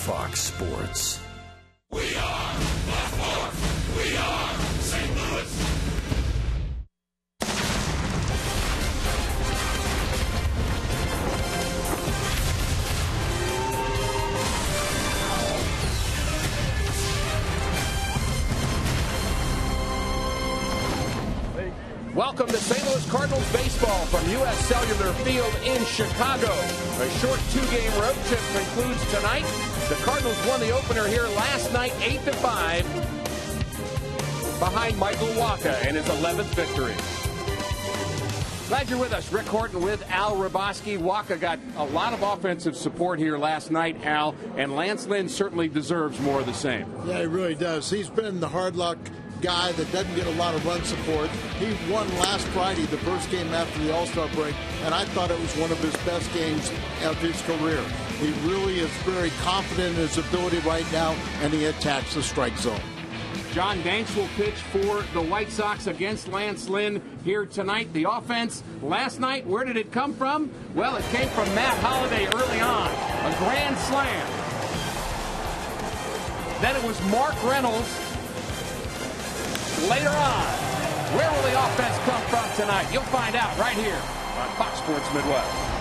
Fox Sports. We are Baltimore. We are St. Louis. Welcome to St. Louis Cardinals baseball from U.S. Cellular Field in Chicago. A short two-game road trip concludes tonight. The Cardinals won the opener here last night, 8-5, behind Michael Wacha and his 11th victory. Glad you're with us. Rick Horton with Al Raboski. Wacha got a lot of offensive support here last night, Al, and Lance Lynn certainly deserves more of the same. Yeah, he really does. He's been the hard luck guy that doesn't get a lot of run support. He won last Friday, the first game after the All-Star break, and I thought it was one of his best games of his career. He really is very confident in his ability right now, and he attacks the strike zone. John Banks will pitch for the White Sox against Lance Lynn here tonight. The offense last night, where did it come from? Well, it came from Matt Holliday early on. A grand slam. Then it was Mark Reynolds later on. Where will the offense come from tonight? You'll find out right here on Fox Sports Midwest.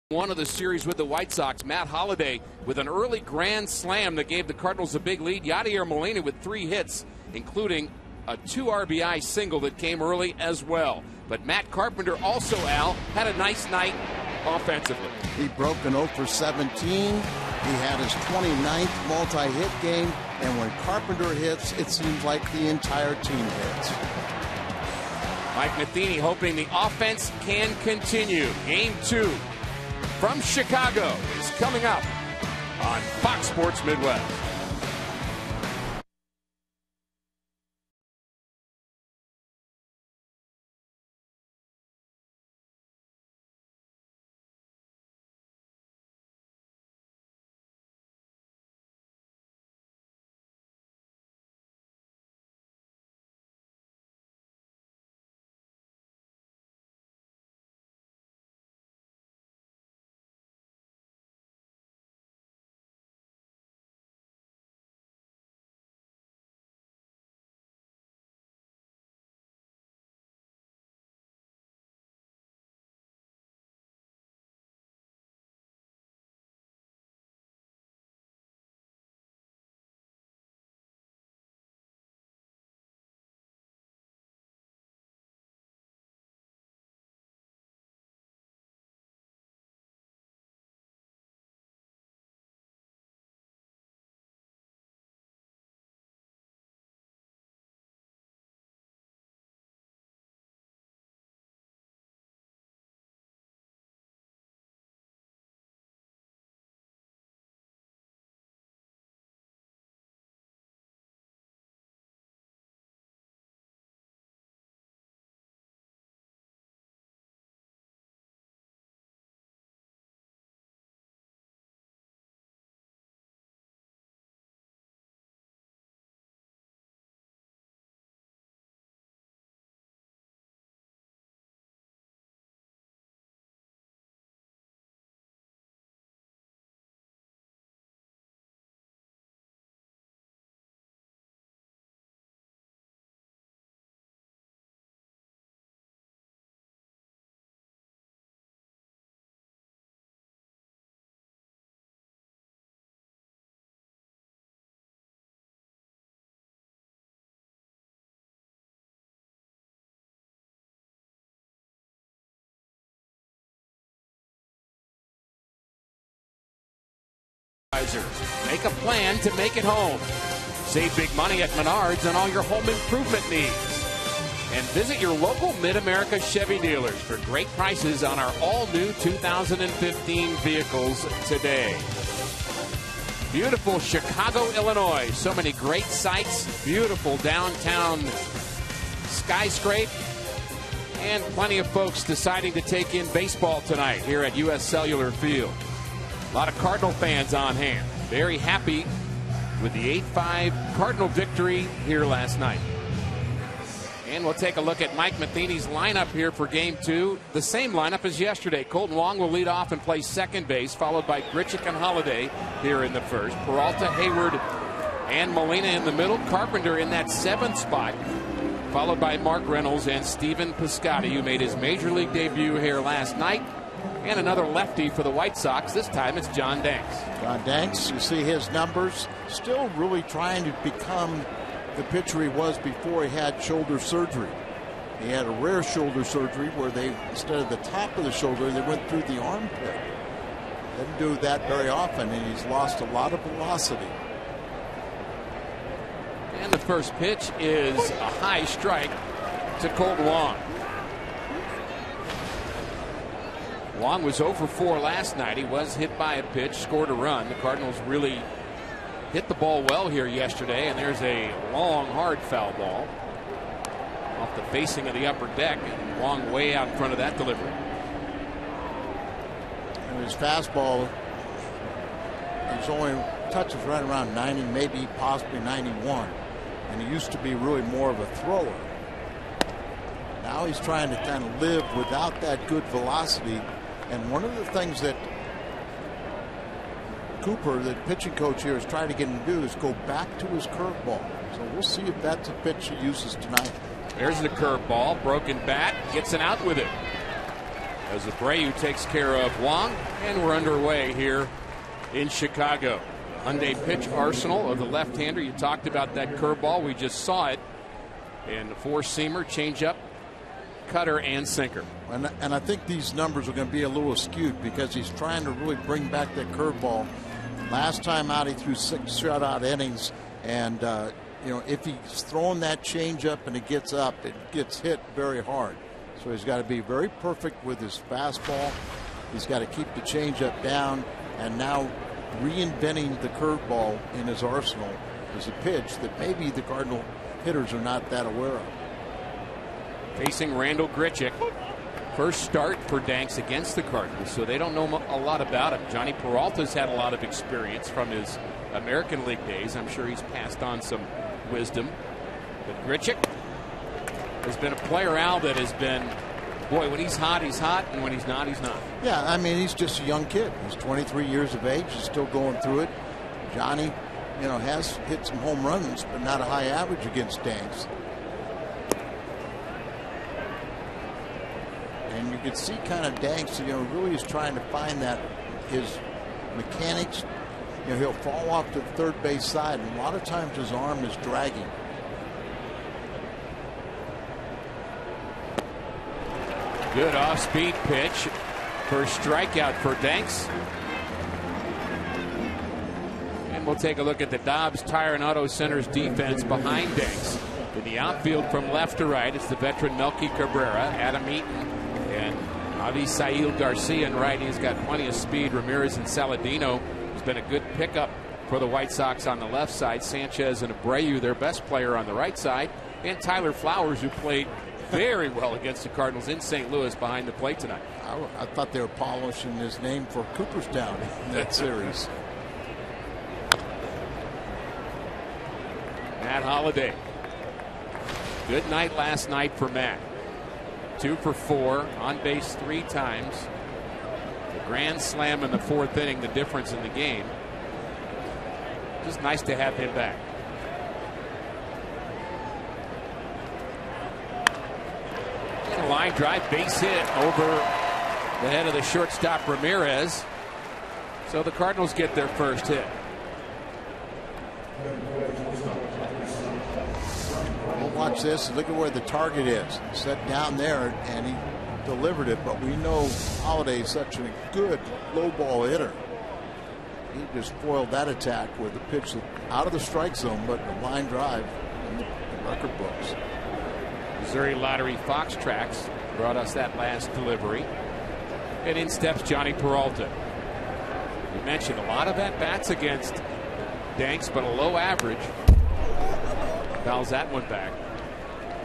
One of the series with the White Sox, Matt Holliday with an early grand slam that gave the Cardinals a big lead. Yadier Molina with 3 hits, including a 2 RBI single that came early as well. But Matt Carpenter also, Al, had a nice night offensively. He broke an 0 for 17. He had his 29th multi-hit game, and when Carpenter hits, it seems like the entire team hits. Mike Matheny hoping the offense can continue. Game 2 from Chicago is coming up on Fox Sports Midwest. Make a plan to make it home. Save big money at Menards on all your home improvement needs. And visit your local Mid-America Chevy dealers for great prices on our all-new 2015 vehicles today. Beautiful Chicago, Illinois. So many great sights. Beautiful downtown skyscraper. And plenty of folks deciding to take in baseball tonight here at U.S. Cellular Field. A lot of Cardinal fans on hand. Very happy with the 8-5 Cardinal victory here last night. And we'll take a look at Mike Matheny's lineup here for Game 2. The same lineup as yesterday. Colton Wong will lead off and play second base, followed by Grichuk and Holliday here in the first. Peralta, Hayward, and Molina in the middle. Carpenter in that 7th spot, followed by Mark Reynolds and Stephen Piscotty, who made his Major League debut here last night. And another lefty for the White Sox. This time it's John Danks. John Danks, you see his numbers, still really trying to become the pitcher he was before he had shoulder surgery. He had a rare shoulder surgery where they, instead of the top of the shoulder, they went through the armpit. Didn't do that very often, and he's lost a lot of velocity. And the first pitch is a high strike to Colton Wong. Wong was 0 for 4 last night. He was hit by a pitch, scored a run. The Cardinals really hit the ball well here yesterday, and there's a long, hard foul ball off the facing of the upper deck, and Wong way out in front of that delivery. And his fastball, his only touches right around 90, maybe possibly 91, and he used to be really more of a thrower. Now he's trying to kind of live without that good velocity. And one of the things that Cooper, the pitching coach here, is trying to get him to do is go back to his curveball. So we'll see if that's a pitch he uses tonight. There's the curveball, broken bat, gets an out with it. as Abreu takes care of Wong, and we're underway here in Chicago. Hyundai pitch arsenal of the left-hander. You talked about that curveball. We just saw it. And the four-seamer, changeup, cutter, and sinker. And I think these numbers are going to be a little skewed because he's trying to really bring back that curveball. Last time out, he threw 6 shutout innings. And, you know, if he's throwing that changeup and it gets up, it gets hit very hard. So he's got to be very perfect with his fastball. He's got to keep the changeup down. And now reinventing the curveball in his arsenal is a pitch that maybe the Cardinal hitters are not that aware of. Facing Randall Grichuk. First start for Danks against the Cardinals, so they don't know a lot about him. Johnny Peralta's had a lot of experience from his American League days. I'm sure he's passed on some wisdom. But Grichuk has been a player, Al, that has been, boy, when he's hot, and when he's not, he's not. Yeah, I mean, he's just a young kid. He's 23 years of age. He's still going through it. Johnny, you know, has hit some home runs, but not a high average against Danks. And you could see kind of Danks, you know, really is trying to find that his mechanics. You know, he'll fall off to the third base side, and a lot of times his arm is dragging. Good off-speed pitch. First strikeout for Danks. And we'll take a look at the Dobbs Tire and Auto Center's defense behind Danks. In the outfield from left to right, it's the veteran Melky Cabrera, Adam Eaton, and Avisail Garcia in right. He's got plenty of speed. Ramirez and Saladino has been a good pickup for the White Sox on the left side. Sanchez and Abreu, their best player on the right side. And Tyler Flowers, who played very well against the Cardinals in St. Louis behind the plate tonight. I thought they were polishing his name for Cooperstown in that series. Matt Holliday. Good night last night for Matt. 2 for 4, on base 3 times. The grand slam in the 4th inning, the difference in the game. Just nice to have him back. And a line drive, base hit over the head of the shortstop Ramirez. So the Cardinals get their first hit. Watch this. Look at where the target is. Set down there, and he delivered it. But we know Holliday is such a good low ball hitter. He just foiled that attack with a pitch out of the strike zone, but a line drive in the record books. Missouri Lottery Fox Tracks brought us that last delivery. And in steps Johnny Peralta. We mentioned a lot of at-bats against Danks, but a low average. Fouls that one back.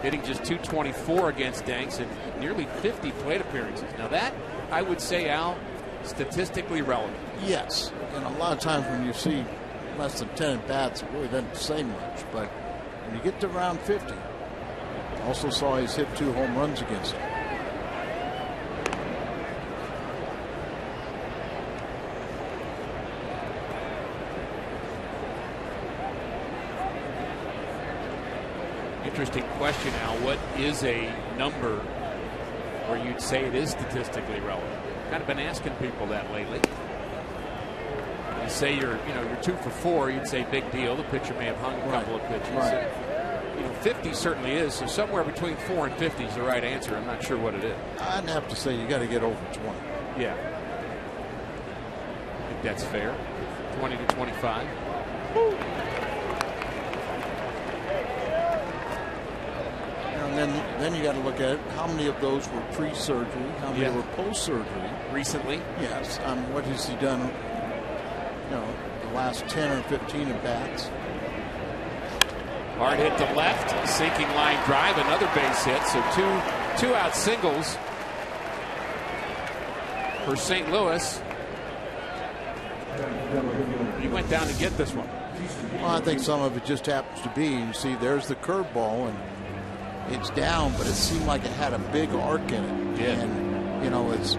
Hitting just .224 against Danks and nearly 50 plate appearances. Now that, I would say, Al, statistically relevant. Yes. And a lot of times when you see less than 10 at-bats, it really doesn't say much. But when you get to round 50, also saw he's hit 2 home runs against him. Interesting question, Al. What is a number where you'd say it is statistically relevant? Kind of been asking people that lately. You say you're 2 for 4, you'd say big deal. The pitcher may have hung a couple of pitches. Right. 50 certainly is. So somewhere between 4 and 50 is the right answer. I'm not sure what it is. I'd have to say you got to get over 20. Yeah, I think that's fair. 20 to 25. And then you got to look at it. How many of those were pre-surgery? How many were post-surgery? Recently? Yes. What has he done? The last 10 or 15 at bats. Hard hit to left, sinking line drive, another base hit. So two out singles for St. Louis. He went down to get this one. Well, I think some of it just happens to be. You see, there's the curveball, and it's down, but it seemed like it had a big arc in it. Yeah. And it's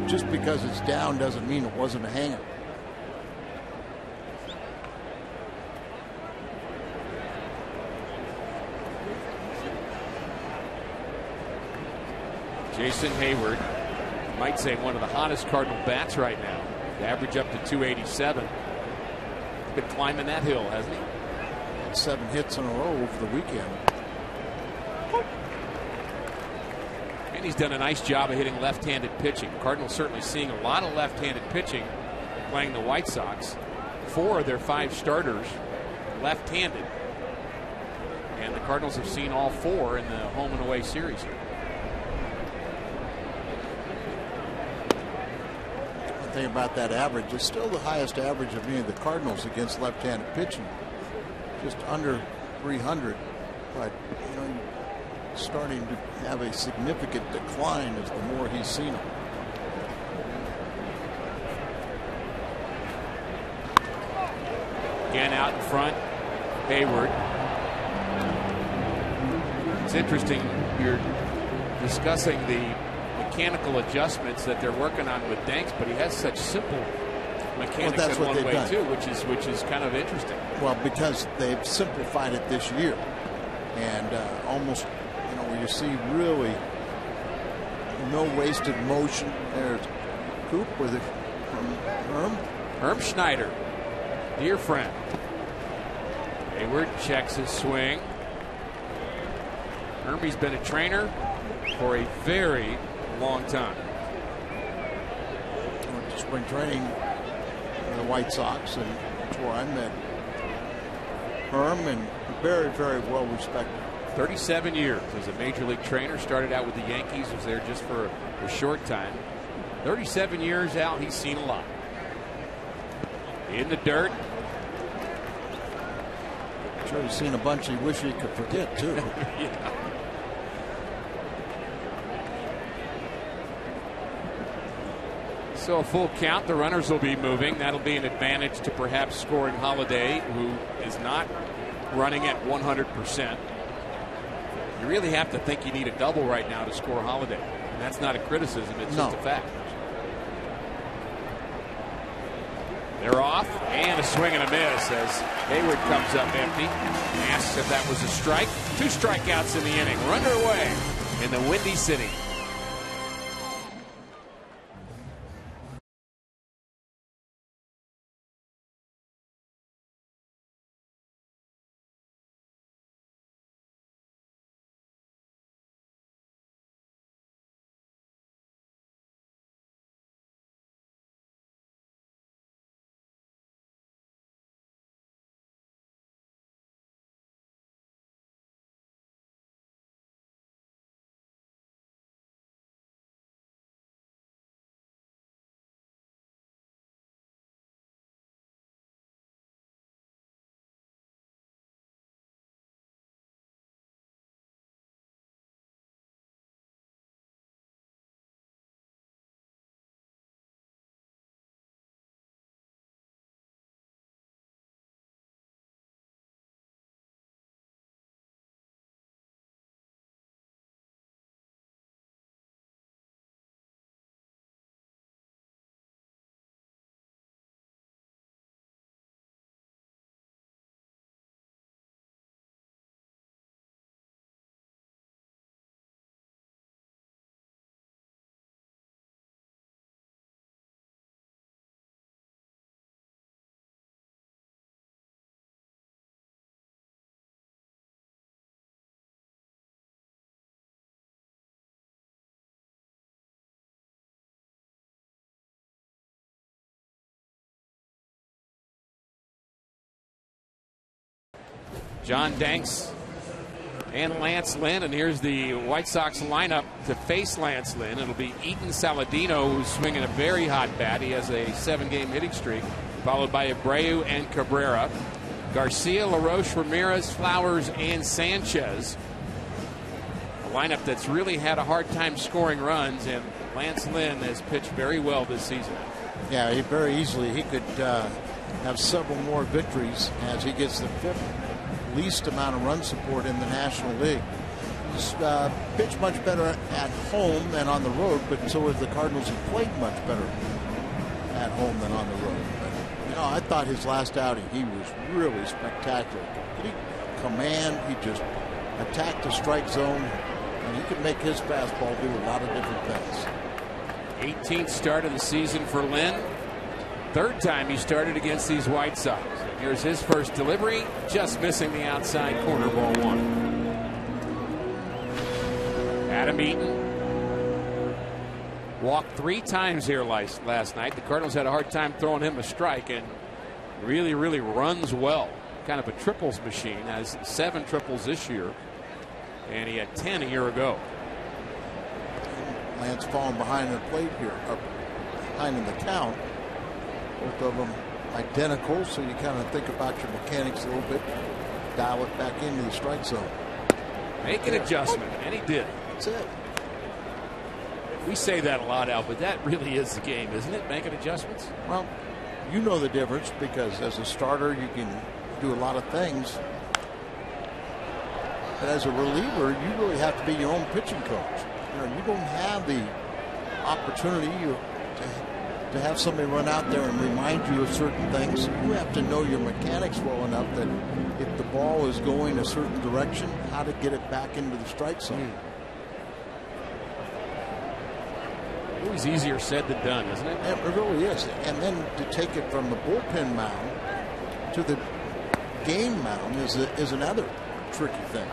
just because it's down doesn't mean it wasn't a hanger. Jason Hayward, might say one of the hottest Cardinal bats right now. The average up to 287. Been climbing that hill, hasn't he? 7 hits in a row over the weekend. And he's done a nice job of hitting left-handed pitching. Cardinals certainly seeing a lot of left-handed pitching playing the White Sox. 4 of their 5 starters left-handed. And the Cardinals have seen all 4 in the home and away series here. One thing about that average, it's still the highest average of any of the Cardinals against left-handed pitching. Just under 300. But, you know, he's starting to have a significant decline as the more he's seen him. Again out in front, Hayward. It's interesting, you're discussing the mechanical adjustments that they're working on with Danks, but he has such simple mechanics in one way too, which is kind of interesting. Well, because they've simplified it this year, and almost, you know, where you see really no wasted motion. There's Coop with it from Herm Schneider, dear friend. Hayward checks his swing. Hermie's been a trainer for a very long time. Went to spring training for the White Sox, and that's where I met Herm, and very, very well respected. 37 years as a major league trainer. Started out with the Yankees, was there just for a short time. 37 years out, he's seen a lot. In the dirt. I'm sure he's seen a bunch he wish he could forget, too. Yeah. So a full count, the runners will be moving. That'll be an advantage to perhaps scoring Holiday, who is not running at 100%. You really have to think you need a double right now to score Holiday. And that's not a criticism, it's just a fact. They're off, and a swing and a miss as Hayward comes up empty. Asks if that was a strike. 2 strikeouts in the inning. We're underway in the Windy City. John Danks and Lance Lynn, and here's the White Sox lineup to face Lance Lynn. It'll be Eaton Saladino, who's swinging a very hot bat. He has a 7-game hitting streak, followed by Abreu and Cabrera. Garcia, LaRoche, Ramirez, Flowers, and Sanchez. A lineup that's really had a hard time scoring runs, and Lance Lynn has pitched very well this season. Yeah, he very easily he could have several more victories as he gets the 5th least amount of run support in the National League. He's pitched much better at home than on the road, but so have the Cardinals have played much better at home than on the road. But, you know, I thought his last outing, he was really spectacular. Complete command. He just attacked the strike zone And he can make his fastball do a lot of different things. 18th start of the season for Lynn. Third time he started against these White Sox. Here's his first delivery, just missing the outside corner, ball one. Adam Eaton walked 3 times here last night. The Cardinals had a hard time throwing him a strike, and really runs well. Kind of a triples machine. Has 7 triples this year, and he had 10 a year ago. Lance falling behind the plate here, up behind in the count. Both of them identical, so you kind of think about your mechanics a little bit, dial it back into the strike zone. Make an adjustment, and he did. That's it. We say that a lot, Al, but that really is the game, isn't it? Making adjustments. Well, you know the difference, because as a starter you can do a lot of things, but as a reliever you really have to be your own pitching coach. You don't have the opportunity to have somebody run out there and remind you of certain things. You have to know your mechanics well enough that if the ball is going a certain direction, how to get it back into the strike zone. Always easier said than done, isn't it? It really is. And then to take it from the bullpen mound to the game mound is another tricky thing.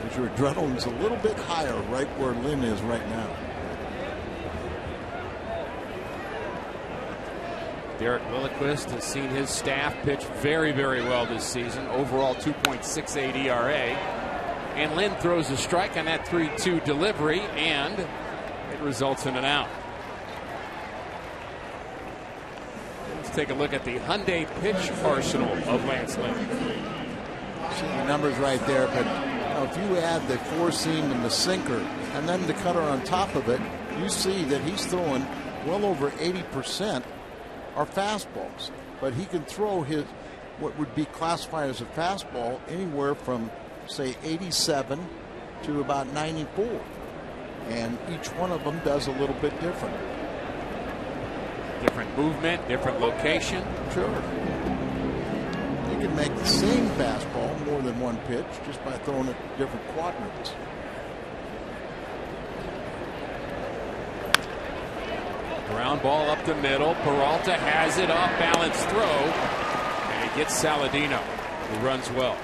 Because your adrenaline's a little bit higher right where Lynn is right now. Derek Lilliquist has seen his staff pitch very well this season. Overall 2.68 ERA. And Lynn throws a strike on that 3-2 delivery, and it results in an out. Let's take a look at the Hyundai pitch arsenal of Lance Lynn. See the numbers right there, but if you add the 4-seam and the sinker and then the cutter on top of it, you see that he's throwing well over 80% are fastballs. But he can throw his what would be classified as a fastball anywhere from, say, 87 to about 94. And each one of them does a little bit different. Different movement, different location. Sure. You can make the same fastball more than one pitch just by throwing it different quadrants. Ground ball up the middle. Peralta has it, off balance throw, and he gets Saladino, who runs well.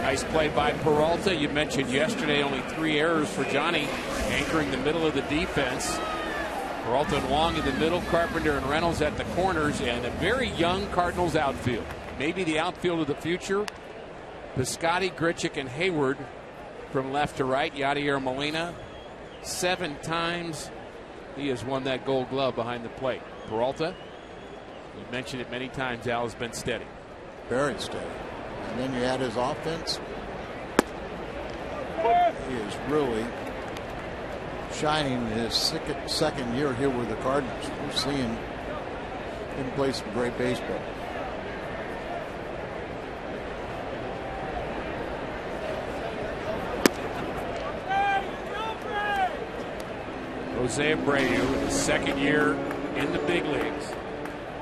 Nice play by Peralta. You mentioned yesterday only 3 errors for Johnny, anchoring the middle of the defense. Peralta and Wong in the middle, Carpenter and Reynolds at the corners, and a very young Cardinals outfield. Maybe the outfield of the future. Piscotty, Grichuk, and Hayward from left to right. Yadier Molina, 7 times he has won that Gold Glove behind the plate. Peralta, you mentioned it many times, Al, has been steady. Very steady. And then you add his offense. He is really shining in his second year here with the Cardinals. We're seeing him play some great baseball. Jose Abreu, his second year in the big leagues.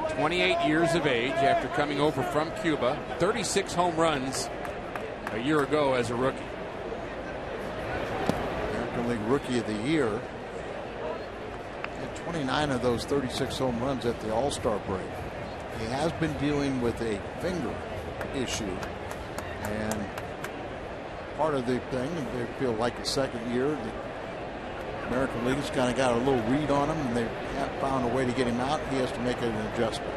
28 years of age after coming over from Cuba. 36 home runs a year ago as a rookie. American League Rookie of the Year. Had 29 of those 36 home runs at the All-Star break. He has been dealing with a finger issue. And part of the thing, they feel like the second year, the American League's kind of got a little read on him, and they have found a way to get him out. He has to make an adjustment.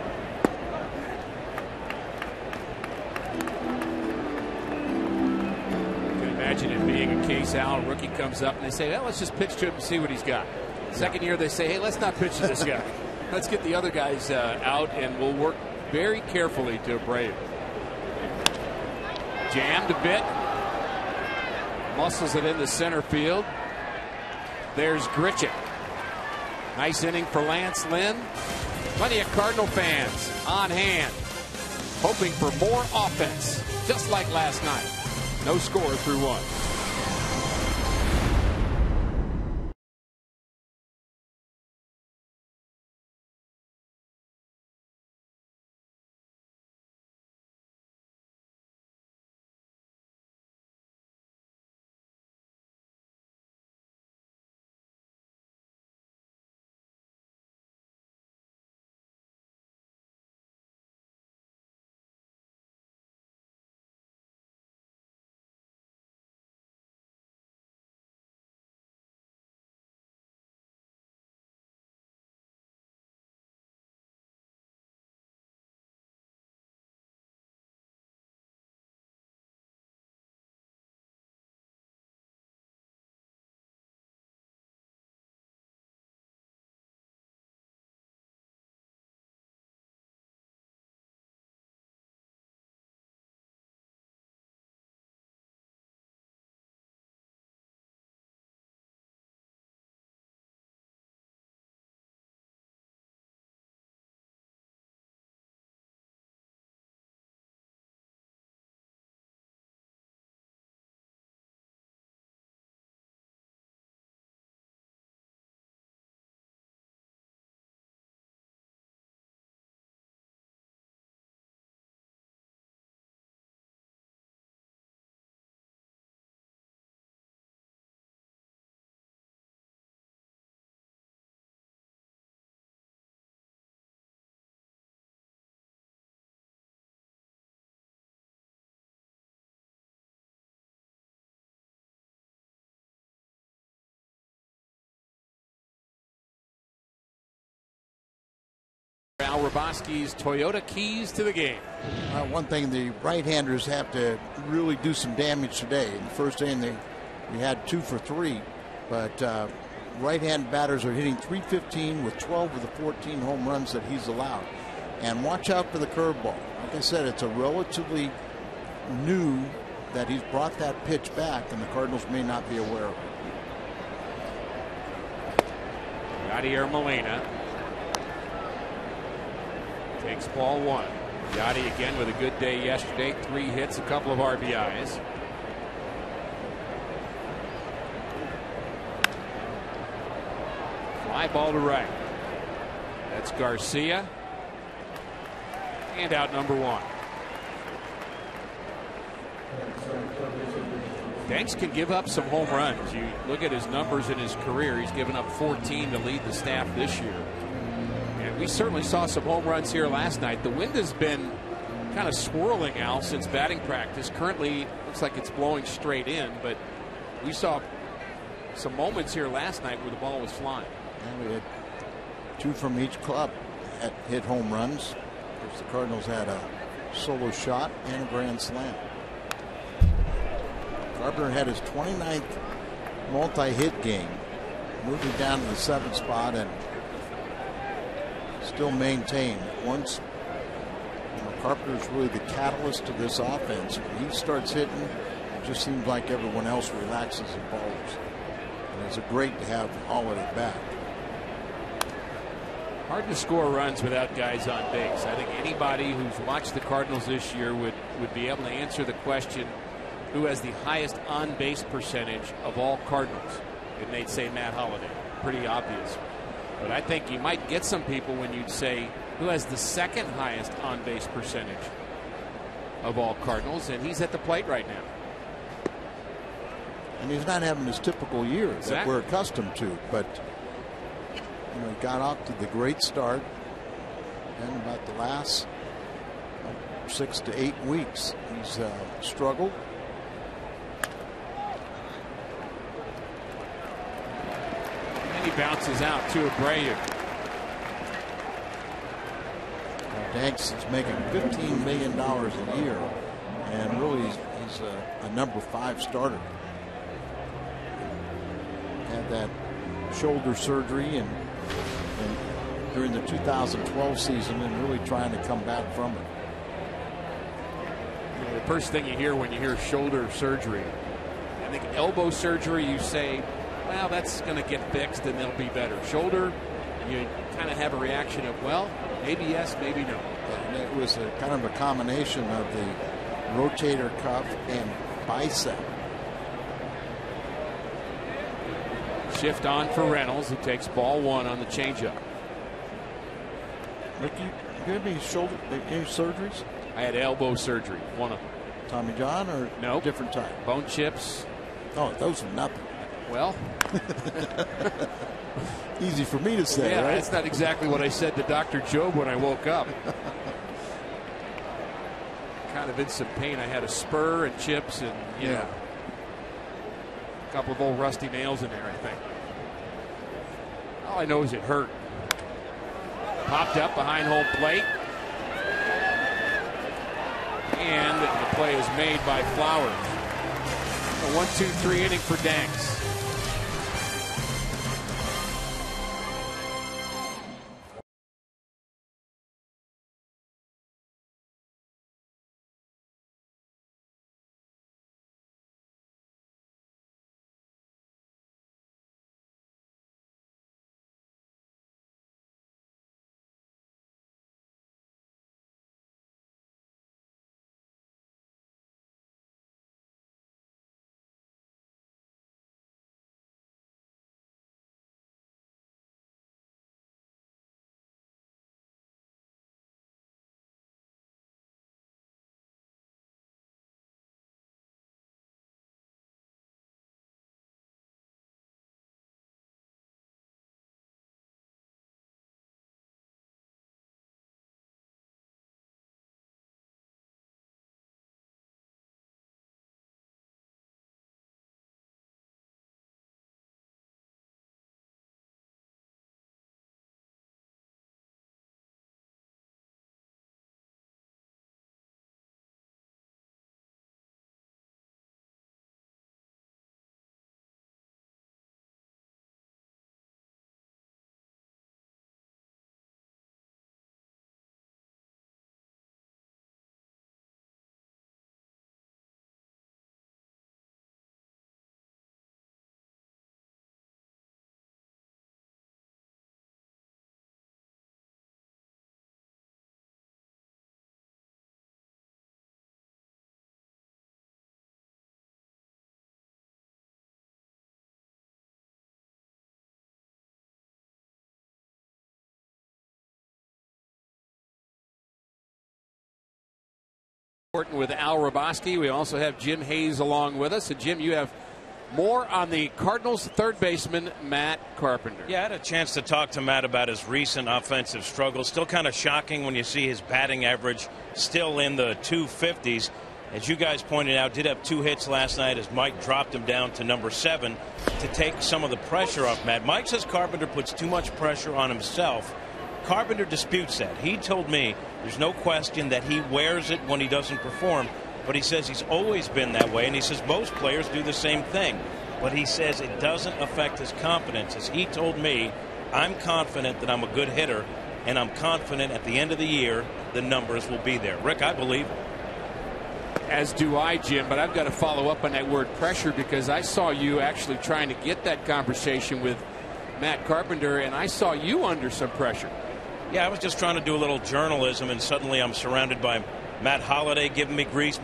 You can imagine it being a case, Al, a rookie comes up and they say, well, let's just pitch to him and see what he's got. Second year they say, hey, let's not pitch to this guy. Let's get the other guys out, and we'll work very carefully to Abreu. Jammed a bit. Muscles it into center field. There's Grichuk. Nice inning for Lance Lynn. Plenty of Cardinal fans on hand, hoping for more offense, just like last night. No score through 1. Raboski's Toyota keys to the game. One thing, the right-handers have to really do some damage today. In the first inning, we had 2 for 3, but right-hand batters are hitting .315 with 12 of the 14 home runs that he's allowed. And watch out for the curveball. Like I said, it's a relatively new that he's brought that pitch back, and the Cardinals may not be aware of it. Yadier Molina takes ball 1. Yadi again with a good day yesterday. 3 hits, a couple of RBIs. Fly ball to right. That's Garcia. And out number 1. Danks can give up some home runs. You look at his numbers in his career. He's given up 14 to lead the staff this year. And we certainly saw some home runs here last night. The wind has been kind of swirling, Al, since batting practice. Currently, looks like it's blowing straight in, but we saw some moments here last night where the ball was flying. Yeah, we had 2 from each club that hit home runs. Of course, the Cardinals had a solo shot and a grand slam. Carpenter had his 29th multi-hit game, moving down to the 7th spot, and still maintained. Once Carpenter's really the catalyst to this offense. When he starts hitting, it just seems like everyone else relaxes and follows. And it's great to have Holiday back. Hard to score runs without guys on base. I think anybody who's watched the Cardinals this year would be able to answer the question, who has the highest on-base percentage of all Cardinals? And they'd say Matt Holliday. Pretty obvious. But I think you might get some people when you'd say, who has the second highest on-base percentage of all Cardinals? And he's at the plate right now. And he's not having his typical year that we're accustomed to. But he got off to the great start. And about the last 6 to 8 weeks, he's struggled. He bounces out to Abreu. Danks is making $15 million a year, and really he's a number 5 starter. Had that shoulder surgery and during the 2012 season, and really trying to come back from it. The first thing you hear when you hear shoulder surgery, I think elbow surgery, you say, well, that's going to get fixed and they'll be better. Shoulder, you kind of have a reaction of, well, maybe yes, maybe no. And it was a kind of a combination of the rotator cuff and bicep. Shift on for Reynolds, who takes ball 1 on the changeup. Ricky, you have any surgeries? I had elbow surgery, one of them. Tommy John or no? Different type? Bone chips. Oh, those are nothing. Well, easy for me to say. Yeah, right? That's not exactly what I said to Dr. Job when I woke up. Kind of in some pain. I had a spur and chips and a couple of old rusty nails in there, I think. All I know is it hurt. Popped up behind home plate. And the play is made by Flowers. A 1-2-3 inning for Danks. With Al Roboski. We also have Jim Hayes along with us. And Jim, you have more on the Cardinals third baseman Matt Carpenter. Yeah, I had a chance to talk to Matt about his recent offensive struggles. Still kind of shocking when you see his batting average still in the 250s. As you guys pointed out, did have 2 hits last night as Mike dropped him down to number 7 to take some of the pressure off Matt. Mike says Carpenter puts too much pressure on himself. Carpenter disputes that. He told me there's no question that he wears it when he doesn't perform, but he says he's always been that way, and he says most players do the same thing. But he says it doesn't affect his confidence. As he told me, I'm confident that I'm a good hitter, and I'm confident at the end of the year the numbers will be there. Rick, I believe it. As do I, Jim, but I've got to follow up on that word pressure, because I saw you actually trying to get that conversation with Matt Carpenter, and I saw you under some pressure. Yeah, I was just trying to do a little journalism, and suddenly I'm surrounded by Matt Holliday giving me grief,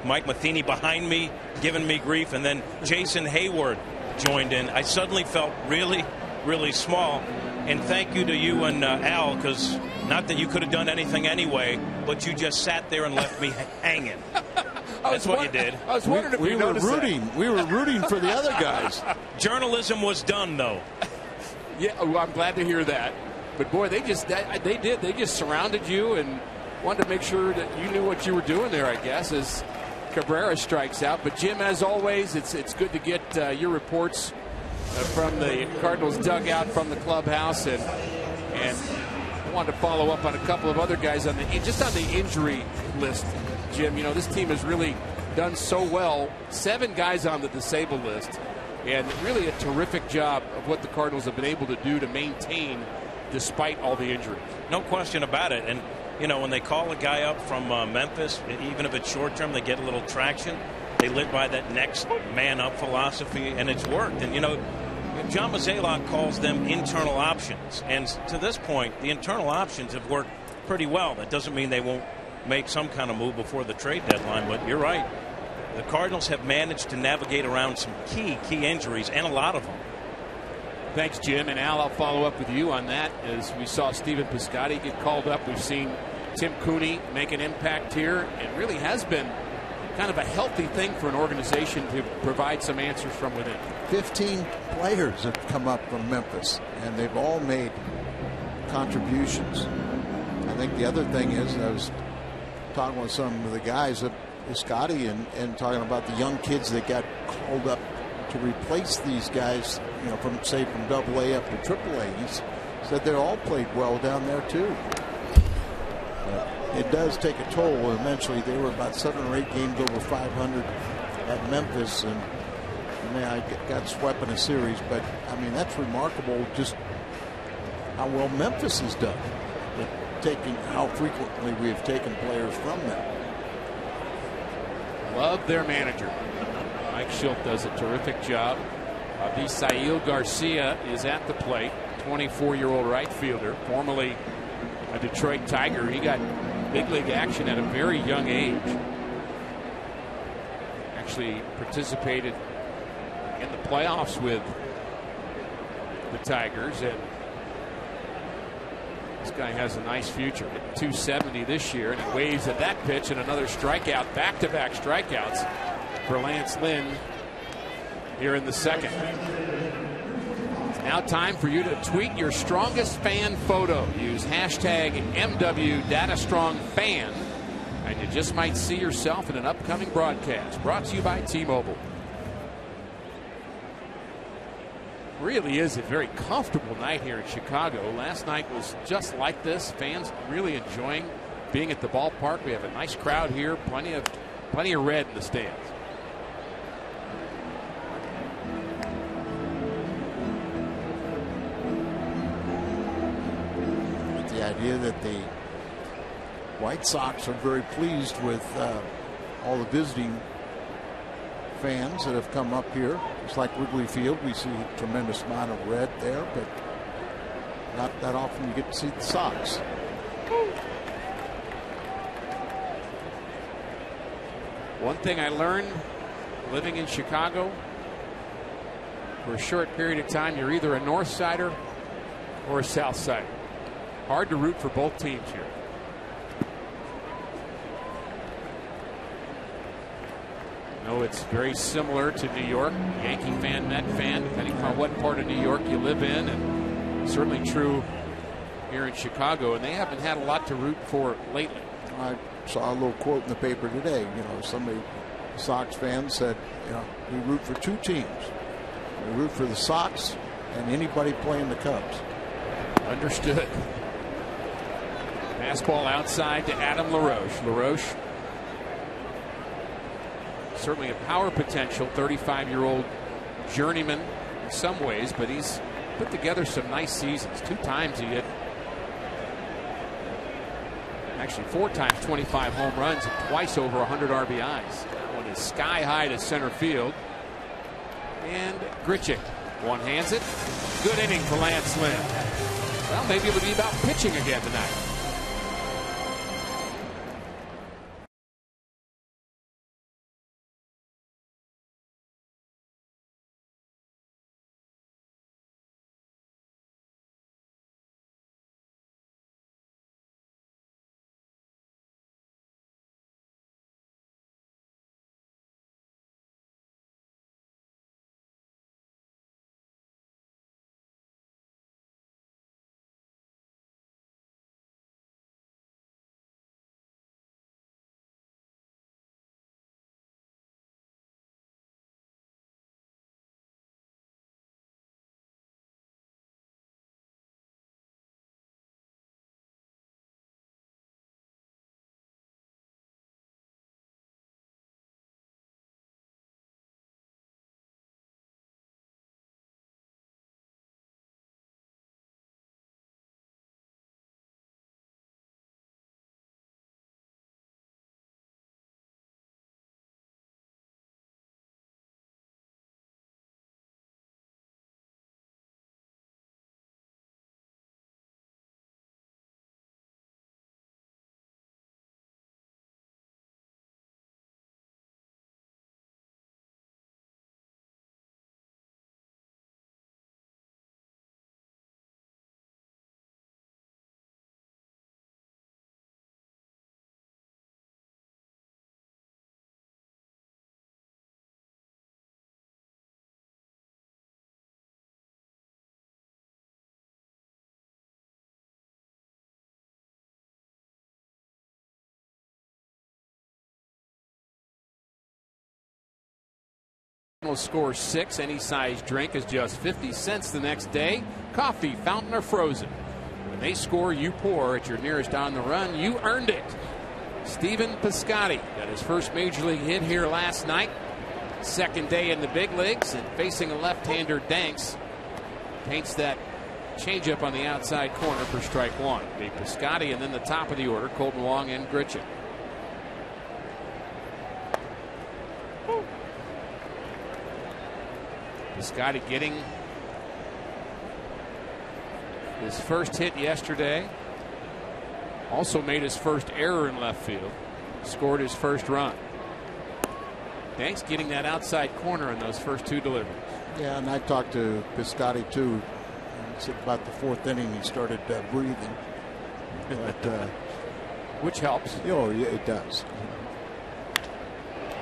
Mike Matheny behind me giving me grief, and then Jason Hayward joined in. I suddenly felt really, really small. And thank you to you and Al, because not that you could have done anything anyway, but you just sat there and left me hanging. That's what you did. I was wondering if you noticed that. We were rooting for the other guys. Journalism was done, though. Yeah, well, I'm glad to hear that. But boy, they just surrounded you and wanted to make sure that you knew what you were doing there, I guess, as Cabrera strikes out. But Jim, as always, it's good to get your reports from the Cardinals dugout, from the clubhouse, and I wanted to follow up on a couple of other guys on the injury list. Jim, you know, this team has really done so well. 7 guys on the disabled list, and really a terrific job of what the Cardinals have been able to do to maintain despite all the injuries. No question about it. And, you know, when they call a guy up from Memphis, even if it's short term, they get a little traction. They live by that next man up philosophy, and it's worked. And, you know, John Mozeliak calls them internal options. And to this point, the internal options have worked pretty well. That doesn't mean they won't make some kind of move before the trade deadline, but you're right. The Cardinals have managed to navigate around some key injuries, and a lot of them. Thanks, Jim. And Al, I'll follow up with you on that. As we saw Stephen Piscotty get called up, we've seen Tim Cooney make an impact here. It really has been kind of a healthy thing for an organization to provide some answers from within. 15 players have come up from Memphis, and they've all made contributions. I think the other thing is, I was talking with some of the guys at Piscotty and talking about the young kids that got called up to replace these guys, you know, from AA up to AAA. He said they all played well down there too. But it does take a toll. Eventually, they were about 7 or 8 games over 500 at Memphis, and I got swept in a series. But I mean, that's remarkable, just how well Memphis has done, how frequently we have taken players from them. Love their manager. Mike Schilt does a terrific job. Avisail Garcia is at the plate, 24-year-old right fielder, formerly a Detroit Tiger. He got big league action at a very young age. Actually participated in the playoffs with the Tigers, and this guy has a nice future. Hitting 270 this year, and he waves at that pitch, and another strikeout, back-to-back strikeouts for Lance Lynn here in the second. It's now time for you to tweet your strongest fan photo. Use hashtag MWDataStrongFan, and you just might see yourself in an upcoming broadcast. Brought to you by T-Mobile. Really is a very comfortable night here in Chicago. Last night was just like this. Fans really enjoying being at the ballpark. We have a nice crowd here. Plenty of red in the stands. The idea that the White Sox are very pleased with all the visiting fans that have come up here. Just like Wrigley Field, we see a tremendous amount of red there, but not that often you get to see the Sox. One thing I learned living in Chicago, for a short period of time, you're either a North Sider or a South Sider. Hard to root for both teams here. know it's very similar to New York. Yankee fan, Met fan, depending on what part of New York you live in, and certainly true here in Chicago. And they haven't had a lot to root for lately. I saw a little quote in the paper today. Somebody, Sox fans said, we root for two teams. We root for the Sox and anybody playing the Cubs. Understood. Fastball outside to Adam LaRoche. LaRoche, certainly a power potential, 35-year-old journeyman in some ways, but he's put together some nice seasons. 2 times he hit, actually 4 times 25 home runs and twice over 100 RBIs. That one is sky high to center field. And Grichuk one-hands it. Good inning for Lance Lynn. Well, maybe it'll be about pitching again tonight. Score 6. Any size drink is just 50 cents the next day. Coffee, fountain, or frozen. When they score, you pour. At your nearest on the run, you earned it. Stephen Piscotty got his first major league hit here last night. Second day in the big leagues, and facing a left-hander, Danks paints that changeup on the outside corner for strike 1. Be Piscotty, and then the top of the order, Colton Wong and Grichuk. Piscotty getting his first hit yesterday. Also made his first error in left field. Scored his first run. Danks getting that outside corner in those first 2 deliveries. Yeah, and I talked to Piscotty too. It's about the 4th inning he started breathing. But, which helps. Oh, yeah, it does.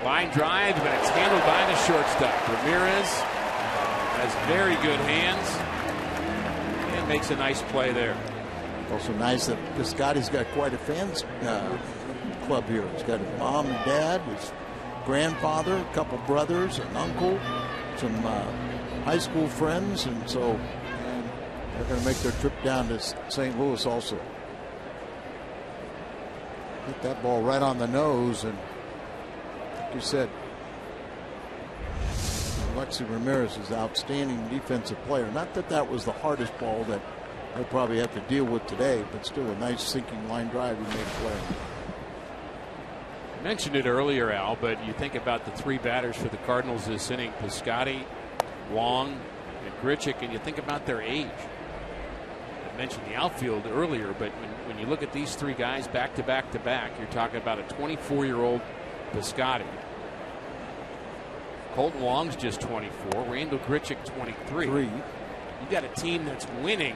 Line drive, but it's handled by the shortstop. Ramirez has very good hands and makes a nice play there. Also nice that Piscotty's got quite a fans club here. He's got his mom and dad, his grandfather, a couple brothers, an uncle, some high school friends, and so they're going to make their trip down to St. Louis also. Hit that ball right on the nose, and like you said, Alexi Ramirez is an outstanding defensive player. Not that that was the hardest ball that they'll probably have to deal with today, but still a nice sinking line drive. He made a play. I mentioned it earlier, Al, but you think about the 3 batters for the Cardinals this inning: Piscotty, Wong, and Grichuk, and you think about their age. I mentioned the outfield earlier, but when you look at these 3 guys back to back to back, you're talking about a 24-year-old Piscotty. Colton Wong's just 24. Randall Grichuk 23. You got a team that's winning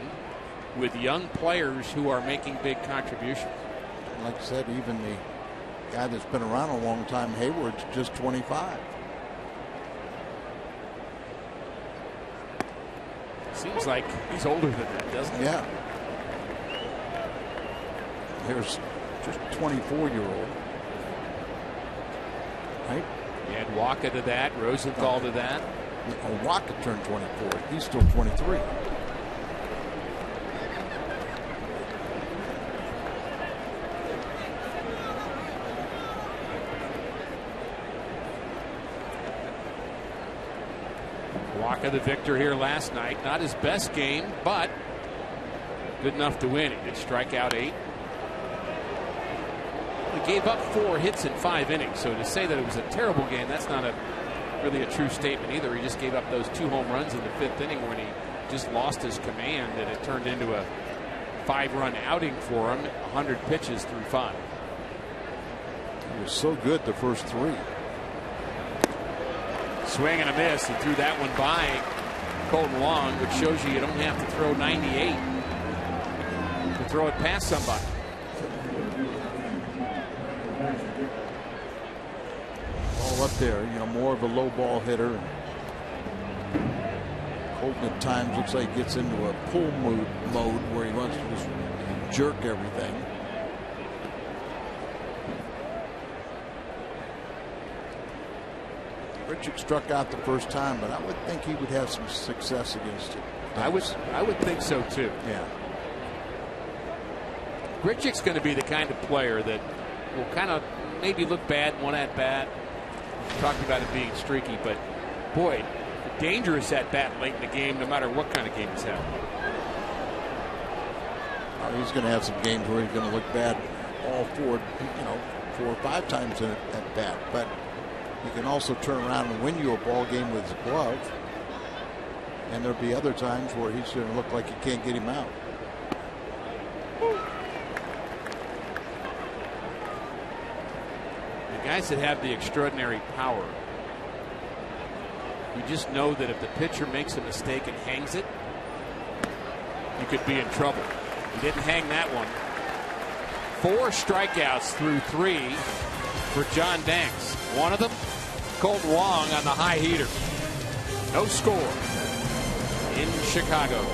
with young players who are making big contributions. Like I said, even the guy that's been around a long time, Hayward's just 25. Seems like he's older than that, doesn't he? Yeah. Here's just 24-year-old. Right? You had Waka to that, Rosenthal to that. Waka turned 24. He's still 23. Waka the victor here last night. Not his best game, but good enough to win. He did strike out 8. He gave up 4 hits in 5 innings. So to say that it was a terrible game, that's not really a true statement either. He just gave up those 2 home runs in the 5th inning when he just lost his command, and it turned into a 5-run outing for him. 100 pitches through 5. He was so good the first 3. Swing and a miss. He threw that one by Colton Wong, which shows you don't have to throw 98 to throw it past somebody. All up there, more of a low ball hitter. Colton at times looks like he gets into a pull mode where he wants to just jerk everything. Richard struck out the first time, but I would think he would have some success against it. I would think so too. Yeah. Grichuk's going to be the kind of player that will kind of maybe look bad one at bat. Talking about it being streaky, but boy, dangerous at bat late in the game, no matter what kind of game he's having. He's going to have some games where he's going to look bad all 4 or 5 times at bat, but he can also turn around and win you a ball game with his glove. And there'll be other times where he's going to look like you can't get him out. The guys that have the extraordinary power, you just know that if the pitcher makes a mistake and hangs it, you could be in trouble. He didn't hang that one. 4 strikeouts through 3 for John Danks. One of them, Colton Wong on the high heater. No score in Chicago.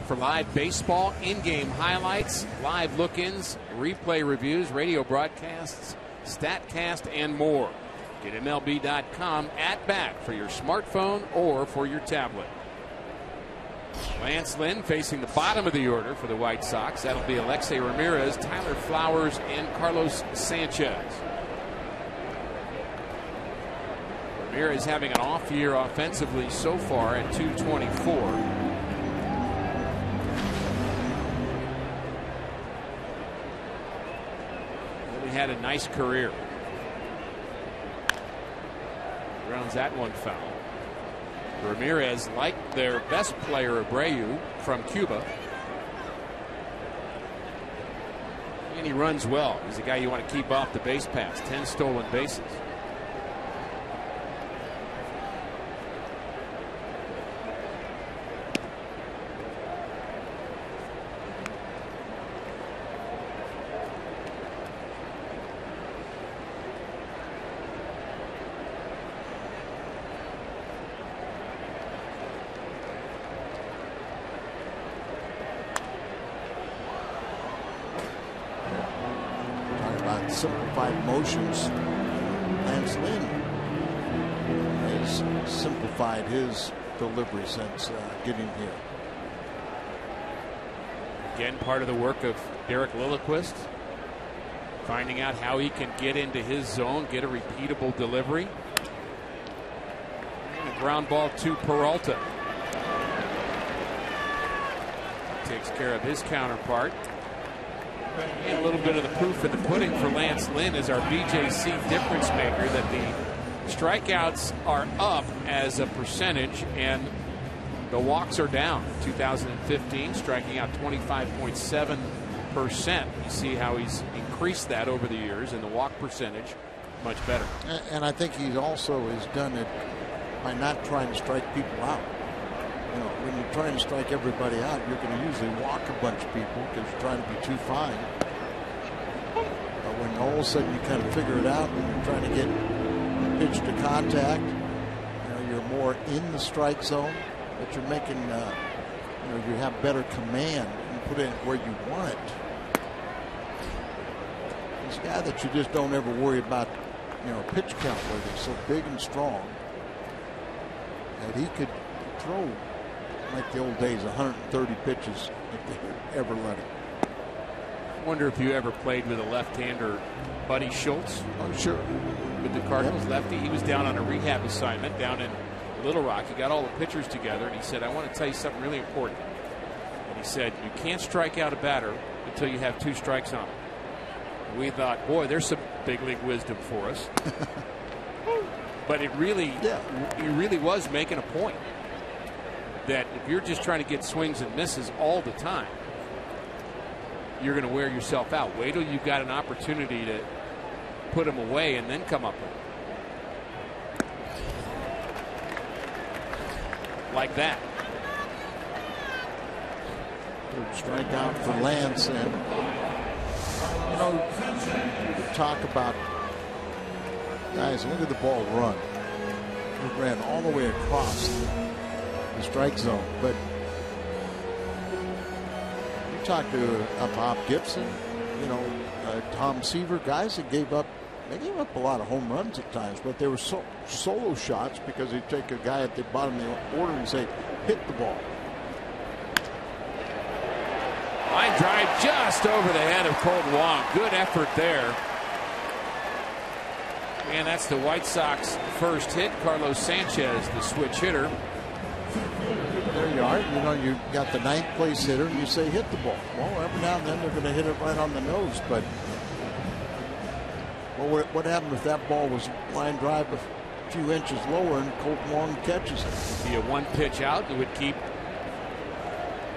For live baseball, in-game highlights, live look-ins, replay reviews, radio broadcasts, StatCast, and more. Get MLB.com at bat for your smartphone or for your tablet. Lance Lynn facing the bottom of the order for the White Sox. That'll be Alexei Ramirez, Tyler Flowers, and Carlos Sanchez. Ramirez having an off year offensively so far at .224. Had a nice career. Rounds that one foul. Ramirez, like their best player, Abreu, from Cuba. And he runs well. He's a guy you want to keep off the base paths. 10 stolen bases. Simplified motions. Lance Lynn has simplified his delivery since getting here. Again, part of the work of Derek Lilliquist, finding out how he can get into his zone, get a repeatable delivery. And a ground ball to Peralta. Takes care of his counterpart. And a little bit of the proof in the pudding for Lance Lynn is our BJC difference maker, that the strikeouts are up as a percentage and the walks are down. 2015, striking out 25.7%. You see how he's increased that over the years, and the walk percentage much better. And I think he also has done it by not trying to strike people out. You know, when you're trying to strike everybody out, you're going to usually walk a bunch of people because you're trying to be too fine. But when all of a sudden you kind of figure it out and you're trying to get pitch to contact, you know, you're more in the strike zone, but you're making, you know, you have better command and put it where you want it. He's a guy that you just don't ever worry about, you know, pitch count with. He's so big and strong that he could throw, like the old days, 130 pitches if they ever let him. I wonder if you ever played with a left-hander, Buddy Schultz. Oh, sure. With the Cardinals, lefty. He was down on a rehab assignment down in Little Rock. He got all the pitchers together, and he said, I want to tell you something really important. And he said, you can't strike out a batter until you have 2 strikes on him. And we thought, boy, there's some big league wisdom for us. But it really, he really was making a point that if you're just trying to get swings and misses all the time, you're going to wear yourself out. Wait till you've got an opportunity to put them away and then come up with it. Like that. Third strikeout for Lance. And, you know, we talk about guys, look at the ball run. It ran all the way across the strike zone. But you talk to Bob Gibson, you know, Tom Seaver, guys that gave up a lot of home runs at times, but they were solo shots because they take a guy at the bottom of the order and say, hit the ball. Line drive just over the head of Colton Wong. Good effort there. And that's the White Sox first hit. Carlos Sanchez, the switch hitter. There you are. You know, you got the 9th place hitter, and you say hit the ball. Well, every now and then they're going to hit it right on the nose. But well, what happened if that ball was line drive a few inches lower and Colton Wong catches it? It'd be a 1 pitch out that would keep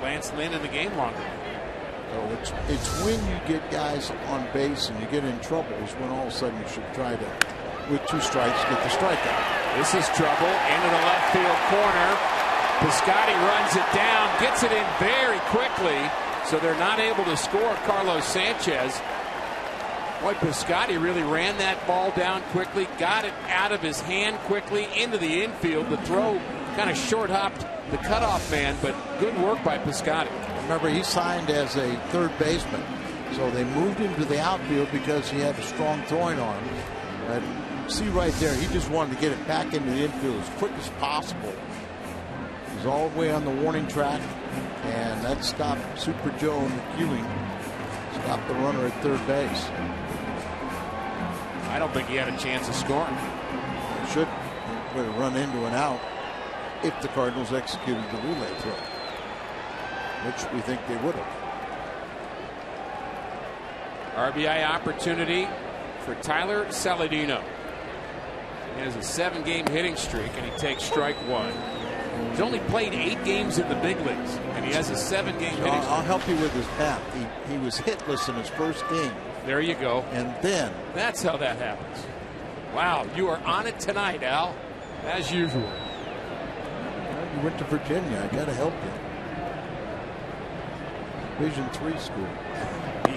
Lance Lynn in the game longer. So it's when you get guys on base and you get in trouble is when all of a sudden you should try to, with 2 strikes, get the strikeout. This is trouble into the left field corner. Piscotty runs it down, gets it in very quickly, so they're not able to score Carlos Sanchez. Boy, Piscotty really ran that ball down quickly, got it out of his hand quickly into the infield. The throw kind of short-hopped the cutoff man, but good work by Piscotty. Remember, he signed as a third baseman, so they moved him to the outfield because he had a strong throwing arm. But see right there, he just wanted to get it back into the infield as quick as possible. He's all the way on the warning track, and that stopped Super Joe McEwing. Stopped the runner at third base. I don't think he had a chance of scoring. He should would have run into an out if the Cardinals executed the relay throw, which we think they would have. RBI opportunity for Tyler Saladino. He has a 7-game hitting streak, and he takes strike 1. He's only played 8 games in the big leagues, and he has a 7-game hitting streak. I'll help you with his bat. He was hitless in his first game. There you go. And then. That's how that happens. Wow, you are on it tonight, Al, as usual. You went to Virginia. I got to help you. Division III school.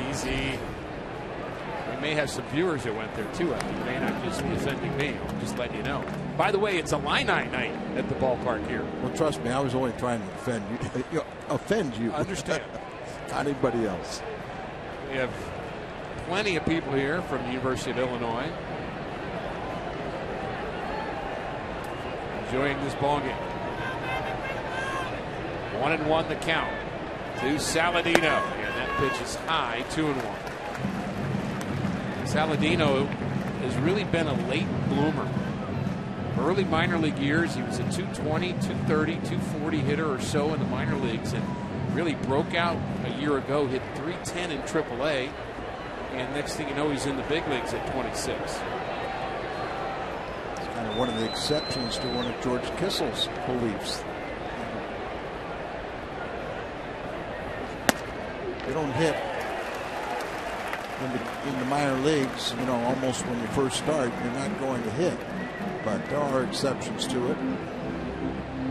Easy. We may have some viewers that went there too. You may not just be offending me. I'll just let you know. By the way, it's a Illini night at the ballpark here. Well, trust me, I was only trying to offend you. Understand. Not anybody else. We have plenty of people here from the University of Illinois enjoying this ball game. 1-1 the count to Saladino, and that pitch is high, 2-1. Saladino has really been a late bloomer. Early minor league years, he was a 220, 230, 240 hitter or so in the minor leagues, and really broke out a year ago, hit 310 in AAA, and next thing you know, he's in the big leagues at 26. It's kind of one of the exceptions to one of George Kissel's beliefs. They don't hit in the minor leagues, you know, almost when you first start, you're not going to hit. But there are exceptions to it.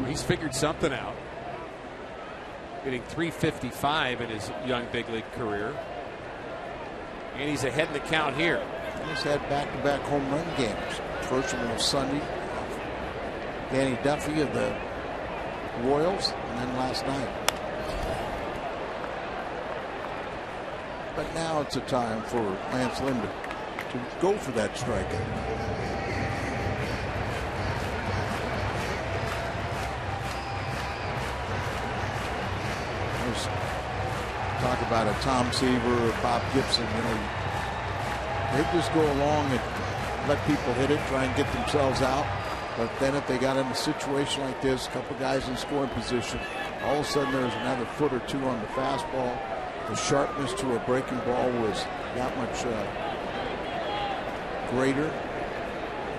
He's figured something out. Hitting 355 in his young big league career. And he's ahead in the count here. He's had back-to-back home run games. First one was Sunday. Danny Duffy of the Royals, and then last night. But now it's a time for Lance Lynn to go for that strikeout. Talk about a Tom Seaver or Bob Gibson, you know, they just go along and let people hit it, try and get themselves out. But then if they got in a situation like this, a couple guys in scoring position, all of a sudden there's another foot or two on the fastball. The sharpness to a breaking ball was that much greater.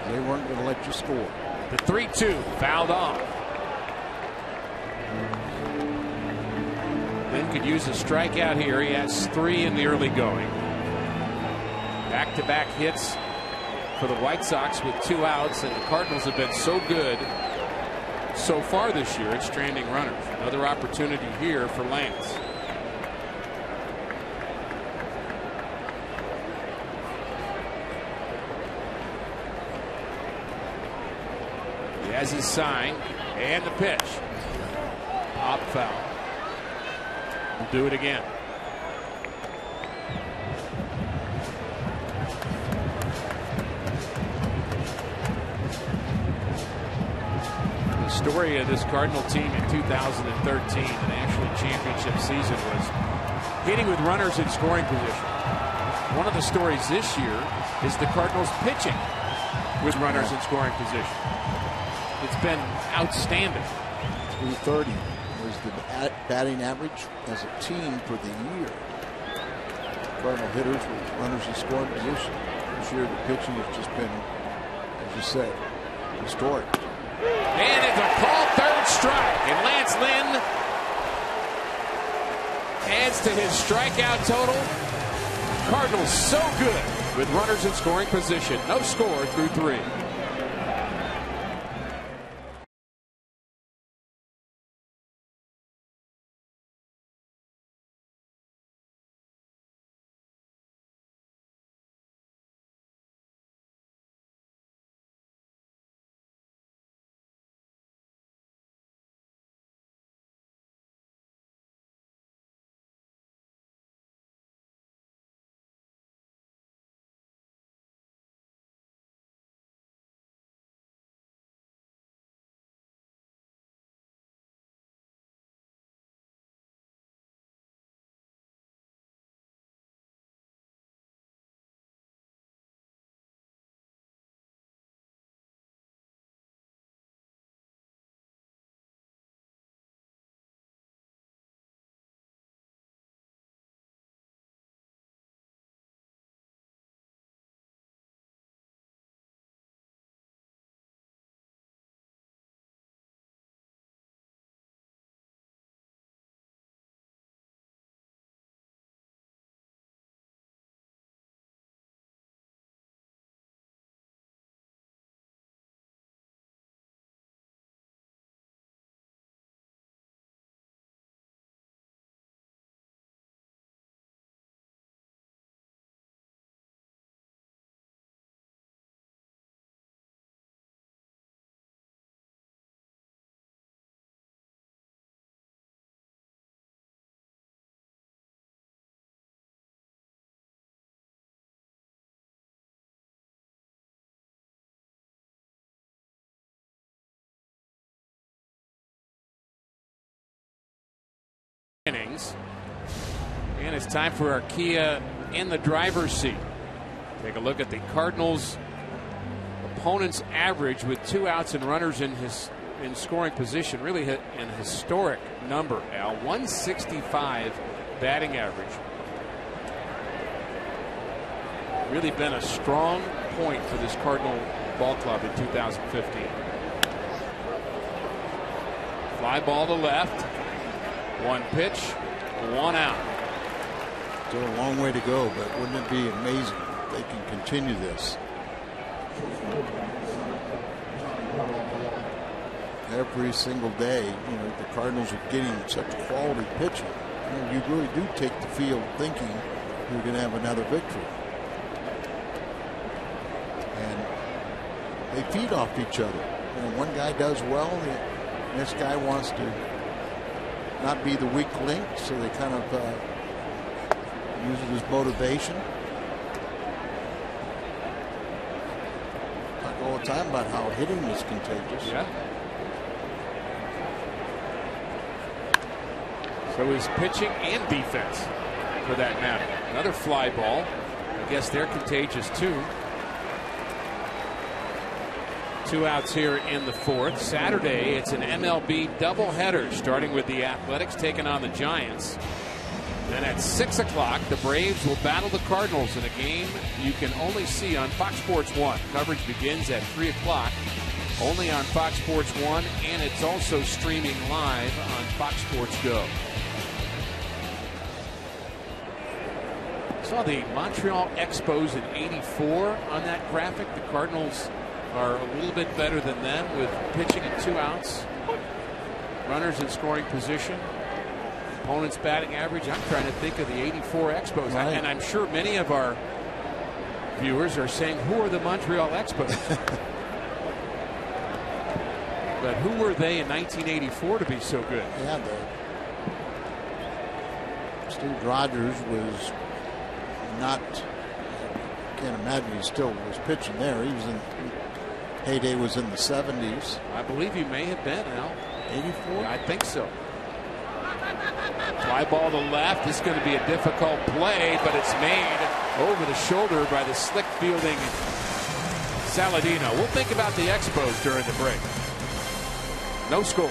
They weren't going to let you score. The 3-2 fouled off. Lynn could use a strikeout here. He has 3 in the early going. Back-to-back hits for the White Sox with 2 outs, and the Cardinals have been so good so far this year at stranding runners. Another opportunity here for Lance. He has his sign and the pitch. Pop foul. We'll do it again. The story of this Cardinal team in 2013, the National Championship season, was hitting with runners in scoring position. One of the stories this year is the Cardinals pitching with runners in scoring position. It's been outstanding. 330 was the batting average as a team for the year. Cardinal hitters with runners in scoring position. This year the pitching has just been, as you said, historic. And it's a called third strike, and Lance Lynn adds to his strikeout total. Cardinals so good with runners in scoring position. No score through 3. innings. And it's time for our Kia in the driver's seat. Take a look at the Cardinals' opponent's average with 2 outs and runners in scoring position. Really hit an historic number, Al. 165 batting average. Really been a strong point for this Cardinal ball club in 2015. Fly ball to left. 1 pitch, 1 out. Still a long way to go, but wouldn't it be amazing if they can continue this? Every single day, you know, the Cardinals are getting such quality pitching. You really do take the field thinking you're going to have another victory. And they feed off each other. You know, one guy does well, this guy wants to not be the weak link, so they kind of use it as motivation. Talk all the time about how hitting is contagious. Yeah. So is pitching and defense, for that matter. Another fly ball. I guess they're contagious too. 2 outs here in the 4th. Saturday, it's an MLB doubleheader, starting with the Athletics taking on the Giants. Then at 6 o'clock, the Braves will battle the Cardinals in a game you can only see on Fox Sports 1. Coverage begins at 3 o'clock, only on Fox Sports 1, and it's also streaming live on Fox Sports Go. Saw the Montreal Expos in '84 on that graphic. The Cardinals are a little bit better than them with pitching at 2 outs, runners in scoring position, opponent's batting average. I'm trying to think of the '84 Expos, right. And I'm sure many of our viewers are saying, who are the Montreal Expos? But who were they in 1984 to be so good? Yeah, Steve Rogers was not, I can't imagine he still was pitching there. He was in, heyday was in the 70s. I believe he may have been, Al. 84? Yeah, I think so. Fly ball to left. This is going to be a difficult play, but it's made over the shoulder by the slick fielding Saladino. We'll think about the Expos during the break. No score.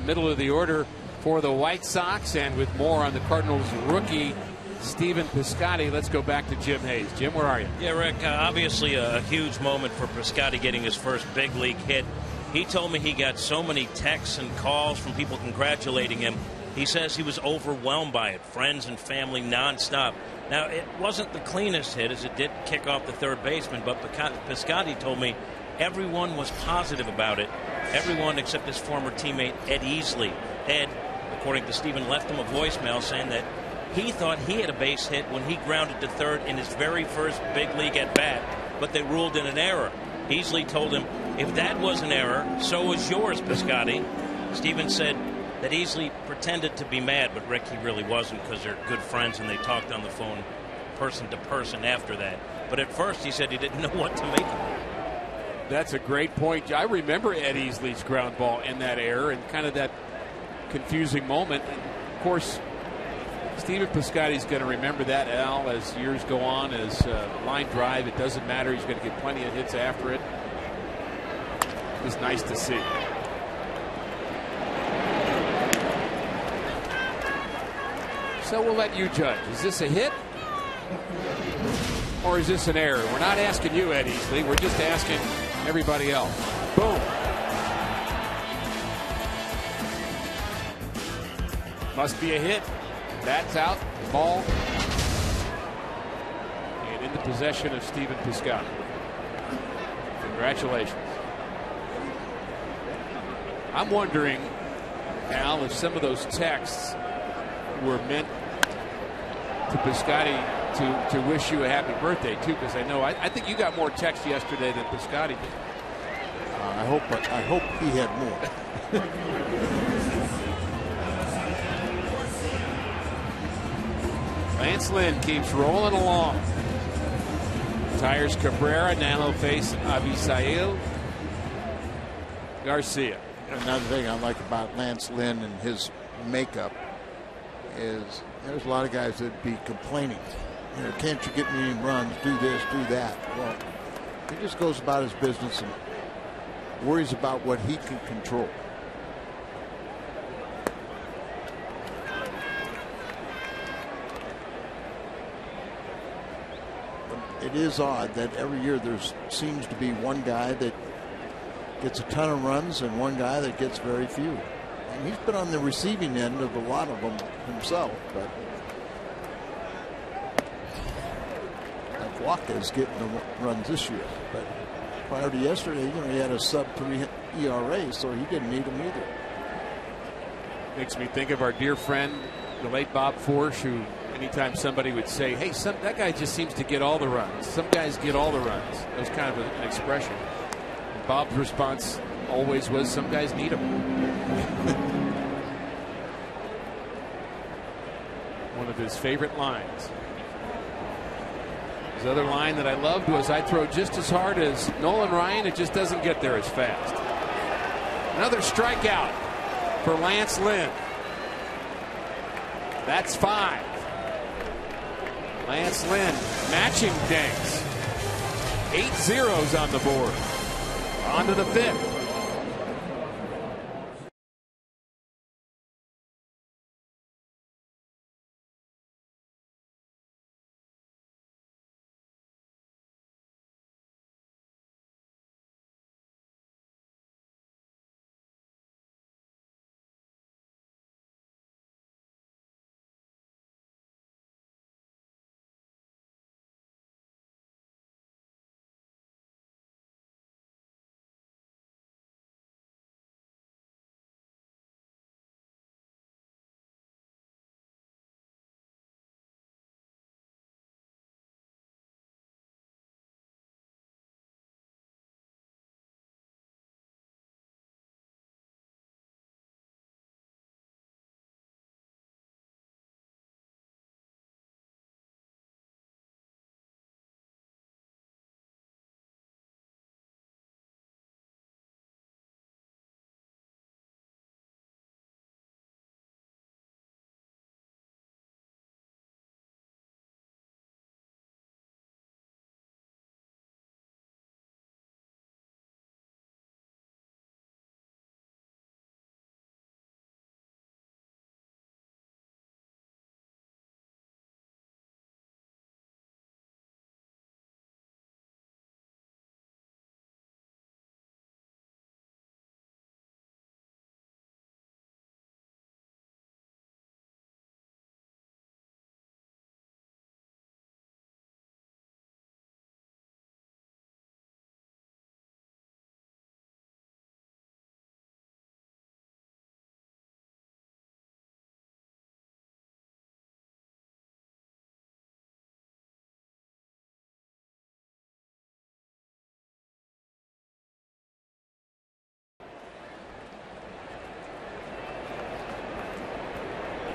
Middle of the order for the White Sox, and with more on the Cardinals rookie Stephen Piscotty, let's go back to Jim Hayes. Jim, where are you? Yeah, Rick, obviously a huge moment for Piscotty getting his first big league hit. He told me he got so many texts and calls from people congratulating him. He says he was overwhelmed by it, friends and family nonstop. Now, it wasn't the cleanest hit, as it did kick off the third baseman, but Piscotty told me everyone was positive about it. Everyone except his former teammate Ed Easley Ed, according to Stephen, left him a voicemail saying that he thought he had a base hit when he grounded to third in his very first big league at bat, but they ruled in an error. Easley told him, if that was an error, so was yours, Piscotty. Stephen said that Easley pretended to be mad, but Rick, he really wasn't, because they're good friends and they talked on the phone person to person after that. But at first he said he didn't know what to make of it. That's a great point. I remember Ed Easley's ground ball in that error and kind of that confusing moment. And of course, Stephen Piscotty's going to remember that, Al, as years go on, as line drive. It doesn't matter. He's going to get plenty of hits after it. It's nice to see. So we'll let you judge. Is this a hit? Or is this an error? We're not asking you, Ed Easley. We're just asking everybody else. Boom. Must be a hit. That's out. Ball. And in the possession of Stephen Piscotty. Congratulations. I'm wondering, Al, if some of those texts were meant to Piscotty to wish you a happy birthday too, because I think you got more text yesterday than Piscotty did. I hope he had more. Lance Lynn keeps rolling along. Tires Cabrera. Now he'll face Avisail Garcia. Another thing I like about Lance Lynn and his makeup is there's a lot of guys that be complaining. Can't you get me any runs? Do this, do that. Well, he just goes about his business and worries about what he can control. It is odd that every year there seems to be one guy that gets a ton of runs and one guy that gets very few. And he's been on the receiving end of a lot of them himself, but Walker is getting the runs this year. But prior to yesterday, he had a sub-3 ERA, so he didn't need them either. Makes me think of our dear friend, the late Bob Forsch, who anytime somebody would say, hey, that guy just seems to get all the runs. Some guys get all the runs. That was kind of an expression. And Bob's response always was, some guys need them. One of his favorite lines. His other line that I loved was, I throw just as hard as Nolan Ryan, it just doesn't get there as fast. Another strikeout for Lance Lynn. That's 5. Lance Lynn matching Danks. 8 zeros on the board. On to the 5th.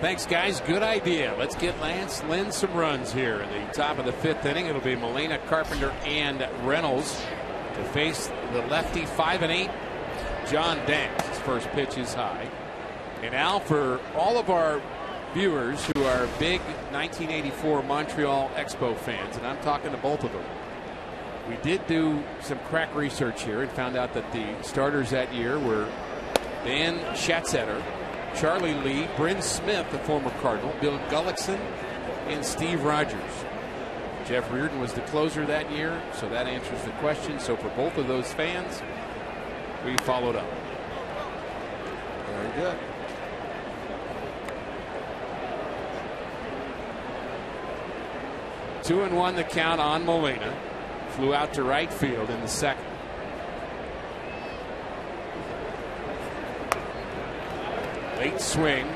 Thanks, guys. Good idea. Let's get Lance Lynn some runs here in the top of the 5th inning. It'll be Molina, Carpenter, and Reynolds to face the lefty 5-8 John Danks. His first pitch is high. And Al, for all of our viewers who are big 1984 Montreal Expo fans, and I'm talking to both of them, we did do some crack research here and found out that the starters that year were Dan Schatzeder, Charlie Lee, Bryn Smith, the former Cardinal, Bill Gullickson, and Steve Rogers. Jeff Reardon was the closer that year, so that answers the question. So for both of those fans, we followed up. Very good. Two and one the count on Molina. Flew out to right field in the second. Late swing.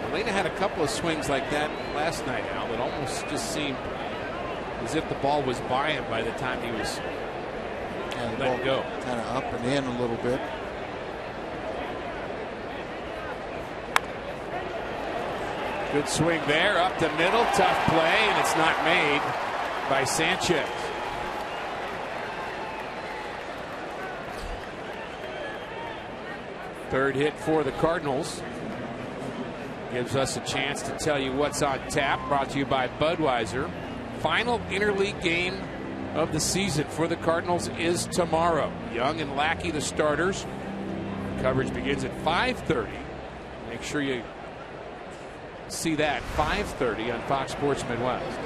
Molina had a couple of swings like that last night, Al, that almost just seemed as if the ball was by him by the time he was let go. Kind of up and in a little bit. Good swing there, up the middle, tough play, and it's not made by Sanchez. Third hit for the Cardinals. Gives us a chance to tell you what's on tap. Brought to you by Budweiser. Final interleague game of the season for the Cardinals is tomorrow. Young and Lackey, the starters. Coverage begins at 5:30. Make sure you see that 5:30 on Fox Sports Midwest.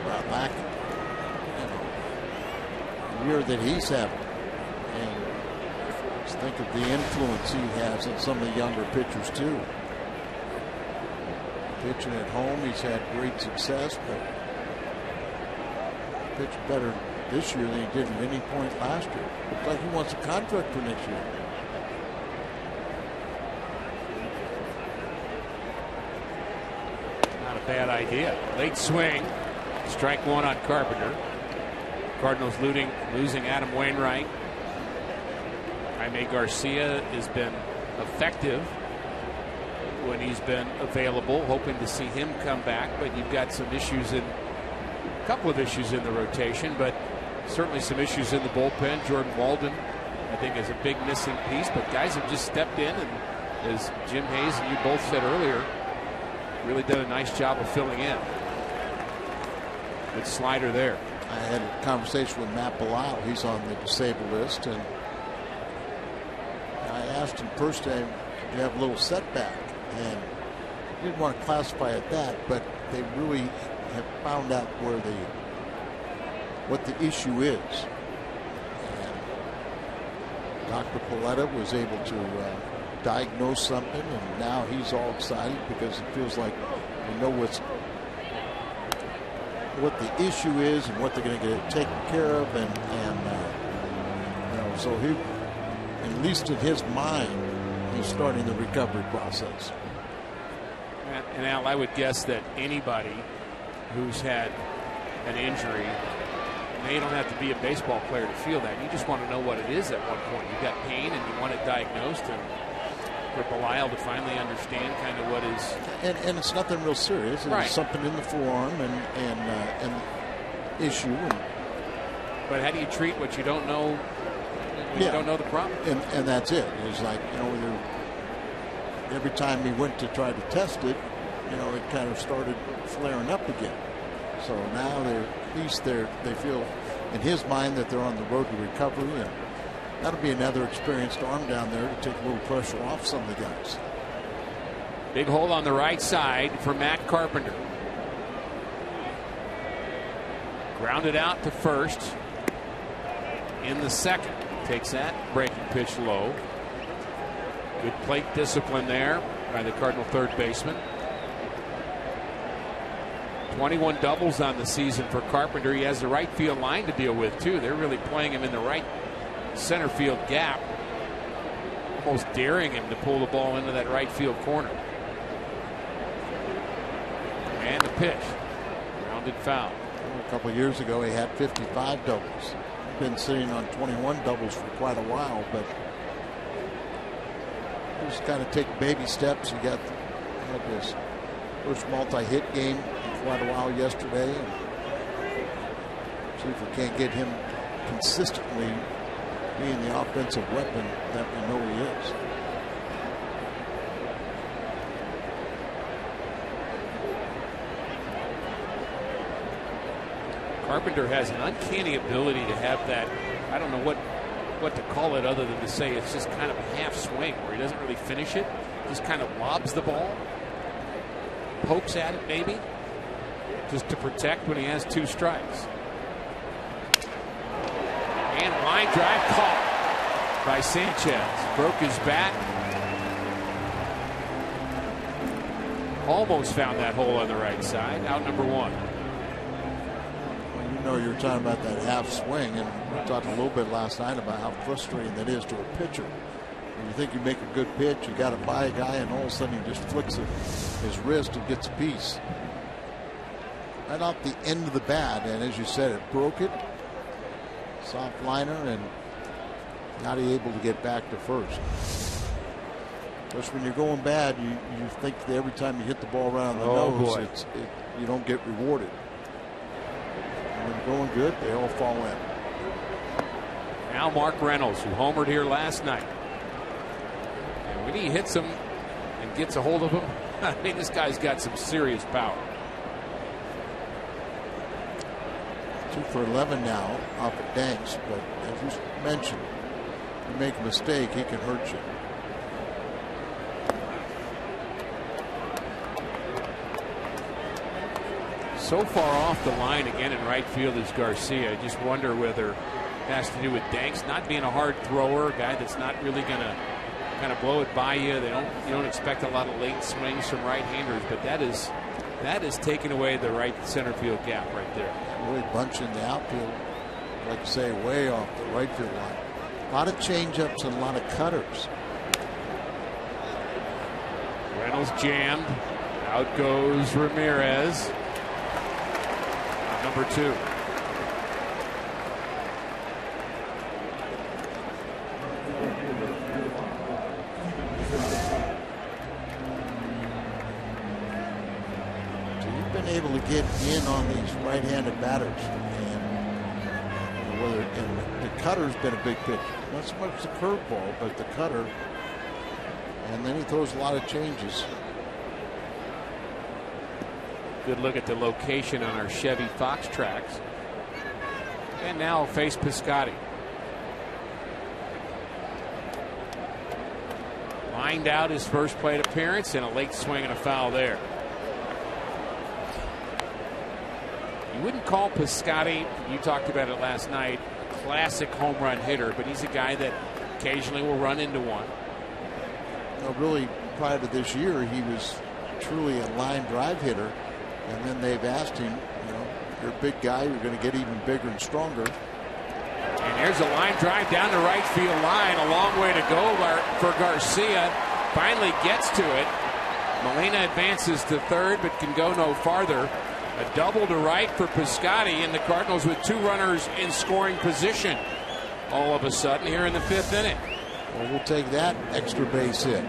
Well, Lackey, the year that he's having, and just think of the influence he has on some of the younger pitchers too. Pitching at home, he's had great success, but pitched better this year than he did at any point last year. Looks like he wants a contract for next year. Not a bad idea. Late swing. Strike one on Carpenter. Cardinals losing Adam Wainwright. Jaime Garcia has been effective when he's been available, hoping to see him come back, but you've got some issues a couple of issues in the rotation, but certainly some issues in the bullpen. Jordan Walden, I think, is a big missing piece, but guys have just stepped in, and as Jim Hayes and you both said earlier, really done a nice job of filling in. Good slider there. I had a conversation with Matt Belisle. He's on the disabled list, and I asked him first time, you have a little setback, and he didn't want to classify it that, but they really have found out what the issue is. And Dr. Paletta was able to diagnose something, and now he's all excited because it feels like we know what the issue is and what they're going to get taken care of, and so he, at least in his mind, he's starting the recovery process. And Al, I would guess that anybody who's had an injury, you don't have to be a baseball player to feel that. You just want to know what it is at one point. You've got pain and you want it diagnosed, and for Belisle to finally understand kind of what is. And it's nothing real serious. Right. It's something in the forearm and issue. But how do you treat what you don't know when you don't know the problem? And that's it. It's like, every time he went to try to test it, it kind of started flaring up again. So now at least they feel in his mind that they're on the road to recovery, and that'll be another experienced arm down there to take a little pressure off some of the guys. Big hole on the right side for Matt Carpenter. Grounded out to first in the second. Takes that breaking pitch low. Good plate discipline there by the Cardinal third baseman. 21 doubles on the season for Carpenter. He has the right field line to deal with too. They're really playing him in the right center field gap, almost daring him to pull the ball into that right field corner. And the pitch, grounded foul. A couple of years ago he had 55 doubles. Been sitting on 21 doubles for quite a while, but just kind of take baby steps. You got this First multi-hit game in quite a while yesterday. And see if we can't get him consistently being the offensive weapon that we know he is. Carpenter has an uncanny ability to have that. I don't know what to call it other than to say it's just kind of a half swing where he doesn't really finish it. Just kind of lobs the ball, pokes at it maybe, just to protect when he has 2 strikes. And line drive caught by Sanchez. Broke his bat. Almost found that hole on the right side. Out number 1. Well, you know, you're talking about that half swing, and we talked a little bit last night about how frustrating that is to a pitcher. When you think you make a good pitch, you got to buy a guy, and all of a sudden he just flicks his wrist and gets a piece. Right off the end of the bat, and as you said, it broke it. Soft liner, and not able to get back to first. Just when you're going bad, you think that every time you hit the ball around the nose, you don't get rewarded. And when you're going good, they all fall in. Now Mark Reynolds, who homered here last night. And when he hits him and gets a hold of him, I mean, this guy's got some serious power. 2 for 11 now off at Danks, but as you mentioned, you make a mistake, he can hurt you. So far off the line again in right field is Garcia. I just wonder whether it has to do with Danks not being a hard thrower, a guy that's not really going to kind of blow it by you. You don't expect a lot of late swings from right-handers, but that is taking away the right center field gap right there. Really bunching the outfield, like you say, way off the right field line. A lot of changeups and a lot of cutters. Reynolds jammed. Out goes Ramirez. Number 2. Able to get in on these right-handed batters, and the cutter's been a big pitch. Not so much the curveball, but the cutter, and then he throws a lot of changes. Good look at the location on our Chevy Fox tracks, and now face Piscotty. Lined out his first plate appearance, and a late swing and a foul there. You wouldn't call Piscotty, you talked about it last night, a classic home run hitter, but he's a guy that occasionally will run into one. Well, really, prior to this year, he was truly a line drive hitter, and then they've asked him, you're a big guy, you're going to get even bigger and stronger. And there's a line drive down the right field line, a long way to go for Garcia. Finally gets to it. Molina advances to third, but can go no farther. A double to right for Piscotty, and the Cardinals with 2 runners in scoring position all of a sudden here in the 5th inning. Well, we'll take that extra base hit.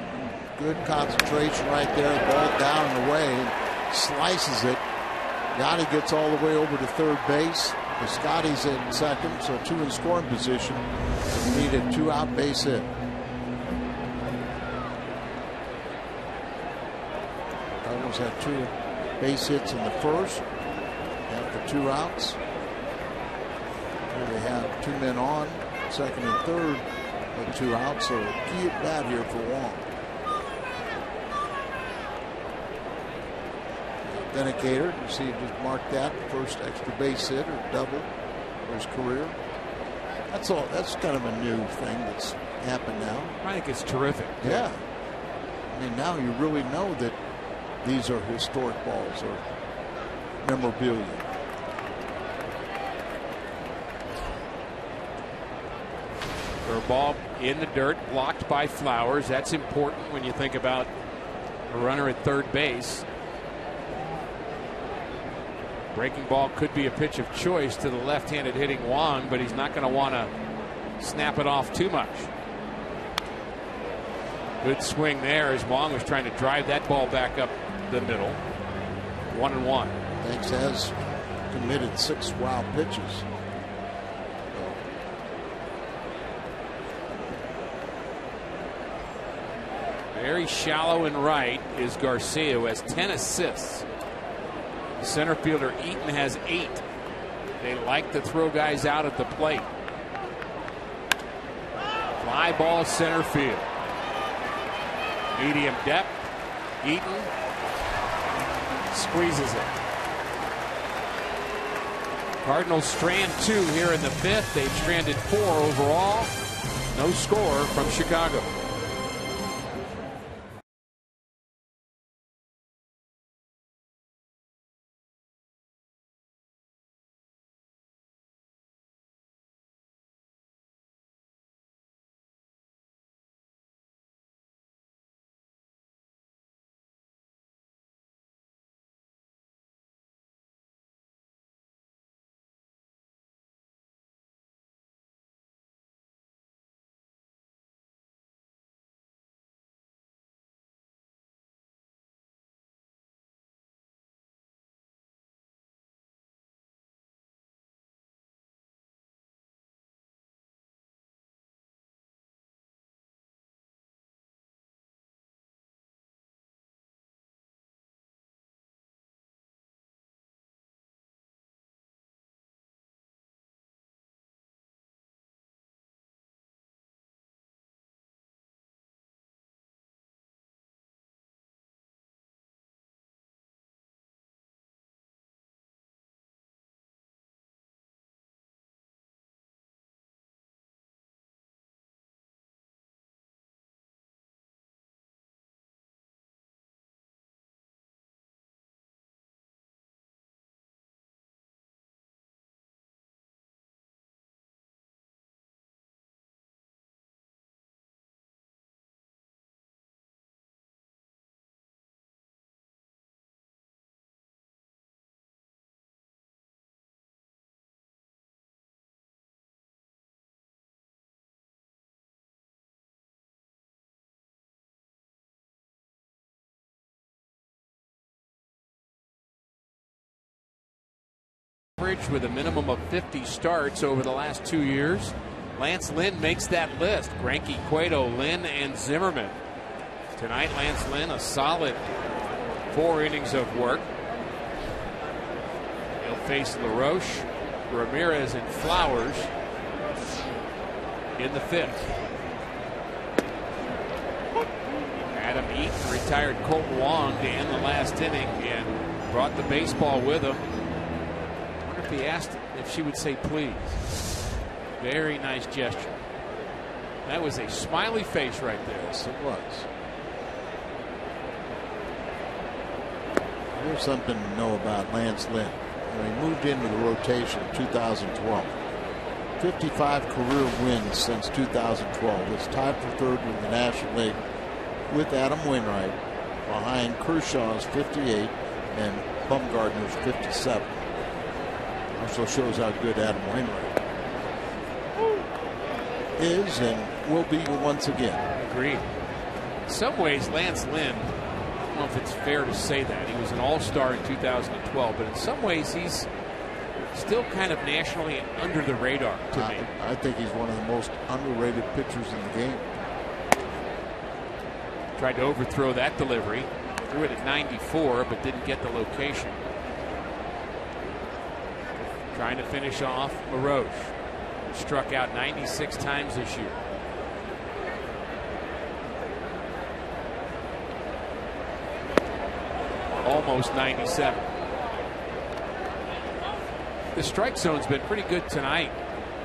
Good concentration right there. The ball down and away. Slices it. Yanni gets all the way over to third base. Piscotty's in second, so 2 in scoring position. We need a 2-out base hit. Cardinals had 2 base hits in the first after 2 outs. Here they have 2 men on, second and third with 2 outs, so key at bat here for Wong. Dedicator, you see him just mark that first extra base hit or double for his career. That's all. That's kind of a new thing that's happened now. I think it's terrific. Yeah. I mean, now you really know that these are historic balls or memorabilia. For a ball in the dirt, blocked by Flowers. That's important when you think about a runner at third base. Breaking ball could be a pitch of choice to the left-handed hitting Wong, but he's not going to want to snap it off too much. Good swing there as Wong was trying to drive that ball back up the middle. 1-1. Banks has committed 6 wild pitches. Very shallow and right is Garcia, who has 10 assists. Center fielder Eaton has 8. They like to throw guys out at the plate. Fly ball center field. Medium depth. Eaton squeezes it. Cardinals strand 2 here in the 5th. They've stranded 4 overall. No score from Chicago. With a minimum of 50 starts over the last 2 years. Lance Lynn makes that list. Greinke, Cueto, Lynn, and Zimmerman. Tonight, Lance Lynn, a solid 4 innings of work. He'll face LaRoche, Ramirez, and Flowers in the 5th. Adam Eaton retired Colton Wong to end the last inning and brought the baseball with him. He asked if she would say please. Very nice gesture. That was a smiley face right there. Yes, it was. Here's something to know about Lance Lynn. When he moved into the rotation in 2012. 55 career wins since 2012. It's tied for 3rd with the National League with Adam Wainwright behind Kershaw's 58 and Bumgarner's 57. Also shows how good Adam Wainwright is and will be once again. Agreed. In some ways, Lance Lynn, I don't know if it's fair to say that. He was an all-star in 2012, but in some ways he's still kind of nationally under the radar to me. I think he's one of the most underrated pitchers in the game. Tried to overthrow that delivery. Threw it at 94, but didn't get the location. Trying to finish off LaRoche. Struck out 96 times this year. Almost 97. The strike zone's been pretty good tonight,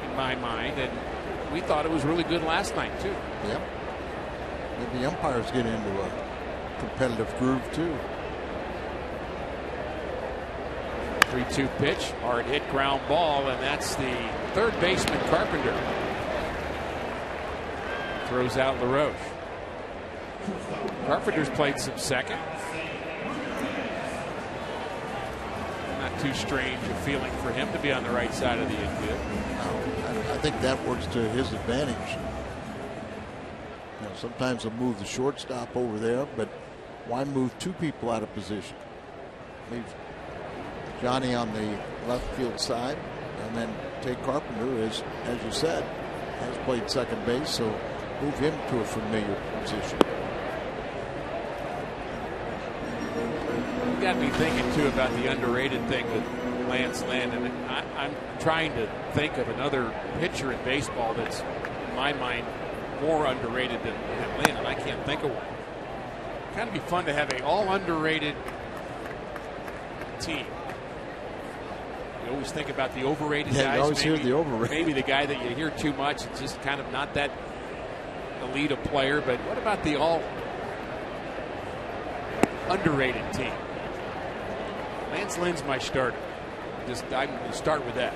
in my mind, and we thought it was really good last night, too. Yep. Maybe umpires get into a competitive groove, too. 3-2 pitch, hard hit ground ball, and that's the 3rd baseman Carpenter. Throws out LaRoche. Carpenter's played some second. Not too strange a feeling for him to be on the right side of the infield. No, I think that works to his advantage. You know, sometimes they'll move the shortstop over there, but why move 2 people out of position? leave Johnny on the left field side, and then take Carpenter, as you said, has played second base, so move him to a familiar position. You got to be thinking too about the underrated thing with Lance Lynn, and I'm trying to think of another pitcher in baseball that's, in my mind, more underrated than Lynn, and I can't think of one. Kind of be fun to have a all underrated team. You always think about the overrated guys. You always hear the overrated. Maybe the guy that you hear too much, it's just kind of not that elite a player. But what about the all underrated team? Lance Lynn's my starter. I'm going to start with that.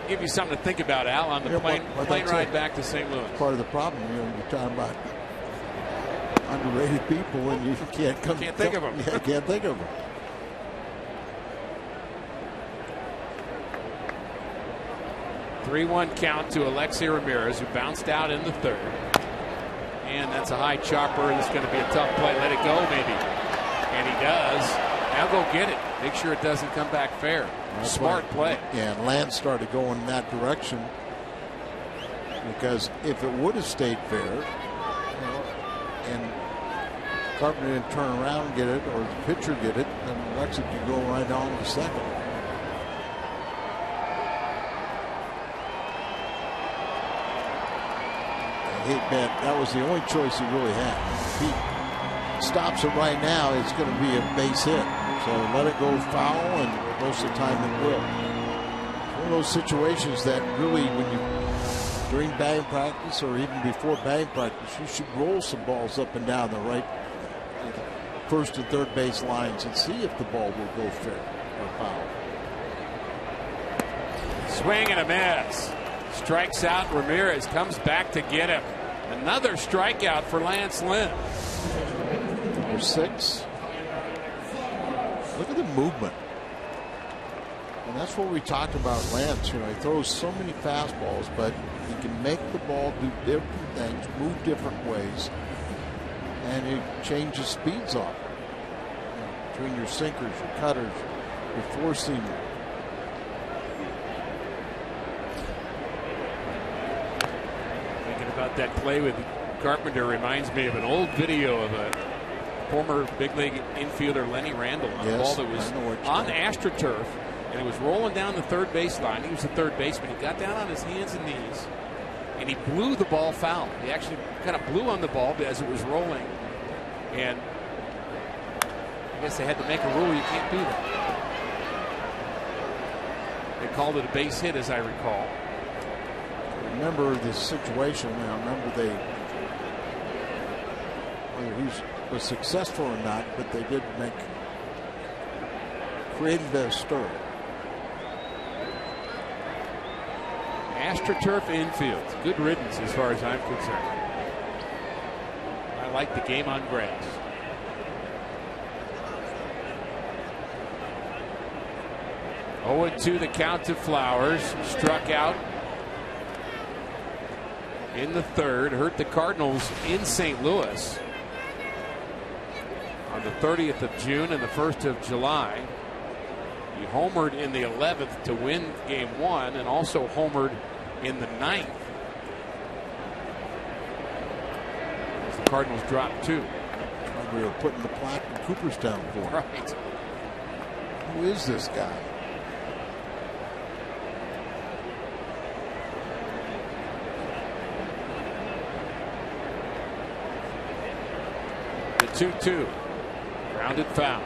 Give you something to think about, Al, on the plane ride back to St. Louis. Part of the problem, you're talking about underrated people, and you can't think of them. Yeah, can't think of them. (3-1) count to Alexei Ramirez, who bounced out in the third. And that's a high chopper. It's going to be a tough play. Let it go, maybe. And he does. Now go get it. Make sure it doesn't come back fair. Smart play. Yeah, and Lance started going in that direction, because if it would have stayed fair, and Carpenter didn't turn around and get it, or the pitcher get it, then Alexei could go right on to second. That was the only choice he really had. If he stops it right now, it's going to be a base hit. So let it go foul, and most of the time it will. It's one of those situations that really, when you, during batting practice or even before batting practice, you should roll some balls up and down the right, first and third base lines and see if the ball will go fair or foul. Swing and a miss. Strikes out Ramirez, comes back to get him. Another strikeout for Lance Lynn. Number 6. Look at the movement. And that's what we talked about Lance. You know, he throws so many fastballs, but he can make the ball do different things, move different ways, and he changes speeds off. You know, between your sinkers, your cutters, your four seamer. About that play with Carpenter reminds me of an old video of a former big league infielder, Lenny Randall, on a ball that was on AstroTurf, and it was rolling down the third base line. He was the third baseman. He got down on his hands and knees, and he blew the ball foul. He actually kind of blew on the ball as it was rolling, and I guess they had to make a rule you can't do that. They called it a base hit, as I recall. Remember the situation. Now, remember whether he was successful or not, but they did created a stir. AstroTurf infield. Good riddance as far as I'm concerned. I like the game on grass. Oh, 2 the count to Flowers. Struck out in the third, hurt the Cardinals in St. Louis on the 30th of June and the 1st of July. He homered in the 11th to win game 1, and also homered in the 9th as the Cardinals dropped 2. We were putting the plaque in Cooperstown for him. Right. Who is this guy? The 2-2. Grounded foul.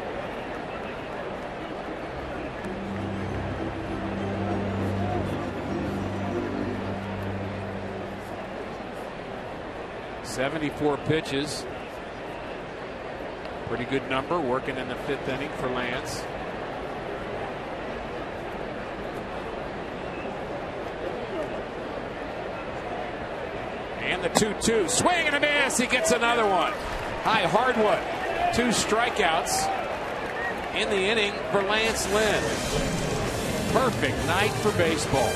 .74 pitches. Pretty good number, working in the 5th inning for Lance. And the 2-2. Swing and a miss. He gets another one. High hardwood. 2 strikeouts in the inning for Lance Lynn. Perfect night for baseball.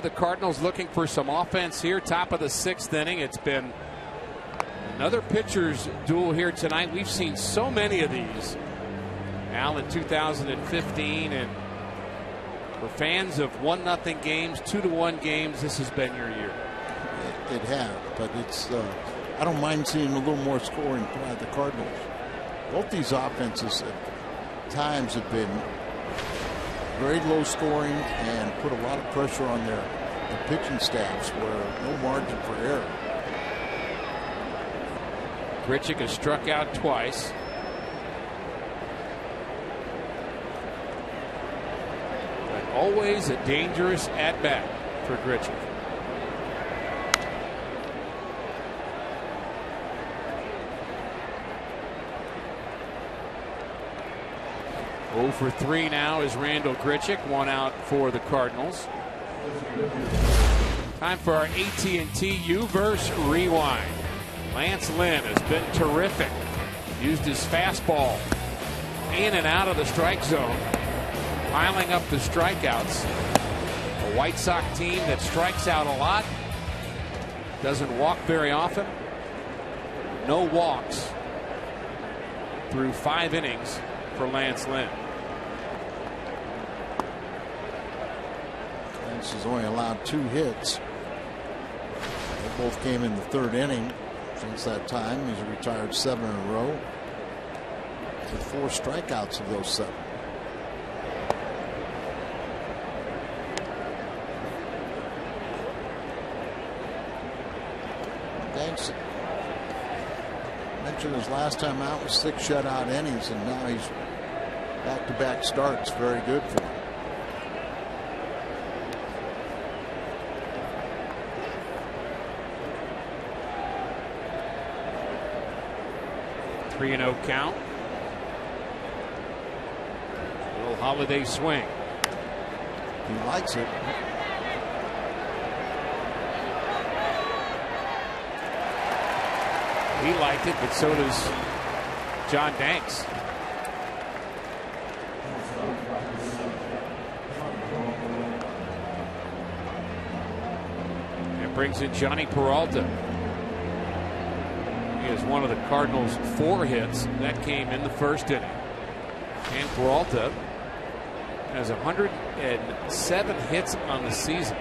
The Cardinals looking for some offense here. Top of the 6th inning. It's been another pitcher's duel here tonight. We've seen so many of these. Al, in 2015, and for fans of 1-0 games, 2-1 games, this has been your year. It has, but it's I don't mind seeing a little more scoring by the Cardinals. Both these offenses at times have been very low scoring and put a lot of pressure on the pitching staffs where no margin for error. Grichuk has struck out twice. But always a dangerous at-bat for Grichuk. Oh for 3 now is Randall Grichuk. 1 out for the Cardinals. Time for our AT&T U-verse rewind. Lance Lynn has been terrific. Used his fastball in and out of the strike zone, piling up the strikeouts. A White Sox team that strikes out a lot, doesn't walk very often. No walks through 5 innings for Lance Lynn. Lance has only allowed 2 hits. They both came in the 3rd inning. Since that time, he's retired 7 in a row with 4 strikeouts of those 7. Thanks. Mentioned his last time out was 6 shutout innings, and now he's back-to-back starts. Very good for him. 3-0 count. A little holiday swing. He likes it. He liked it, but so does John Danks. And brings in Johnny Peralta. He is one of the Cardinals' 4 hits that came in the 1st inning. And Peralta has 107 hits on the season.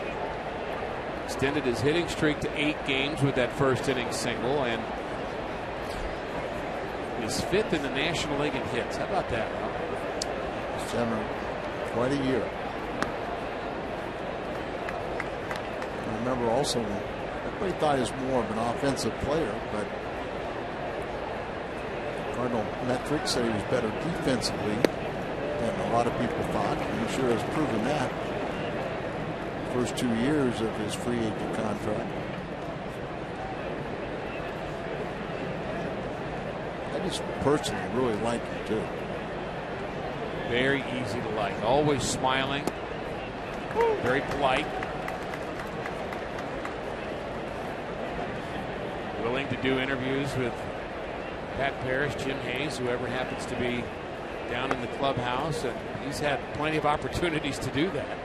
Extended his hitting streak to 8 games with that 1st inning single, and he's 5th in the National League in hits. How about that, Rob? He's having quite a year. I remember also everybody thought he was more of an offensive player, but Cardinal metrics said he was better defensively than a lot of people thought, and he sure has proven that. First 2 years of his free agent contract. I just personally really like him too. Very easy to like. Always smiling. Very polite. Willing to do interviews with Pat Parrish, Jim Hayes, whoever happens to be down in the clubhouse, and he's had plenty of opportunities to do that.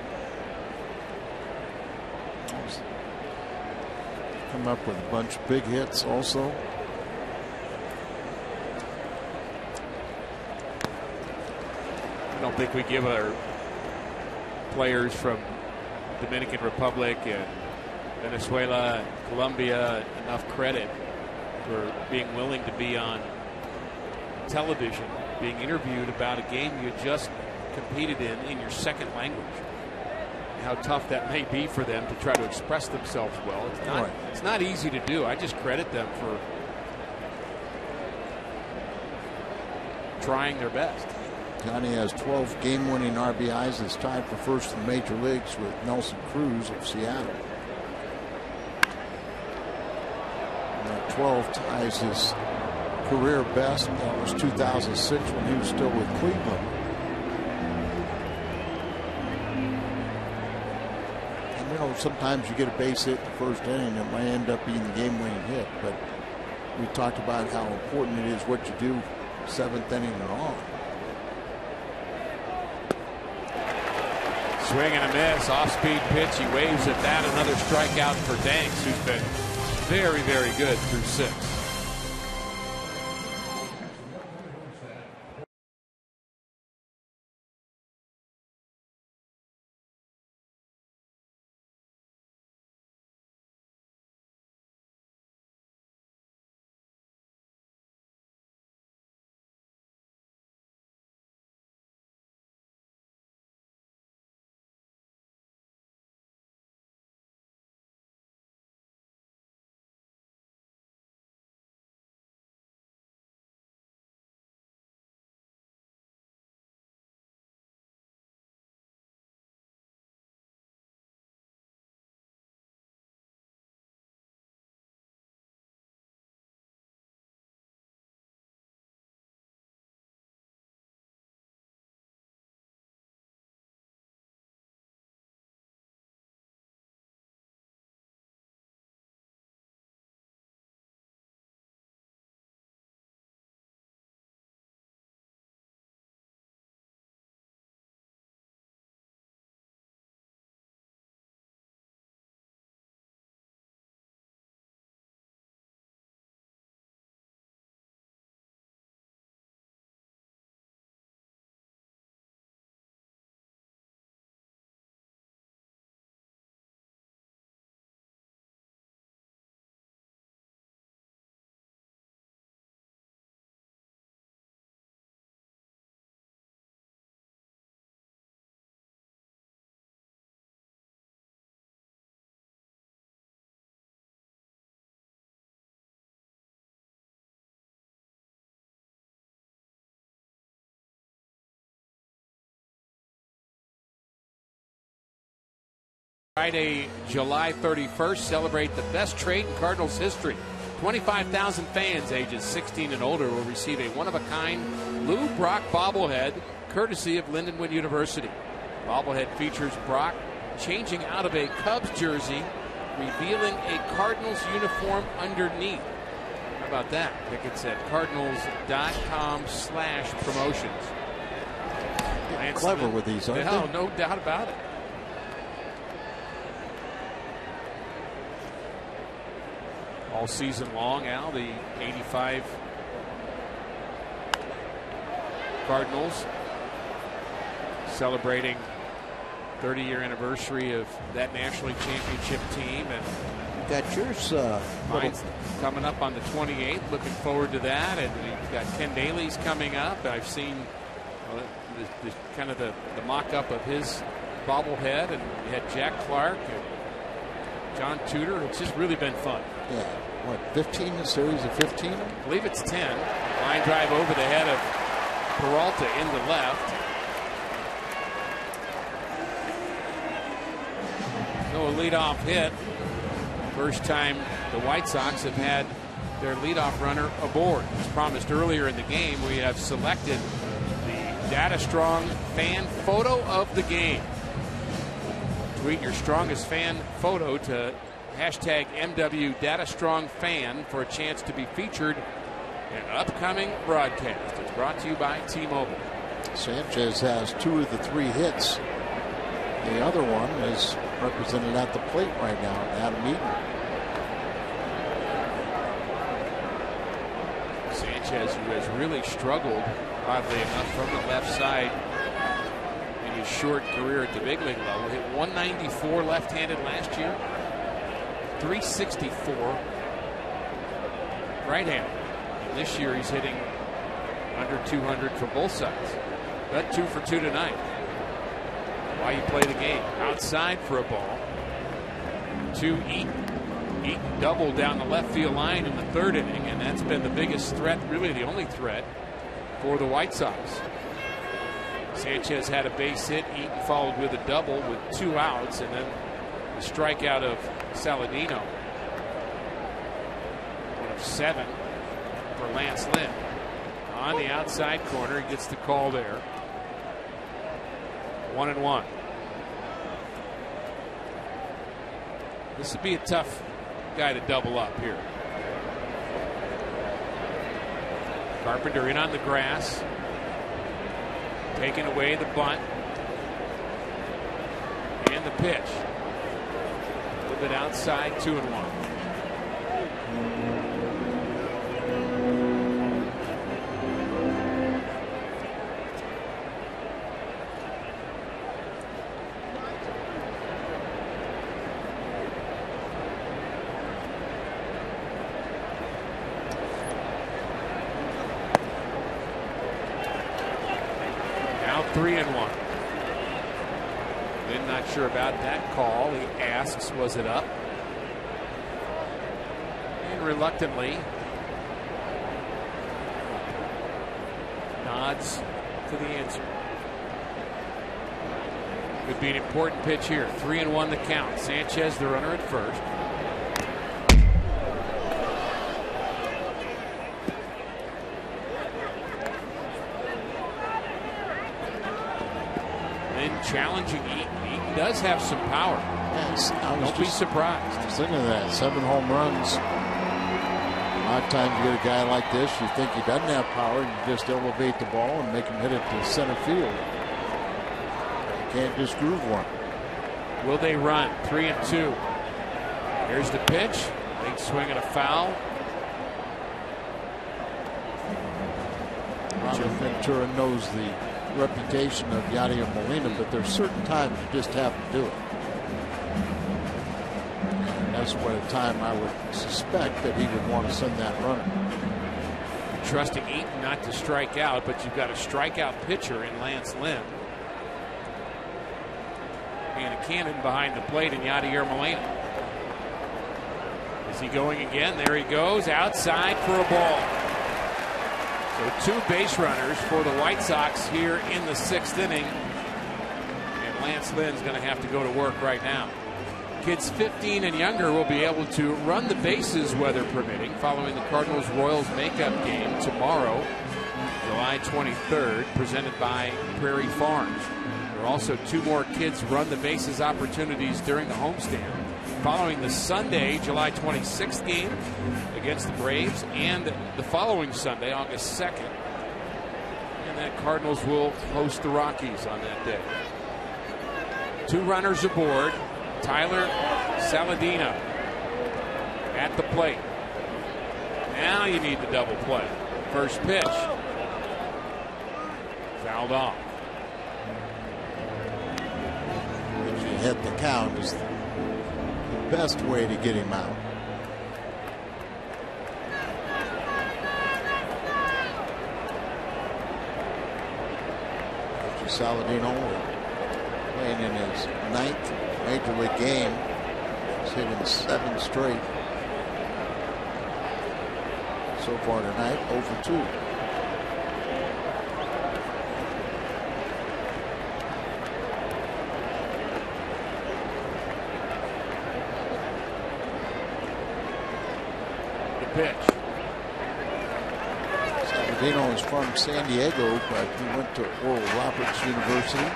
Come up with a bunch of big hits also. I don't think we give our players from Dominican Republic and Venezuela and Colombia enough credit for being willing to be on television, being interviewed about a game you just competed in your 2nd language. How tough that may be for them to try to express themselves well. It's not easy to do. I just credit them for trying their best. Johnny has 12 game-winning RBIs. Is tied for 1st in the major leagues with Nelson Cruz of Seattle. And that 12 ties his career best. That was 2006 when he was still with Cleveland. And you know, sometimes you get a base hit in the 1st inning, it might end up being the game-winning hit. But we talked about how important it is what you do 7th inning and on. Swing and a miss, off-speed pitch. He waves at that. Another strikeout for Danks, who's been very, very good through 6. Friday, July 31st, celebrate the best trade in Cardinals history. 25,000 fans ages 16 and older will receive a one-of-a-kind Lou Brock bobblehead courtesy of Lindenwood University. Bobblehead features Brock changing out of a Cubs jersey, revealing a Cardinals uniform underneath. How about that? Tickets at cardinals.com/promotions. Clever with these, aren't they? No doubt about it. All season long, Al, the 85 Cardinals celebrating 30-year anniversary of that National League Championship team. And got yours mine's coming up on the 28th. Looking forward to that. And we've got Ken Daly's coming up. I've seen kind of the mock-up of his bobblehead. And we had Jack Clark and John Tudor. It's just really been fun. Yeah. What, 15? A series of 15? I believe it's 10. Line drive over the head of Peralta in the left. No leadoff hit. First time the White Sox have had their leadoff runner aboard. As promised earlier in the game, we have selected the Data Strong fan photo of the Tweet your strongest fan photo to hashtag MW DataStrongFan for a chance to be featured in an upcoming broadcast. It's brought to you by T-Mobile. Sanchez has 2 of the 3 hits. The other one is represented at the plate right now, Adam Eaton. Sanchez, who has really struggled, oddly enough, from the left side in his short career at the big league level. Hit 194 left-handed last year, 364 right-handed. And this year he's hitting under 200 for both sides. But 2 for 2 tonight. Why you play the game? Outside for a ball. To Eaton. Eaton doubled down the left field line in the 3rd inning, and that's been the biggest threat, really the only threat, for the White Sox. Sanchez had a base hit. Eaton followed with a double with 2 outs, and then the strikeout of Saladino. 1 of 7 for Lance Lynn. On the outside corner, he gets the call there. 1-1. This would be a tough guy to double up here. Carpenter in on the grass, taking away the bunt. And the pitch. A little bit outside, 2-1. Now 3-1. Lynn not sure about that call. He asks, was it up? And reluctantly nods to the answer. Could be an important pitch here. 3-1 the count. Sanchez the runner at first. Challenging Eaton. Eaton does have some power. Yes, don't be surprised. Just looking at that, 7 home runs. A lot of times you get a guy like this, you think he doesn't have power, you just elevate the ball and make him hit it to center field. You can't just groove one. Will they run? 3-2. Here's the pitch. Big swing and a foul. Ventura knows the reputation of Yadier Molina, but there's certain times you just have to do it. And that's what a time I would suspect that he would want to send that runner. Trusting Eaton not to strike out, but you've got a strikeout pitcher in Lance Lynn. And a cannon behind the plate in Yadier Molina. Is he going again? There he goes, outside for a ball. So 2 base runners for the White Sox here in the 6th inning. And Lance Lynn's going to have to go to work right now. Kids 15 and younger will be able to run the bases, weather permitting, following the Cardinals-Royals makeup game tomorrow, July 23rd, presented by Prairie Farms. There are also 2 more kids run the bases opportunities during the homestand, following the Sunday, July 26th game against the Braves, and the following Sunday, August 2nd. And then Cardinals will host the Rockies on that day. 2 runners aboard. Tyler Saladino at the plate. Now you need the double play. First pitch. Fouled off. If you hit the count is the best way to get him out. Saladino playing in his 9th major league game. He's hitting 7 straight so far tonight. 0 for 2. Pitch. Saladino is from San Diego, but he went to Oral Roberts University.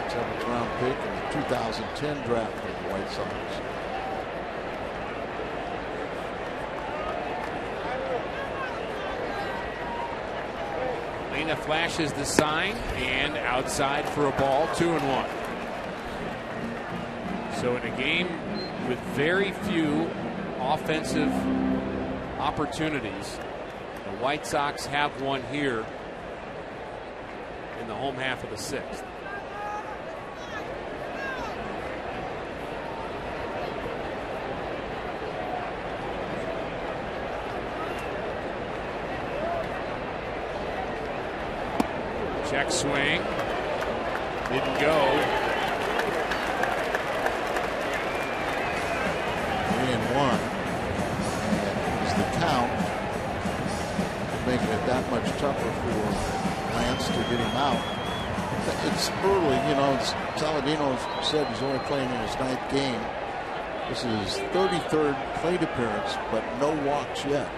7th round pick in the 2010 draft of the White Sox. Molina flashes the sign and outside for a ball, 2-1. So in a game with very few offensive opportunities, the White Sox have one here in the home half of the 6th. Check swing. Didn't go. 3-1. Is the count. Making it that much tougher for Lance to get him out. It's early, you know. Saladino said he's only playing in his 9th game. This is his 33rd plate appearance, but no walks yet.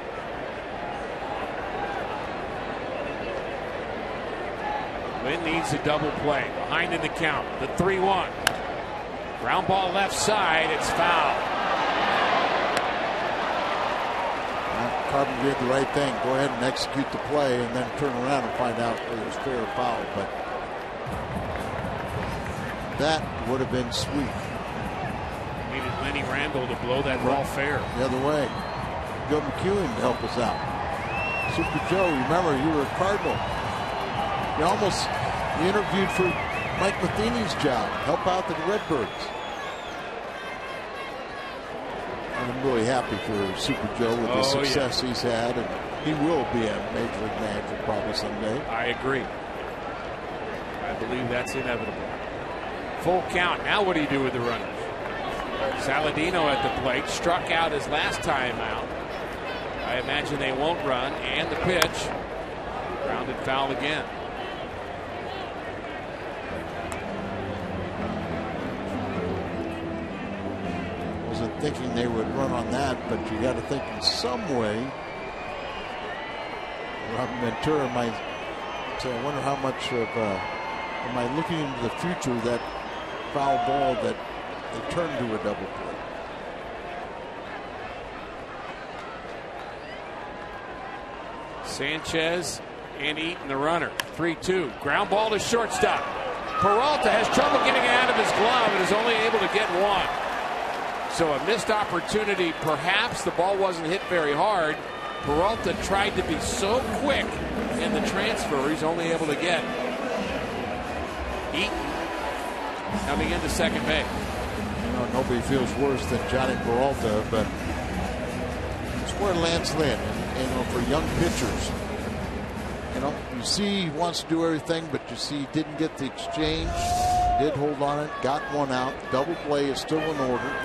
Lynn needs a double play. Behind in the count. The 3-1. Ground ball left side. It's foul. Carbon did the right thing. Go ahead and execute the play and then turn around and find out whether it was fair or foul. But that would have been sweet. Needed Lenny Randall to blow that ball fair. The other way. Joe McEwen to help us out. Super Joe, remember, you were a Cardinal. You interviewed for Mike Matheny's job. Help out the Redbirds. I'm really happy for Super Joe with the success he's had, and he will be a Major League manager probably someday. I agree. I believe that's inevitable. Full count. Now what do you do with the runners? Saladino at the plate, struck out his last time out. I imagine they won't run, and the pitch. Grounded foul again. Wasn't thinking they would run on that, but you got to think in some way. Robin Ventura might say, I wonder how much of am I looking into the future of that foul ball that they turned to a double play. Sanchez and Eaton the runner. 3-2. Ground ball to shortstop. Peralta has trouble getting it out of his glove and is only able to get one. So a missed opportunity, perhaps. The ball wasn't hit very hard. Peralta tried to be so quick in the transfer, he's only able to get Eaton coming into second base. You know, nobody feels worse than Johnny Peralta, but it's where Lance Lynn, and, you know, for young pitchers, you know, you see he wants to do everything, but you see he didn't get the exchange, did hold on it, got one out. Double play is still in order.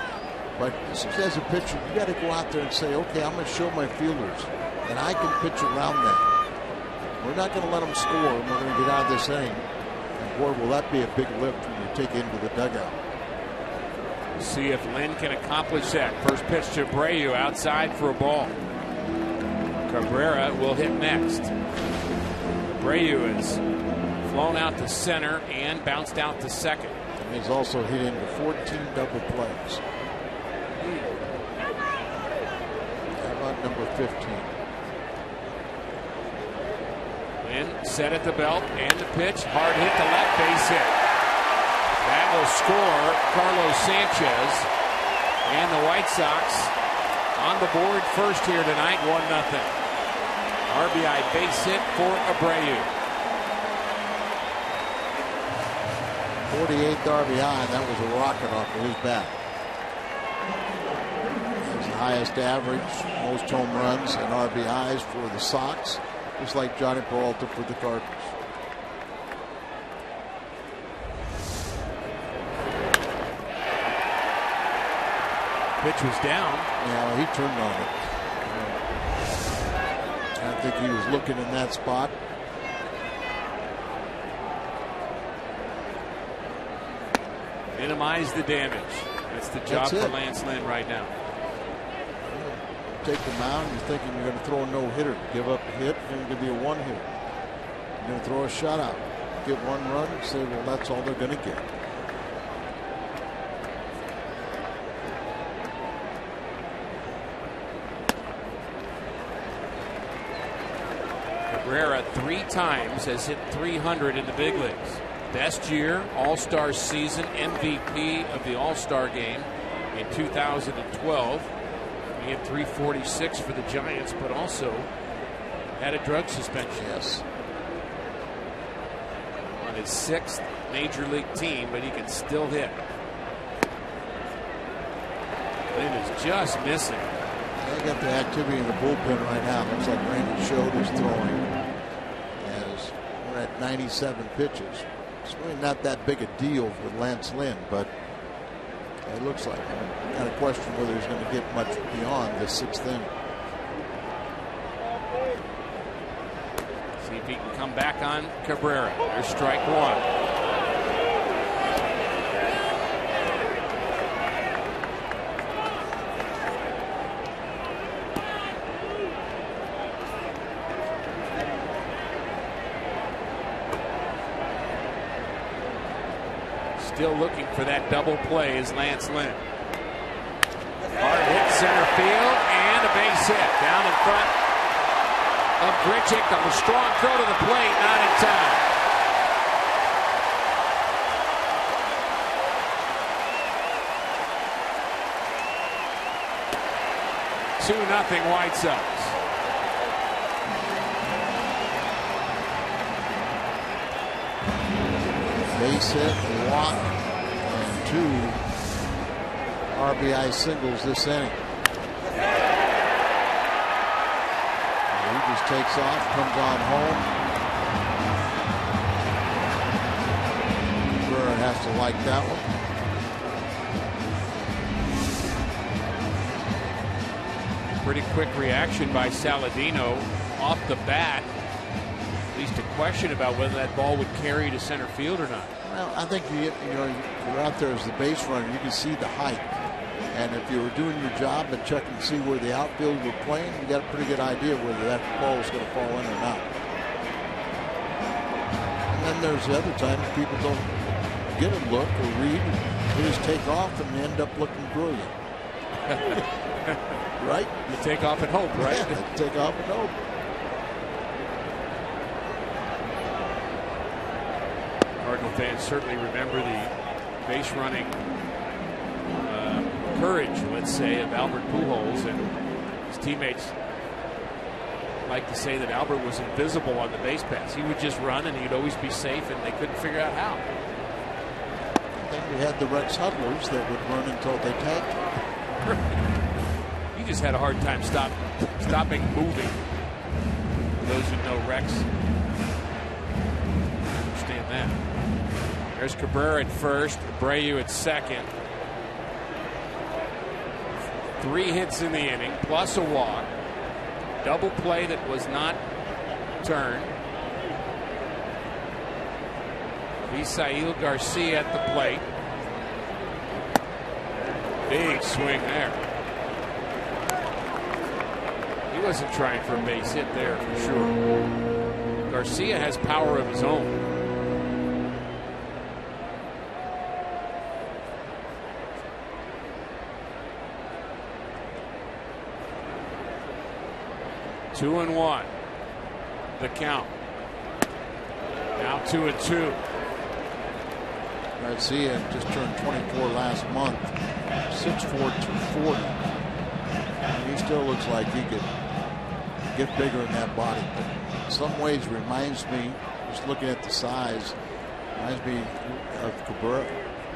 But as a pitcher, you got to go out there and say, okay, I'm going to show my fielders that I can pitch around them. We're not going to let them score, and we're going to get out of this inning. And boy, will that be a big lift when you take it into the dugout. See if Lynn can accomplish that. First pitch to Abreu outside for a ball. Cabrera will hit next. Abreu is flown out to center and bounced out to second. And he's also hit into 14 double plays. How about number 15? Lynn set at the belt and the pitch. Hard hit to left, base hit. That will score Carlos Sanchez. And the White Sox on the board first here tonight, 1-0. RBI base hit for Abreu. 48th RBI, and that was a rocket off of his bat. That was the highest average, most home runs and RBIs for the Sox, just like Johnny Peralta for the Cardinals. Pitch was down. Yeah, he turned on it. I think he was looking in that spot. Minimize the damage. That's the job for Lance Lynn right now. Take the mound, you're thinking you're going to throw a no-hitter. Give up a hit, and it's going to be a one-hitter. You're going to throw a shutout. Get one run and say, well, that's all they're going to get. Cabrera 3 times has hit 300 in the big leagues. Best year, All-Star season, MVP of the All-Star game in 2012. He had 346 for the Giants, but also had a drug suspension. Yes. On his 6th major league team, but he can still hit. Lynn is just missing. They got the activity in the bullpen right now. Looks like Randy Schode is throwing as we're at 97 pitches. It's really not that big a deal with Lance Lynn, but it looks like I got to question whether he's going to get much beyond the 6th inning. See if he can come back on Cabrera. There's strike one. Still looking for that double play is Lance Lynn. Hard hit center field, and a base hit down in front of Grichuk. A strong throw to the plate, not in time. Nothing White Sox. Base hit, walk, and 2 RBI singles this inning. He just takes off, comes on home. Brewer has to like that one. Pretty quick reaction by Saladino off the bat. At least a question about whether that ball would carry to center field or not. Well, I think you're out there as the base runner. You can see the height, and if you were doing your job and checking to see where the outfield were playing, you got a pretty good idea whether that ball was going to fall in or not. And then there's the other time people don't get a look or read. They just take off and end up looking brilliant. Right? You take off and hope, right? Yeah, take off and hope. Cardinal fans certainly remember the base running courage, let's say, of Albert Pujols, and his teammates like to say that Albert was invisible on the base paths. He would just run and he'd always be safe, and they couldn't figure out how. Then we had the Rex Hudlers that would run until they tagged him. He just had a hard time stopping moving. For those who know Rex, understand that. There's Cabrera at first, Abreu at second. 3 hits in the inning, plus a walk. Double play that was not turned. Misael Garcia at the plate. Big swing there. He wasn't trying for a base hit there for sure. Garcia has power of his own. Two and one. The count. Now 2-2. Garcia just turned 24 last month. 6'4", 240. And he still looks like he could get bigger in that body. But in some ways reminds me, just looking at the size, reminds me of Cabrera,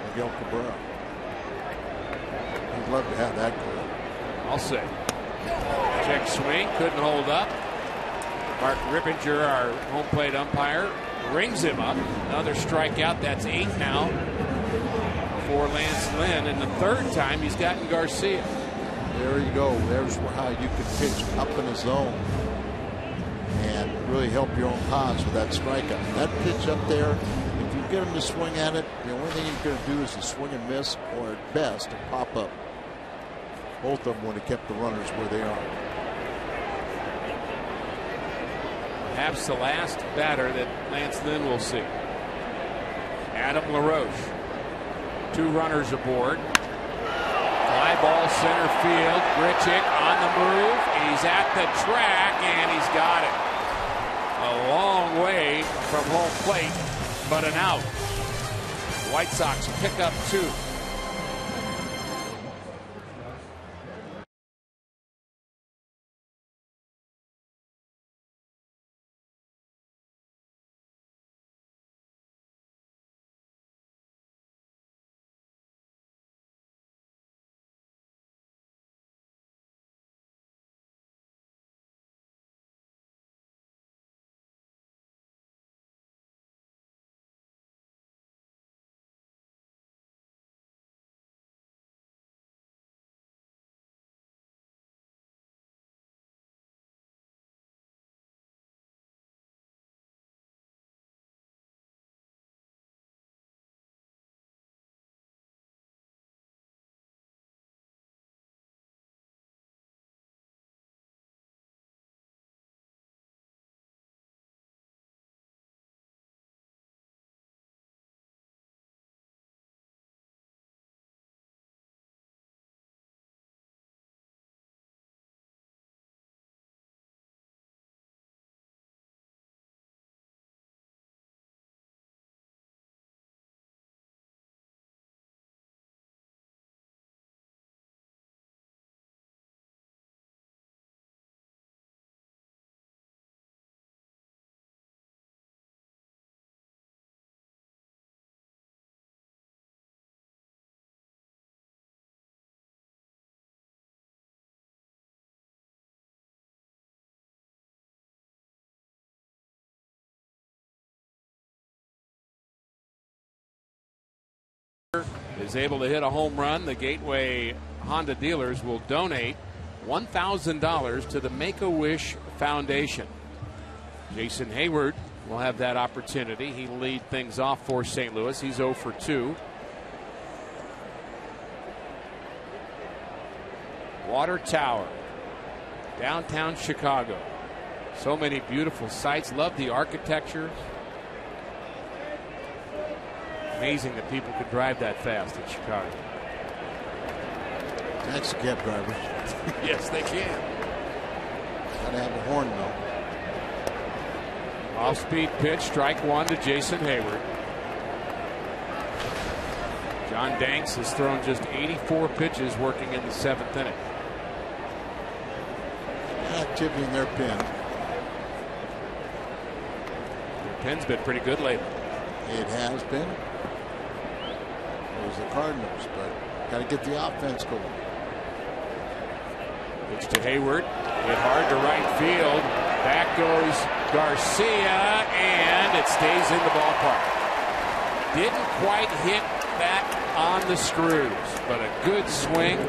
Miguel Cabrera. I'd love to have that career. I'll say. Check swing, couldn't hold up. Mark Rippinger, our home plate umpire, rings him up. Another strikeout. That's 8 now for Lance Lynn. And the third time he's gotten Garcia. There you go. There's how you can pitch up in a zone and really help your own cause with that strikeout. That pitch up there, if you get him to swing at it, the only thing he's going to do is to swing and miss, or at best, to pop up. Both of them would have kept the runners where they are. Perhaps the last batter that Lance Lynn will see. Adam LaRoche. 2 runners aboard. Fly ball center field. Grichuk on the move. He's at the track and he's got it. A long way from home plate, but an out. White Sox pick up 2. is able to hit a home run, the Gateway Honda dealers will donate $1,000 to the Make-A-Wish Foundation. Jason Hayward will have that opportunity. He'll lead things off for St. Louis. He's 0 for 2. Water Tower, downtown Chicago. So many beautiful sights. Love the architecture. Amazing that people could drive that fast in Chicago. Taxi cab drivers. Yes, they can. Gotta have a horn, though. Off-speed pitch, strike one to Jason Hayward. John Danks has thrown just 84 pitches working in the 7th inning. Activity in their pen. Their pen's been pretty good lately. It has been. It was the Cardinals, but got to get the offense going. Pitch to Hayward. Hit hard to right field. Back goes Garcia, and it stays in the ballpark. Didn't quite hit that on the screws, but a good swing.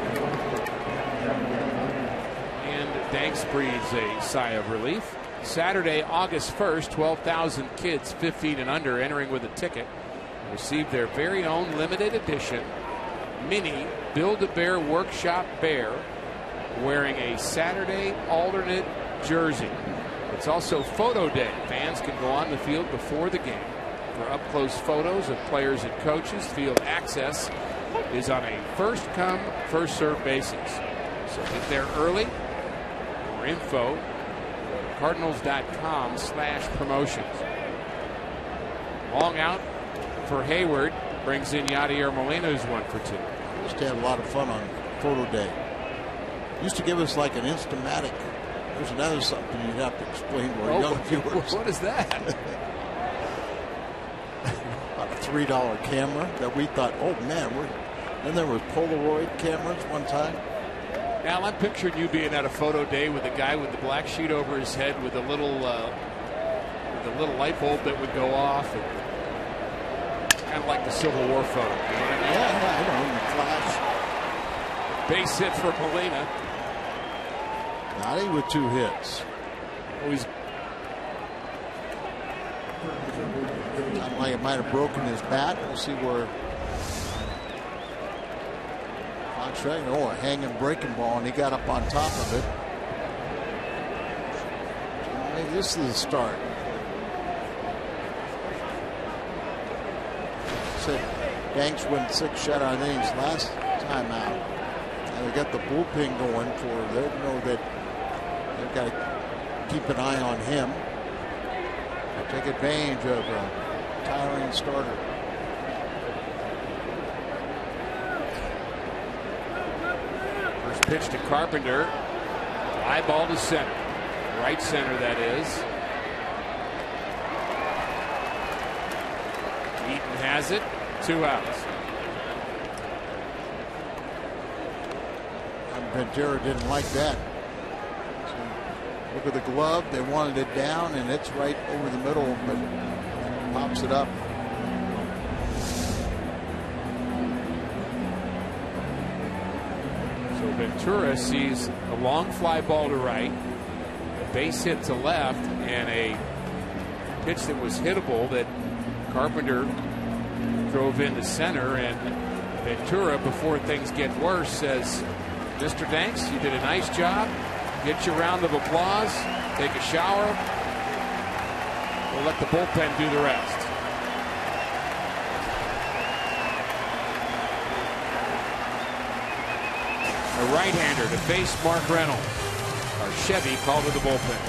And Danks breathes a sigh of relief. Saturday, August 1st, 12,000 kids 15 and under entering with a ticket received their very own limited edition mini Build-A-Bear Workshop Bear wearing a Saturday alternate jersey. It's also photo day. Fans can go on the field before the game for up-close photos of players and coaches. Field access is on a first-come, first-served basis. So get there early. For info, go to cardinals.com/promotions. Long out for Hayward. Brings in Yadier Molina, who's 1 for 2. Used to have a lot of fun on photo day. Used to give us like an Instamatic. There's another something you'd have to explain to our young viewers. What is that? About a $3 camera that we thought, oh man, then there was Polaroid cameras one time. Al, I'm picturing you being at a photo day with a guy with the black sheet over his head with a little light bulb that would go off, and kind of like the Civil War photo. You know what I mean? Yeah, I know, in the flash. Base hit for Molina. Not with 2 hits. Always. Sounded like it might have broken his bat. We'll see where. Oh, a hanging breaking ball, and he got up on top of it. Maybe this is the start. Said Danks went 6 shutout innings last time out. And they got the bullpen going for. They know that they've got to keep an eye on him. Take advantage of a tiring starter. First pitch to Carpenter. Fly ball to center. Right center, that is. Eaton has it. 2 outs. Ventura didn't like that. So look at the glove. They wanted it down, and it's right over the middle, but pops it up. So Ventura sees a long fly ball to right, a base hit to left, and a pitch that was hittable that Carpenter drove into center. And Ventura, before things get worse, says, Mr. Danks, you did a nice job. Get your round of applause. Take a shower. We'll let the bullpen do the rest. A right-hander to face Mark Reynolds. Our Chevy called to the bullpen.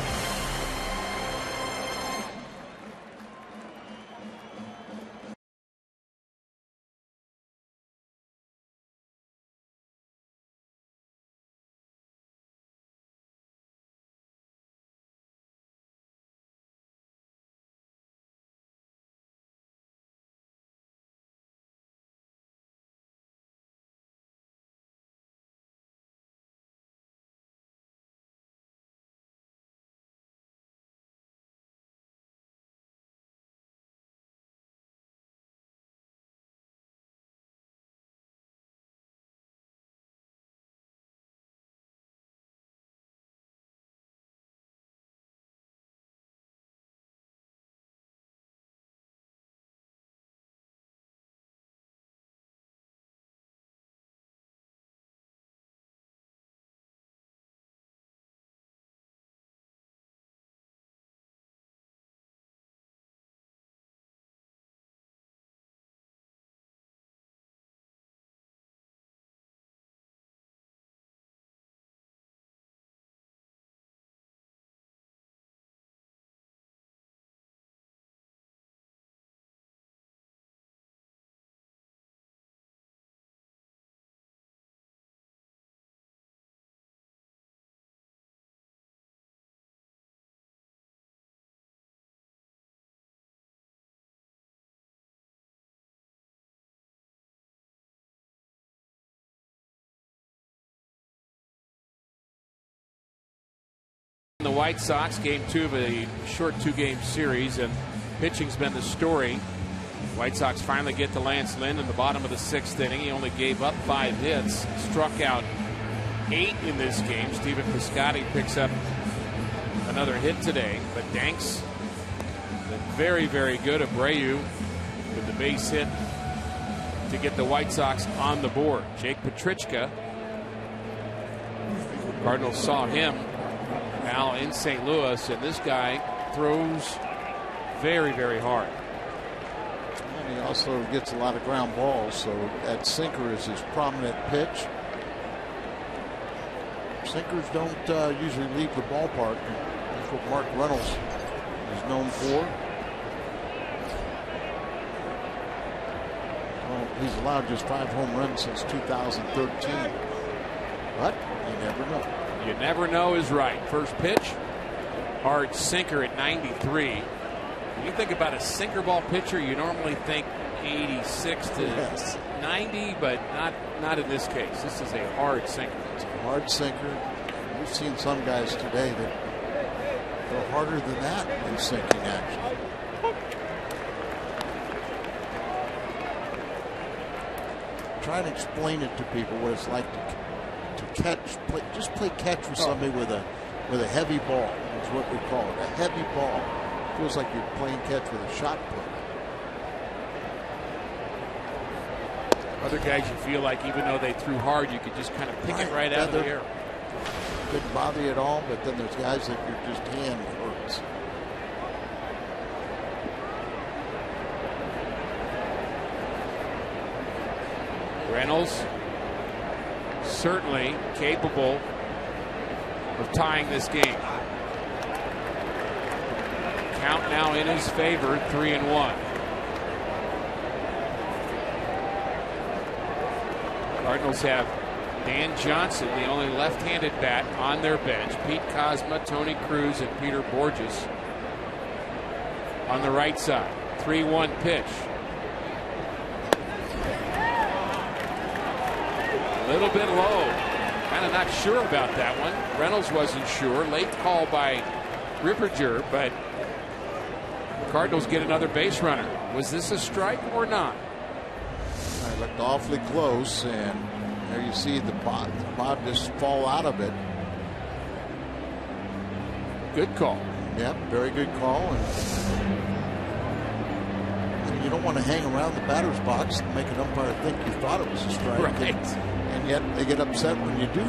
The White Sox, game 2 of a short 2-game series, and pitching's been the story. White Sox finally get to Lance Lynn in the bottom of the 6th inning. He only gave up 5 hits, struck out 8 in this game. Stephen Piscotty picks up another hit today, but Danks been very, very good. Abreu with the base hit to get the White Sox on the board. Jake Petrichka, Cardinals saw him now in St. Louis, and this guy throws very, very hard. And he also gets a lot of ground balls, so that sinker is his prominent pitch. Sinkers don't usually leave the ballpark. That's what Mark Reynolds is known for. Well, he's allowed just 5 home runs since 2013. But you never know. You never know is right. First pitch, hard sinker at 93. When you think about a sinker ball pitcher, you normally think 86 to 90, but not in this case. This is a hard sinker. It's a hard sinker. We've seen some guys today that go harder than that in sinking action. Try and explain it to people what it's like to catch, just play catch with somebody with a heavy ball. Is what we call it, a heavy ball. Feels like you're playing catch with a shot put. Other guys, you feel like even though they threw hard, you could just kind of pick it right out of the air. Couldn't bother you at all, but then there's guys that your just hand hurts. Reynolds certainly capable of tying this game. Count now in his favor, 3-1. Cardinals have Dan Johnson, the only left-handed bat on their bench. Pete Kozma, Tony Cruz, and Peter Borges on the right side. 3-1 pitch. A little bit low. Kind of not sure about that one. Reynolds wasn't sure. Late call by Ripperger, but the Cardinals get another base runner. Was this a strike or not? It looked awfully close, and there you see the Bob just fall out of it. Good call. Yep, very good call. And you don't want to hang around the batter's box and make an umpire think you thought it was a strike. Right. And yet they get upset when you do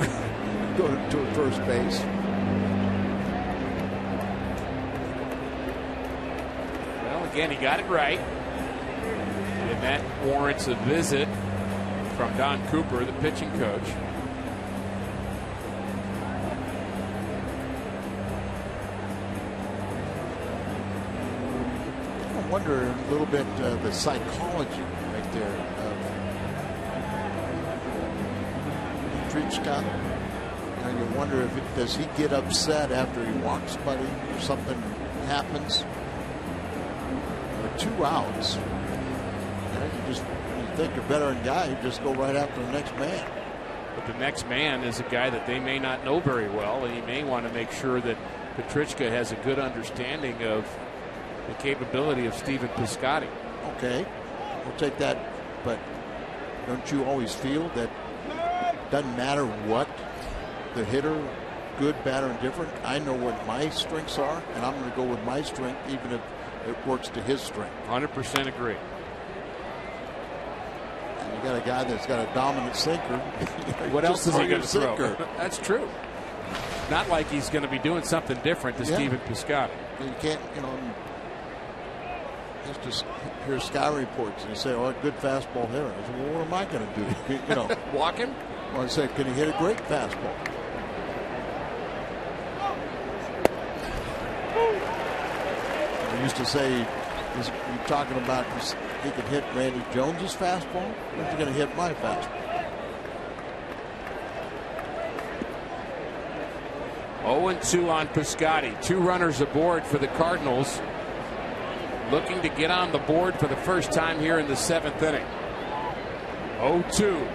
go to first base. Well, again, he got it right. And that warrants a visit from Don Cooper, the pitching coach. I wonder a little bit the psychology right there. Scott, and you wonder does he get upset after he walks somebody or something happens? There are 2 outs. You think you're better than guy, you just go right after the next man. But the next man is a guy that they may not know very well, and he may want to make sure that Petrichka has a good understanding of the capability of Stephen Piscotty. Okay, we'll take that, but don't you always feel that doesn't matter what the hitter, good, bad, or indifferent, I know what my strengths are, and I'm going to go with my strength even if it works to his strength. 100% agree. And you got a guy that's got a dominant sinker. What else is he going to throw? That's true. Not like he's going to be doing something different to Stephen Piscotty. You can't, just hear sky reports and you say, "Oh, good fastball hitter." I said, "Well, what am I going to do?" Walk him? Well, I said, "Can he hit a great fastball?" I used to say, "You're talking about he could hit Randy Jones's fastball. When's he going to hit my fastball?" 0-2 on Piscotty. 2 runners aboard for the Cardinals, looking to get on the board for the first time here in the 7th inning. 0-2.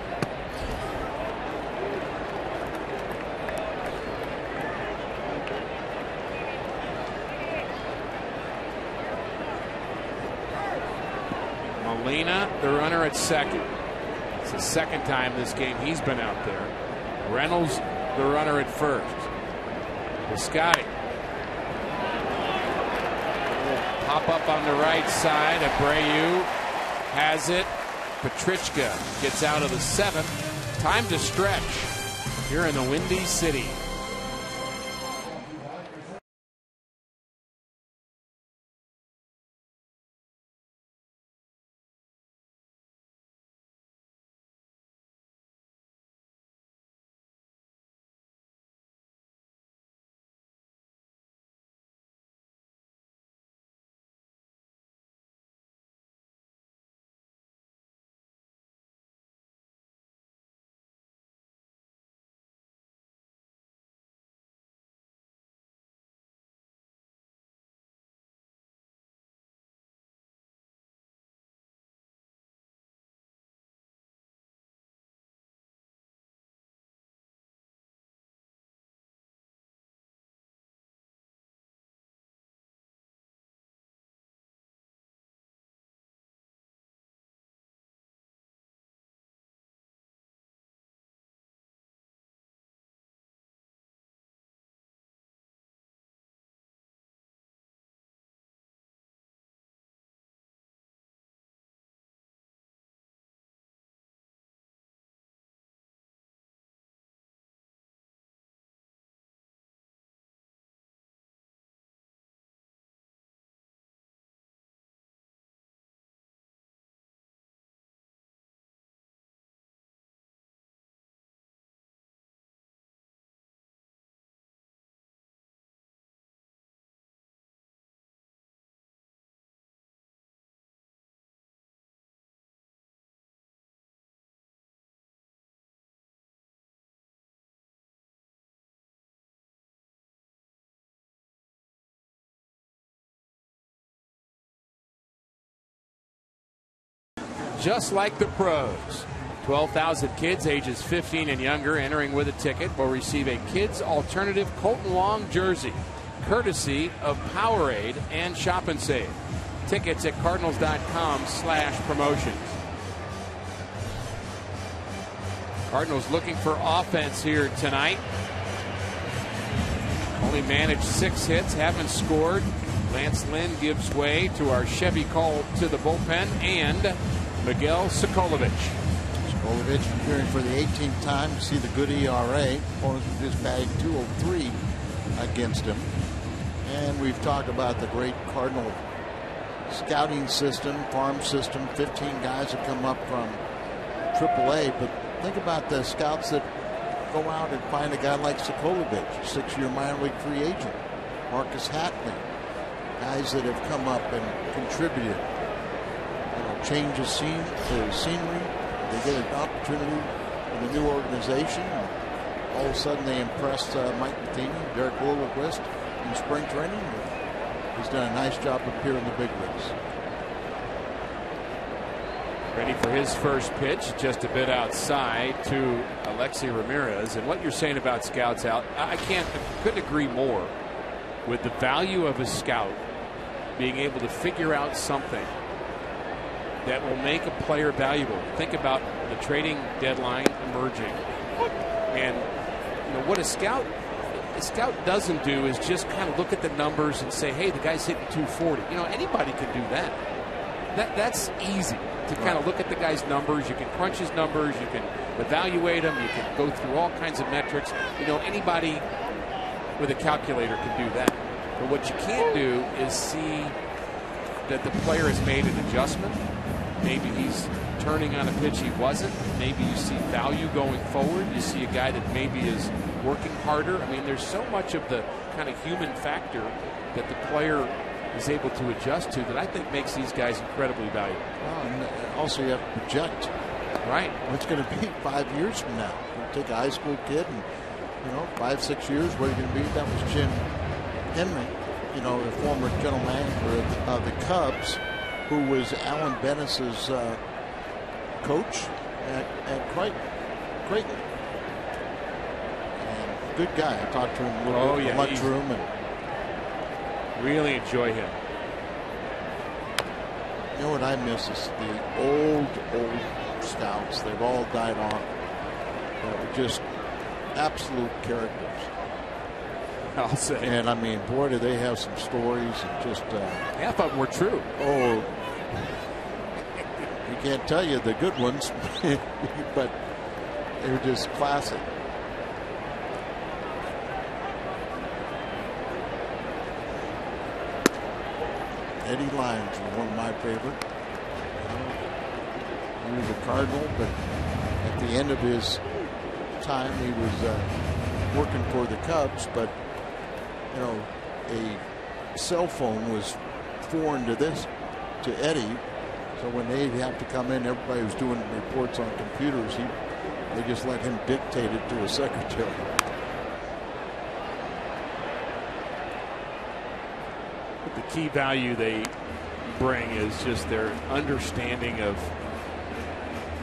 Molina, the runner at second. It's the second time this game he's been out there. Reynolds, the runner at first. Piscotty. Pop up on the right side. Abreu has it. Petrichka gets out of the seventh. Time to stretch here in the Windy City. Just like the pros, 12,000 kids ages 15 and younger entering with a ticket will receive a Kids Alternative Colton Long jersey, courtesy of Powerade and Shop and Save. Tickets at cardinals.com/promotions. Cardinals looking for offense here tonight. Only managed 6 hits, haven't scored. Lance Lynn gives way to our Chevy call to the bullpen and Miguel Sokolovic. Sokolovic appearing for the 18th time. You see the good ERA. Opponents just bagged 203 against him. And we've talked about the great Cardinal scouting system, farm system. 15 guys have come up from AAA. But think about the scouts that go out and find a guy like Sokolovic, 6-year minor league free agent. Marcus Hatley. Guys that have come up and contributed. Change of scenery. They get an opportunity in a new organization. All of a sudden they impress Mike Matheny, Derek Williquist in spring training. He's done a nice job up here in the big leagues. Ready for his first pitch, just a bit outside to Alexi Ramirez. And what you're saying about scouts out, I couldn't agree more with the value of a scout being able to figure out something that will make a player valuable. Think about the trading deadline emerging, and what a scout doesn't do is just kind of look at the numbers and say, hey, the guy's hitting 240. Anybody can do that. That's easy to kind of look at the guy's numbers. You can crunch his numbers, you can evaluate them, you can go through all kinds of metrics. Anybody with a calculator can do that. But what you can't do is see that the player has made an adjustment. Maybe he's turning on a pitch he wasn't. Maybe you see value going forward. You see a guy that maybe is working harder. I mean, there's so much of the kind of human factor that the player is able to adjust to that I think makes these guys incredibly valuable. Well, and also you have to project. Right. What's going to be 5 years from now? You take a high school kid and, 5-6 years, what are you going to be? That was Jim Henry, the former general manager of the Cubs, who was Alan Bennis's coach at Creighton. And good guy. I talked to him a little bit in the lunchroom. And really enjoy him. You know what I miss is the old scouts. They've all died off. They were just absolute characters. I'll say. And I mean, boy, do they have some stories and just. Half of them were true. Oh, you can't tell you the good ones, but they're just classic. Eddie Lyons was one of my favorite. He was a Cardinal, but at the end of his time, he was working for the Cubs. But you know, a cell phone was foreign to Eddie. So when they'd have to come in, everybody was doing reports on computers. They just let him dictate it to a secretary. The key value they bring is just their understanding of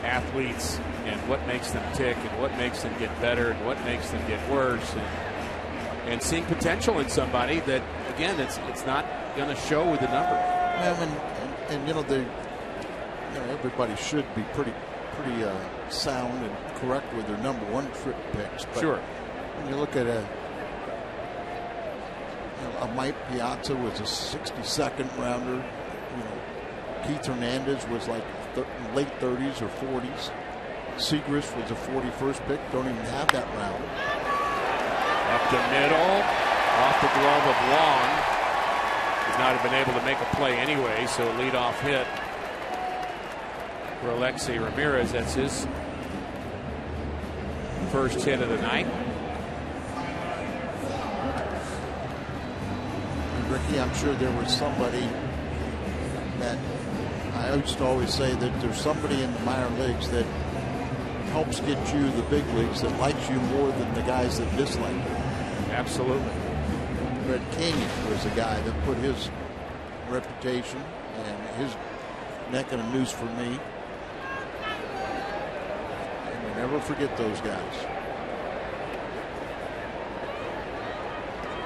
athletes and what makes them tick and what makes them get better and what makes them get worse, and seeing potential in somebody that, again, it's not going to show with the number. And you know, everybody should be pretty sound and correct with their number one trip picks. But sure. When you look at a Mike Piazza was a 62nd rounder. You know, Keith Hernandez was like late 30s or 40s. Segrist was a 41st pick. Don't even have that round. Up the middle, off the glove of Long. Would not have been able to make a play anyway, so a leadoff hit for Alexei Ramirez. That's his first hit of the night. Ricky, I'm sure there was somebody that I used to always say that there's somebody in the minor leagues that helps get you the big leagues, that likes you more than the guys that dislike you. Absolutely. Red Canyon was a guy that put his reputation and his neck in a noose for me. And you never forget those guys.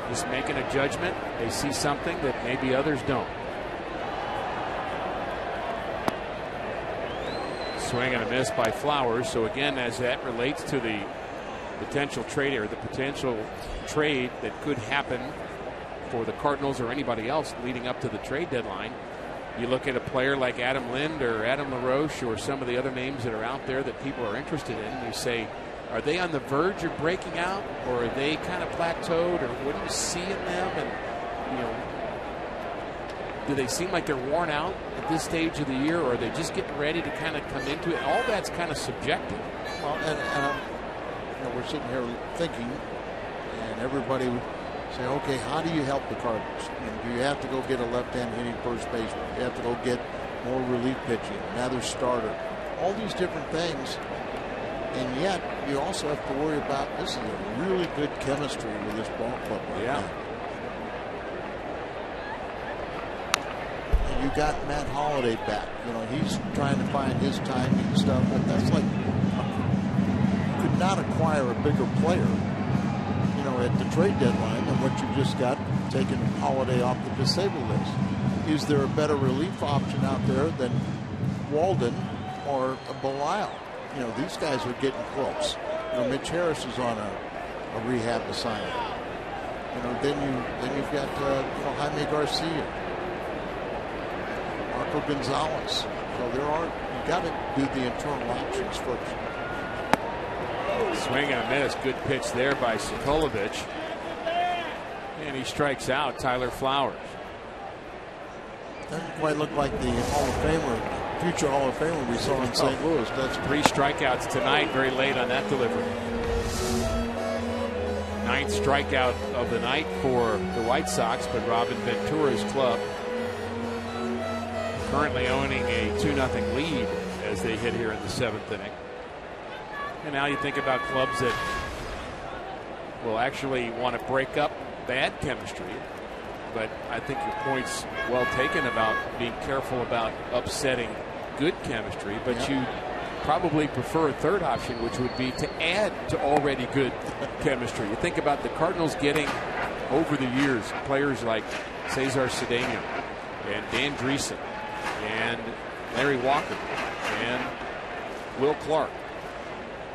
Just making a judgment. They see something that maybe others don't. Swing and a miss by Flowers. So again, as that relates to the potential trade or the potential trade that could happen for the Cardinals or anybody else leading up to the trade deadline, you look at a player like Adam Lind or Adam LaRoche or some of the other names that are out there that people are interested in, and you say, are they on the verge of breaking out, or are they kind of plateaued, or what do you see in them? And, you know, do they seem like they're worn out at this stage of the year, or are they just getting ready to kind of come into it? All that's kind of subjective. Well, and you know, we're sitting here thinking, and everybody would say, okay, how do you help the Cardinals? You know, do you have to go get a left-hand hitting first baseman? Do you have to go get more relief pitching, another starter? All these different things. And yet, you also have to worry about, this is a really good chemistry with this ball club right now. And you got Matt Holliday back. You know, he's trying to find his timing and stuff, but that's like, you could not acquire a bigger player, you know, at the trade deadline than what you just got, taking Holliday off the disabled list. Is there a better relief option out there than Walden or Belisle? You know, these guys are getting close. You know, Mitch Harris is on a rehab assignment. You know, then you've got you know, Jaime Garcia, Marco Gonzalez. So you got to do the internal options first. Swing and a miss. Good pitch there by Sokolovich, and he strikes out Tyler Flowers. Doesn't quite look like the Hall of Famer. Future Hall of Famer we saw in St. Louis. That's 3 strikeouts tonight, very late on that delivery. 9th strikeout of the night for the White Sox, but Robin Ventura's club currently owning a 2-0 lead as they hit here in the 7th inning. And now you think about clubs that will actually want to break up bad chemistry. But I think your point's well taken about being careful about upsetting good chemistry, but you probably prefer a third option, which would be to add to already good chemistry. You think about the Cardinals getting, over the years, players like Cesar Cedeno and Dan Dreesen and Larry Walker and Will Clark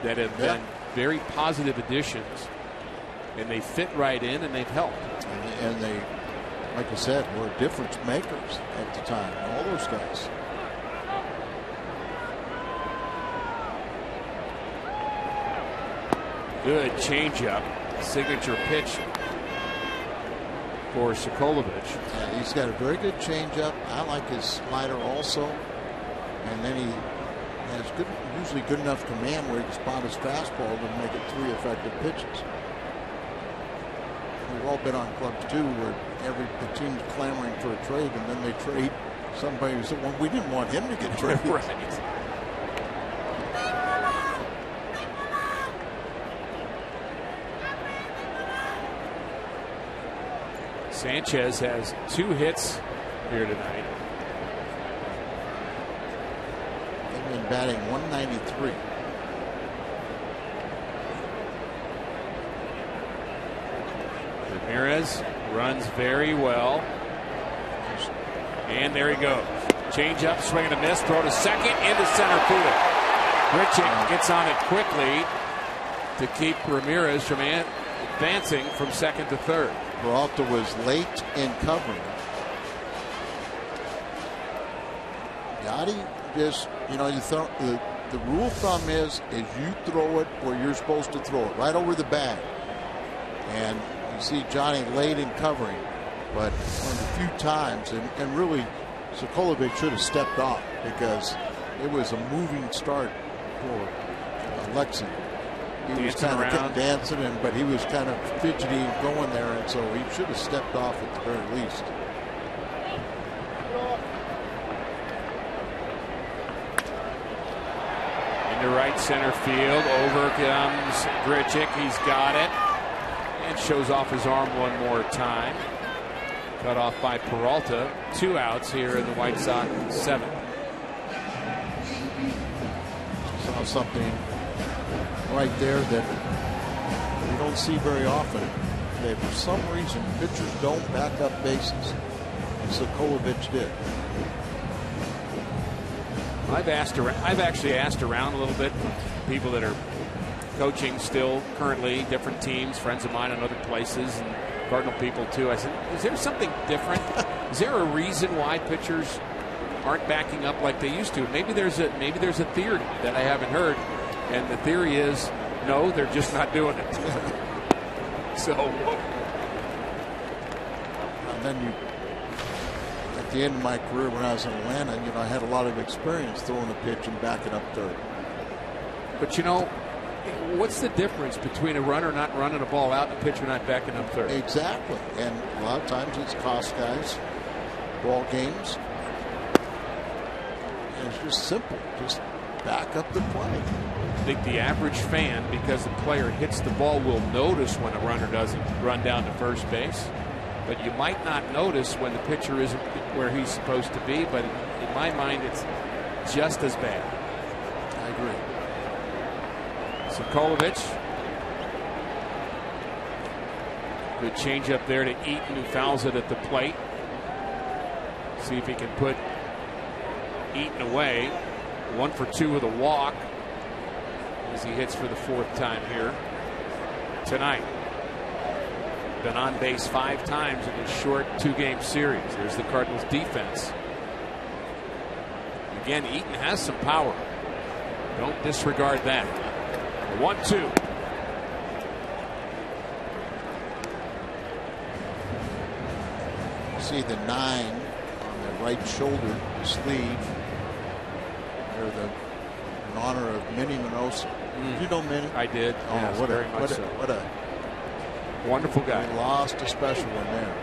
that have been very positive additions, and they fit right in and they've helped. And they, like I said, were difference makers at the time. All those guys. Good changeup, signature pitch for Sokolovich. Yeah, he's got a very good changeup. I like his slider also, and then he has good, usually good enough command where he can spot his fastball to make it 3 effective pitches. We've all been on clubs too, where the team's clamoring for a trade, and then they trade somebody who said, "Well, we didn't want him to get traded." Right. Sanchez has 2 hits here tonight. They've been batting .193. Ramirez runs very well. And there he goes. Change up, swing and a miss, throw to second, into center field. Grichuk gets on it quickly to keep Ramirez from advancing from second to third. Peralta was late in covering. Gotti just, you know, the rule of thumb is you throw it where you're supposed to throw it, right over the bag. And you see Johnny late in covering, but one of the few times, and really Sokolovich should have stepped off because it was a moving start for Alexi. He was kind of dancing, but he was kind of fidgety and going there, and so he should have stepped off at the very least. Into right center field, over comes Grichuk. He's got it, and shows off his arm one more time. Cut off by Peralta. 2 outs here in the White Sox 7th. Saw something right there that you don't see very often. For some reason, pitchers don't back up bases. Sokolovich did. I've actually asked around a little bit, people that are coaching still currently, different teams, friends of mine in other places, and Cardinal people too. I said, is there something different? Is there a reason why pitchers aren't backing up like they used to? Maybe there's a theory that I haven't heard, and the theory is no, they're just not doing it. So, and then at the end of my career when I was in Atlanta, you know, I had a lot of experience throwing a pitch and backing up third. But you know, what's the difference between a runner not running a ball out and a pitcher not backing up third? Exactly, and a lot of times it's cost guys ball games. And it's just simple, just back up the play. I think the average fan, because the player hits the ball, will notice when a runner doesn't run down to first base. But you might not notice when the pitcher isn't where he's supposed to be. But in my mind, it's just as bad. I agree. Sokolovich. Good changeup there to Eaton, who fouls it at the plate. See if he can put Eaton away. 1 for 2 with a walk as he hits for the 4th time here tonight. Been on base 5 times in this short 2-game series. There's the Cardinals defense. Again, Eaton has some power. Don't disregard that. 1-2. See the 9 on the right shoulder sleeve. They're in honor of Minnie Minoso. Did you know Minnie? I did. Oh, yes, what a wonderful guy. We lost a special one there.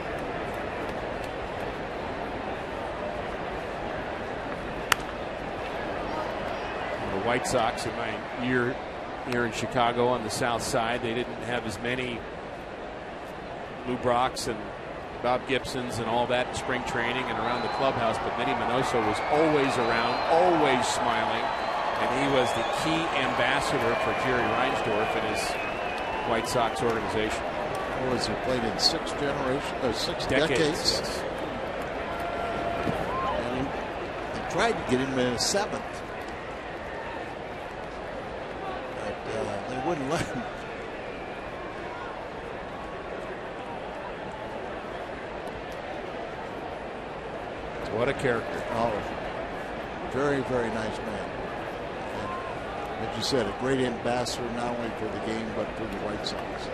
The White Sox, in my year here in Chicago on the south side, they didn't have as many Lou Brocks and Bob Gibsons and all that in spring training and around the clubhouse, but Minnie Minoso was always around, always smiling, and he was the key ambassador for Jerry Reinsdorf and his White Sox organization. What was he, played in 6 decades? Yes. And tried to get him in a 7th. But they wouldn't let him. What a character. Oh, very, very nice man. And as you said, a great ambassador not only for the game but for the White Sox.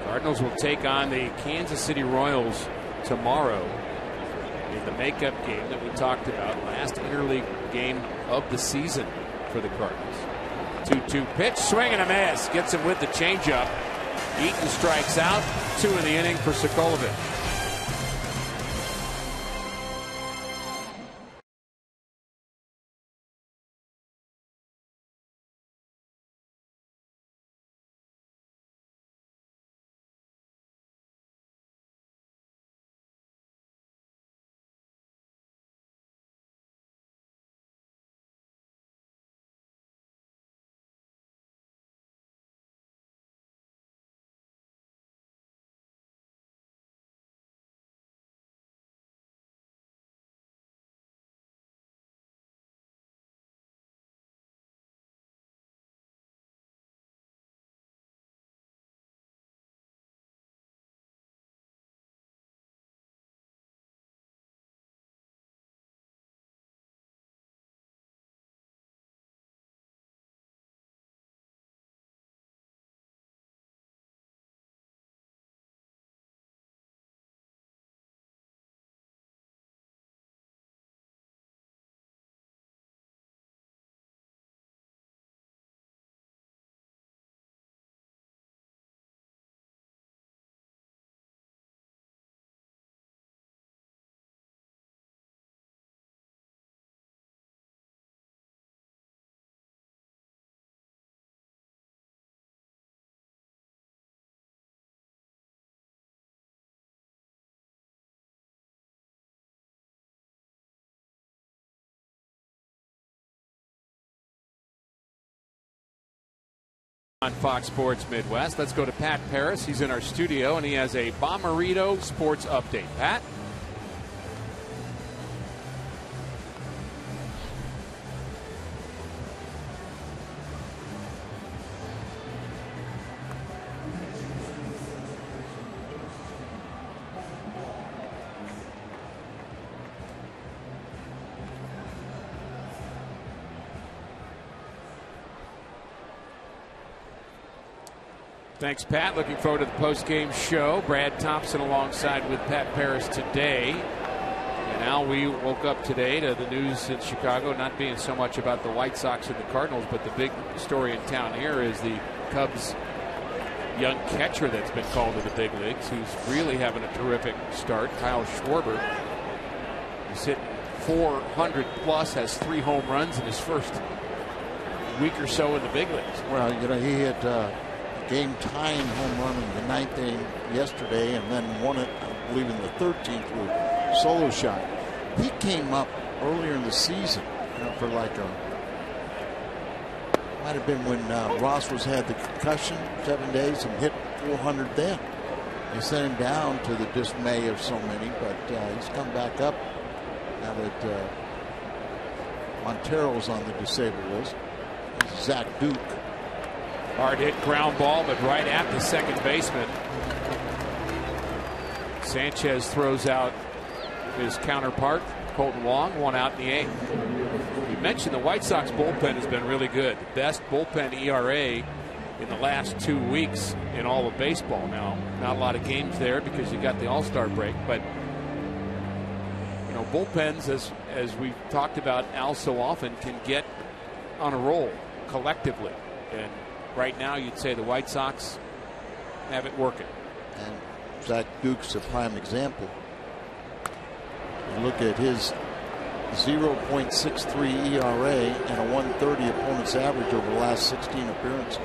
Cardinals will take on the Kansas City Royals tomorrow in the makeup game that we talked about, last interleague game of the season for the Cardinals. 2-2 pitch, swing and a miss, gets him with the changeup. Eaton strikes out, 2 in the inning for Sokolovic. On Fox Sports Midwest, let's go to Pat Paris. He's in our studio and he has a Bommarito sports update. Pat? Thanks, Pat. Looking forward to the post-game show. Brad Thompson alongside with Pat Paris today. And Al, we woke up today to the news in Chicago not being so much about the White Sox and the Cardinals, but the big story in town here is the Cubs young catcher that's been called to the big leagues, who's really having a terrific start, Kyle Schwarber. He's hit 400 plus, has 3 home runs in his first week or so in the big leagues. Well, you know, he hit game tying home run in the 9th inning yesterday and then won it, I believe, in the 13th with a solo shot. He came up earlier in the season, you know, for like a, might have been when Ross had the concussion 7 days and hit 400 then. They sent him down to the dismay of so many, but he's come back up now that Montero's on the disabled list. Zach Duke. Hard hit ground ball, but right at the second baseman. Sanchez throws out his counterpart, Colton Wong, 1 out in the 8th. You mentioned the White Sox bullpen has been really good. The best bullpen ERA in the last 2 weeks in all of baseball. Now, not a lot of games there because you got the All-Star break, but you know, bullpens, as we've talked about Al so often, can get on a roll collectively. And right now, you'd say the White Sox have it working. And Zach Duke's a prime example. You look at his 0.63 ERA and a 130 opponent's average over the last 16 appearances.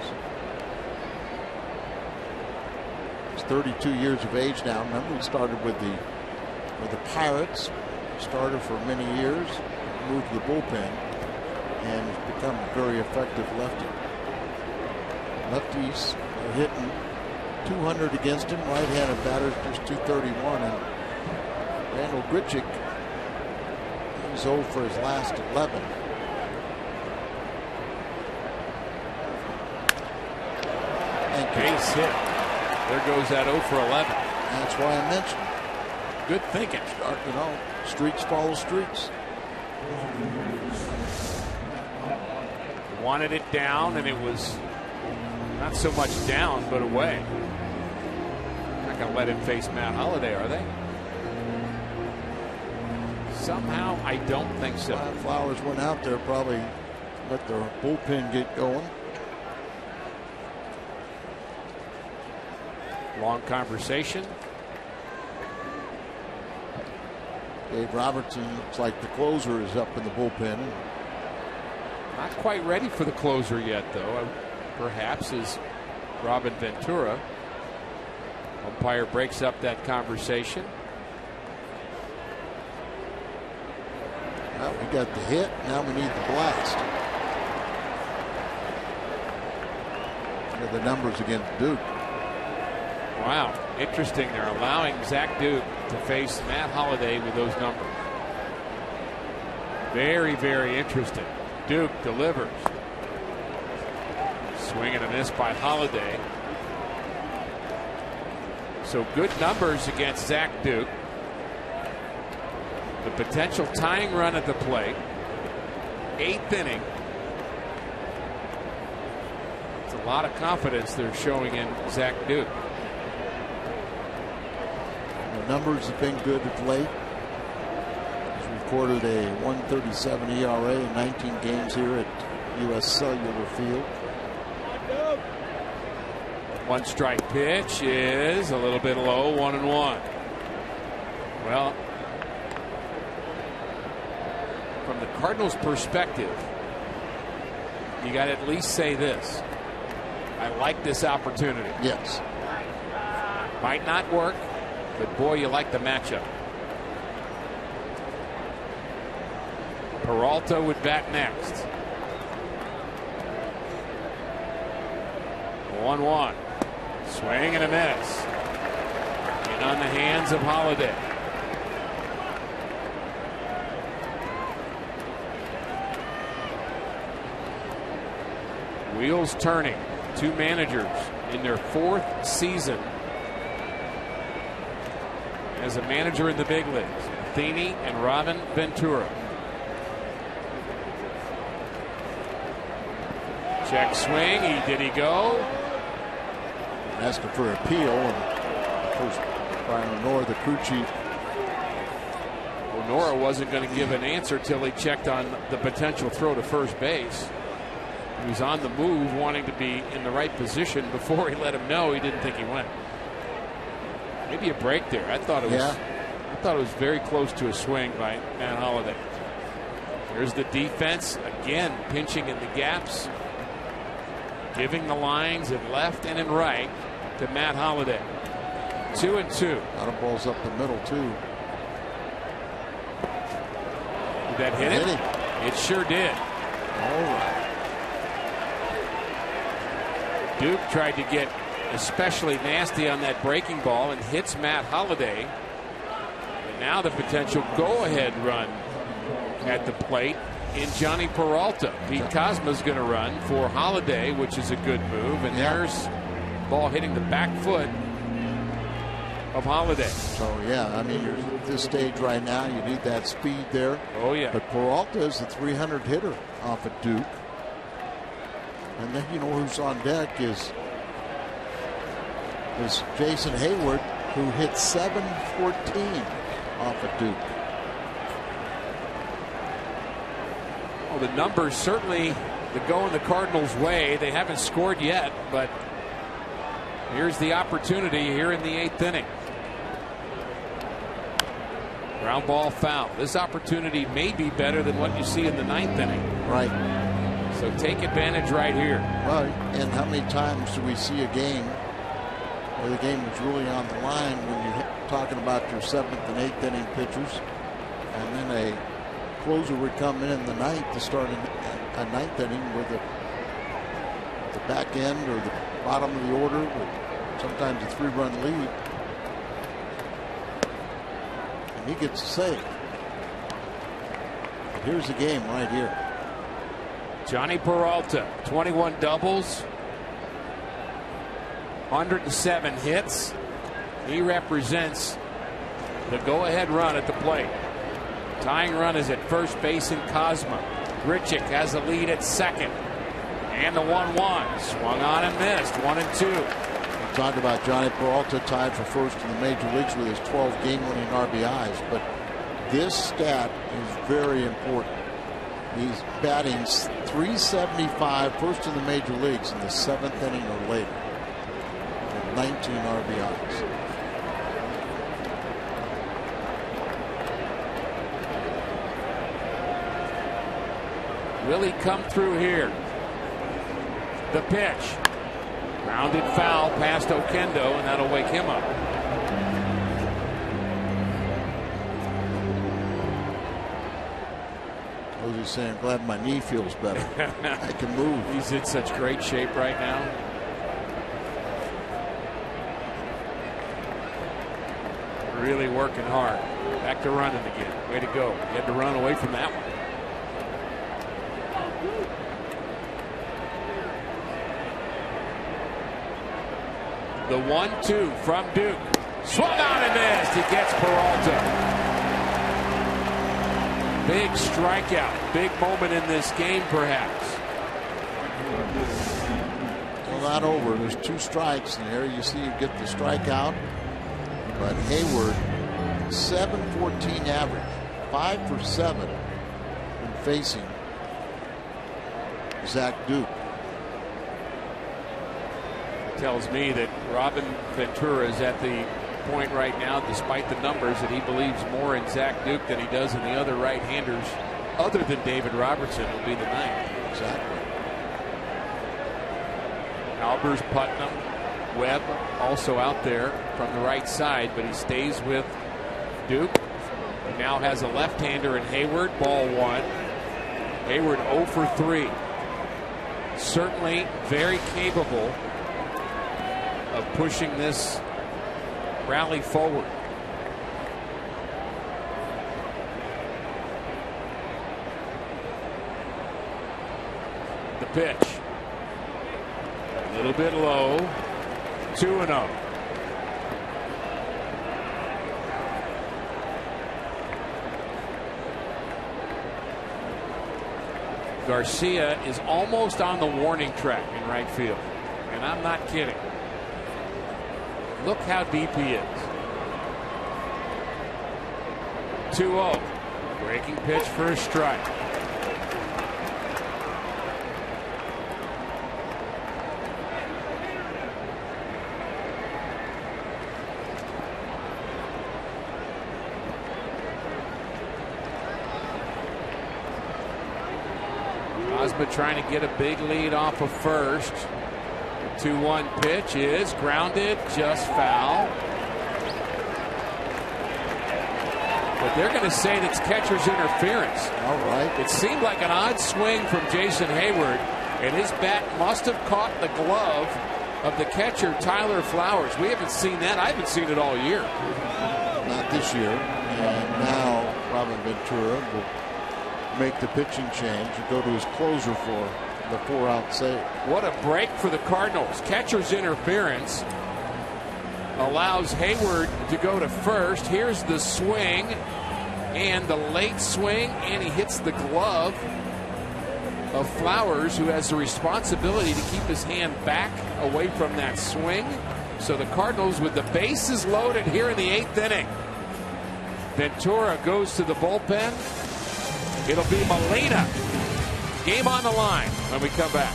He's 32 years of age now. Remember, he started with the Pirates, started for many years, moved to the bullpen, and has become a very effective lefty. Lefties are hitting 200 against him. Right-handed batters just 231. And Randall Grichuk, he's 0 for his last 11. And base hit. There goes that 0 for 11. That's why I mentioned. Good thinking. You know, streaks follow streaks. Wanted it down, and it was not so much down, but away. Not going to let him face Matt Holliday, are they? Somehow, I don't think so. Flowers went out there, probably let the bullpen get going. Long conversation. Dave Robertson looks like the closer is up in the bullpen. Not quite ready for the closer yet, though. Perhaps is Robin Ventura. Umpire breaks up that conversation. Well, we got the hit. Now we need the blast. Look at the numbers against Duke. Wow, interesting. They're allowing Zach Duke to face Matt Holliday with those numbers. Very, very interesting. Duke delivers. Swing and a miss by Holliday. So good numbers against Zach Duke. The potential tying run at the plate. 8th inning. It's a lot of confidence they're showing in Zach Duke. The numbers have been good of late. He's recorded a 1.37 ERA in 19 games here at U.S. Cellular Field. One strike pitch is a little bit low, 1-1. Well, from the Cardinals' perspective, you got to at least say this. I like this opportunity. Yes. Might not work, but boy, you like the matchup. Peralta would bat next. 1-1. Swing and a miss. And on the hands of Holliday. Wheels turning. Two managers in their 4th season as a manager in the big leagues. Matheny and Robin Ventura. Check swing. Did he go? Asking for appeal, and of course Brian Lenore, the crew chief. Lenore wasn't going to give an answer till he checked on the potential throw to first base. He was on the move, wanting to be in the right position before he let him know he didn't think he went. Maybe a break there. I thought it was. Yeah. I thought it was very close to a swing by Matt Holliday. There's the defense again, pinching in the gaps, giving the lines in left and in right to Matt Holliday. 2-2. A lot of balls up the middle too. Did that hit it? It sure did. All right. Duke tried to get especially nasty on that breaking ball and hits Matt Holliday. And now the potential go-ahead run at the plate in Johnny Peralta. Pete Kozma's going to run for Holliday, which is a good move. And there's ball hitting the back foot of Holliday. So yeah, I mean, you're at this stage right now, you need that speed there. Oh yeah. But Peralta is the 300 hitter off at Duke. And then you know who's on deck is Jason Hayward, who hit .714 off at Duke. Well, the numbers certainly go in the Cardinals' way. They haven't scored yet, but here's the opportunity here in the 8th inning. Ground ball foul. This opportunity may be better than what you see in the 9th inning. Right. So take advantage right here. Well, and how many times do we see a game where the game is really on the line when you're talking about your 7th and 8th inning pitchers, and then a closer would come in the 9th to start a 9th inning with the back end or the bottom of the order with sometimes a 3-run lead. And he gets a save. Here's the game right here. Johnny Peralta, 21 doubles, 107 hits. He represents the go-ahead run at the plate. Tying run is at first base in Cosma. Grichuk has the lead at second. And the 1-1. Swung on and missed. 1-2. We talked about Johnny Peralta tied for first in the major leagues with his 12 game-winning RBIs. But this stat is very important. He's batting .375, first in the major leagues in the 7th inning or later, with 19 RBIs. Will he come through here? The pitch. Grounded foul past Okendo, and that'll wake him up. He's saying, I'm glad my knee feels better. I can move. He's in such great shape right now. Really working hard. Back to running again. Way to go. He had to run away from that one. The 1-2 from Duke. Swung on and missed. He gets Peralta. Big strikeout. Big moment in this game, perhaps. Well, not over. There's 2 strikes, and here you see you get the strikeout. But Hayward, .714 average, 5 for 7 in facing Zach Duke. Tells me that Robin Ventura is at the point right now, despite the numbers, that he believes more in Zach Duke than he does in the other right-handers, other than David Robertson, will be the ninth. Exactly. Albers, Putnam, Webb also out there from the right side, but he stays with Duke. He now has a left-hander in Hayward. Ball 1. Hayward 0 for 3. Certainly very capable of pushing this rally forward. The pitch. A little bit low. 2-0. Garcia is almost on the warning track in right field. And I'm not kidding. Look how deep he is. 2-0. Breaking pitch for a strike. Ozma trying to get a big lead off of first. 2-1 pitch is grounded, just foul. But they're going to say that's catcher's interference. All right. It seemed like an odd swing from Jason Hayward, and his bat must have caught the glove of the catcher, Tyler Flowers. We haven't seen that. I haven't seen it all year. Not this year. And now Robin Ventura will make the pitching change and go to his closer for the 4-out save. What a break for the Cardinals. Catcher's interference allows Hayward to go to first. Here's the swing and the late swing, and he hits the glove of Flowers, who has the responsibility to keep his hand back away from that swing. So the Cardinals with the bases loaded here in the 8th inning. Ventura goes to the bullpen. It'll be Molina. Game on the line when we come back.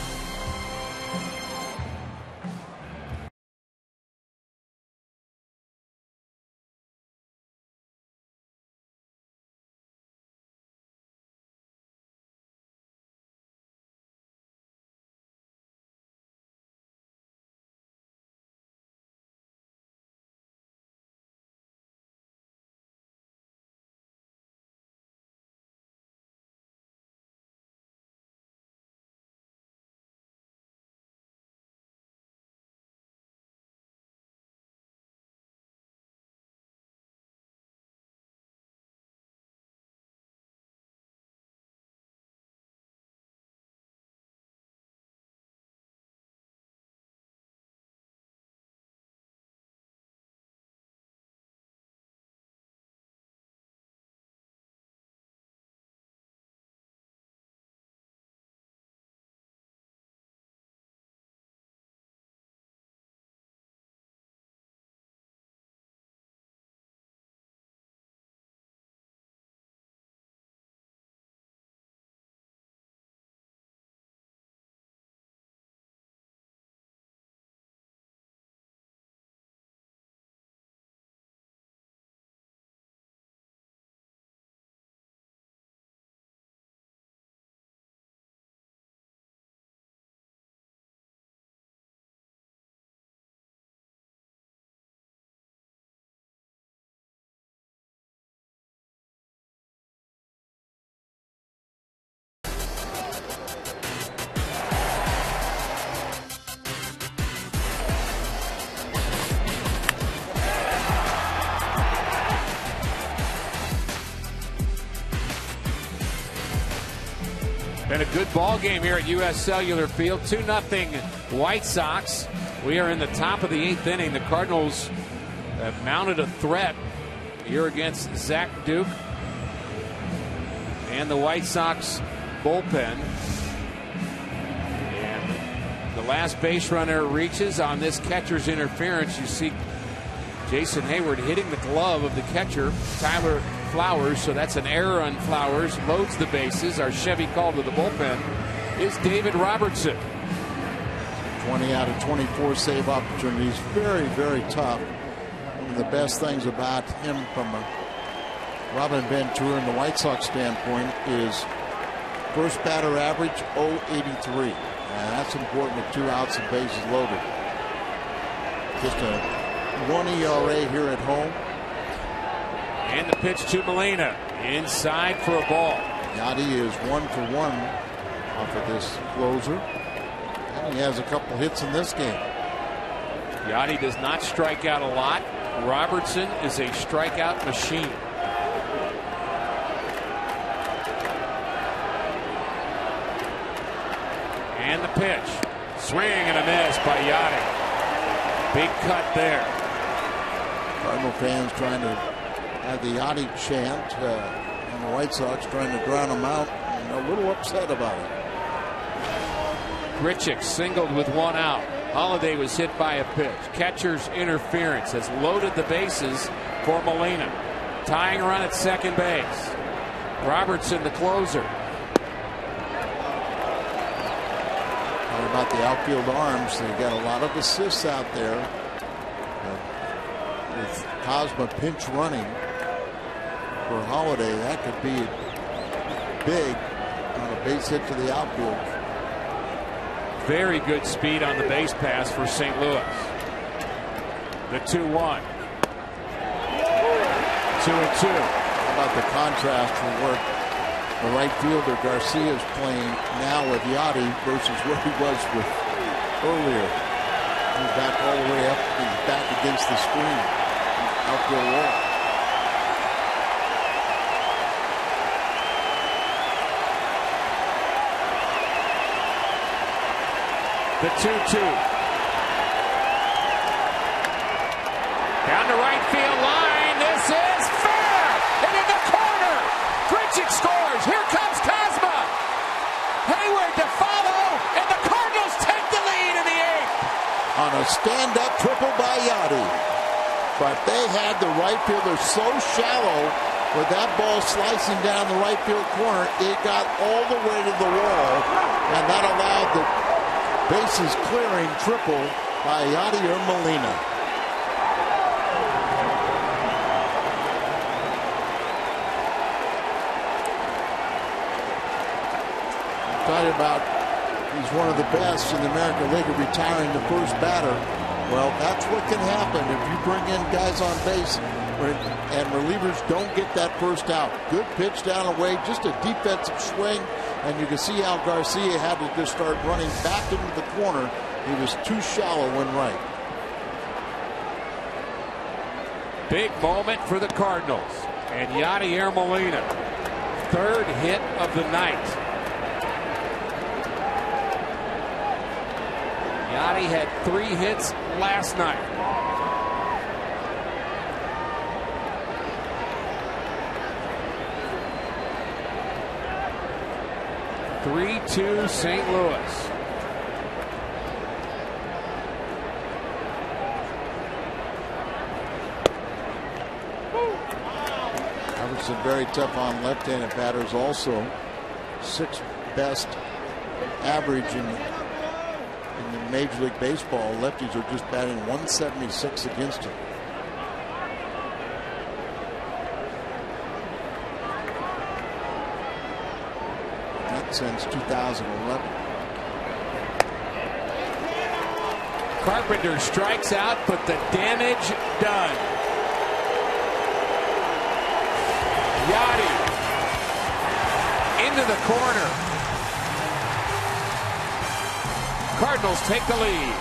Been a good ball game here at U.S. Cellular Field. 2-0 White Sox. We are in the top of the 8th inning. The Cardinals have mounted a threat here against Zach Duke and the White Sox bullpen. And the last base runner reaches on this catcher's interference. You see Jason Hayward hitting the glove of the catcher, Tyler Flowers, so that's an error on Flowers. Loads the bases. Our Chevy call to the bullpen is David Robertson. 20 out of 24 save opportunities. Very, very tough. One of the best things about him from a Robin Ventura and the White Sox standpoint is first batter average 0.83. And that's important with 2 outs and bases loaded. Just a 1 ERA here at home. And the pitch to Molina. Inside for a ball. Yachty is 1 for 1 off of this closer. And he has a couple hits in this game. Yachty does not strike out a lot. Robertson is a strikeout machine. And the pitch. Swing and a miss by Yachty. Big cut there. Cardinal fans trying to have the Yachty chant, and the White Sox trying to drown him out, and a little upset about it. Grichuk singled with 1 out. Holiday was hit by a pitch. Catcher's interference has loaded the bases for Molina. Tying run at second base. Robertson, the closer. Talking about the outfield arms, they got a lot of assists out there. With Cosma pinch running for Holiday, that could be big on a base hit to the outfield. Very good speed on the base pass for St. Louis. The 2-1. 2-2. How about the contrast from where the right fielder Garcia is playing now with Yachty versus where he was with earlier. He's back all the way up. He's back against the screen. Outfield wall. The 2-2. Down the right field line. This is fair. And in the corner. Grichuk scores. Here comes Cosma. Hayward to follow. And the Cardinals take the lead in the 8th. On a stand-up triple by Yachty. But they had the right fielder so shallow with that ball slicing down the right field corner, it got all the way to the wall, and that allowed the bases clearing triple by Yachty or Molina. Talking about he's one of the best in the American League of retiring the first batter. Well, that's what can happen if you bring in guys on base and relievers don't get that first out. Good pitch down away, just a defensive swing, and you can see how Garcia had to just start running back into the corner. He was too shallow when right. Big moment for the Cardinals. And Yadier Molina, 3rd hit of the night. Yachty had 3 hits last night. (3-2) St. Louis. Robertson very tough on left-handed batters also. 6th best average in Major League Baseball. Lefties are just batting 176 against him. That since 2011. Carpenter strikes out, but the damage done. Yachty into the corner. Cardinals take the lead.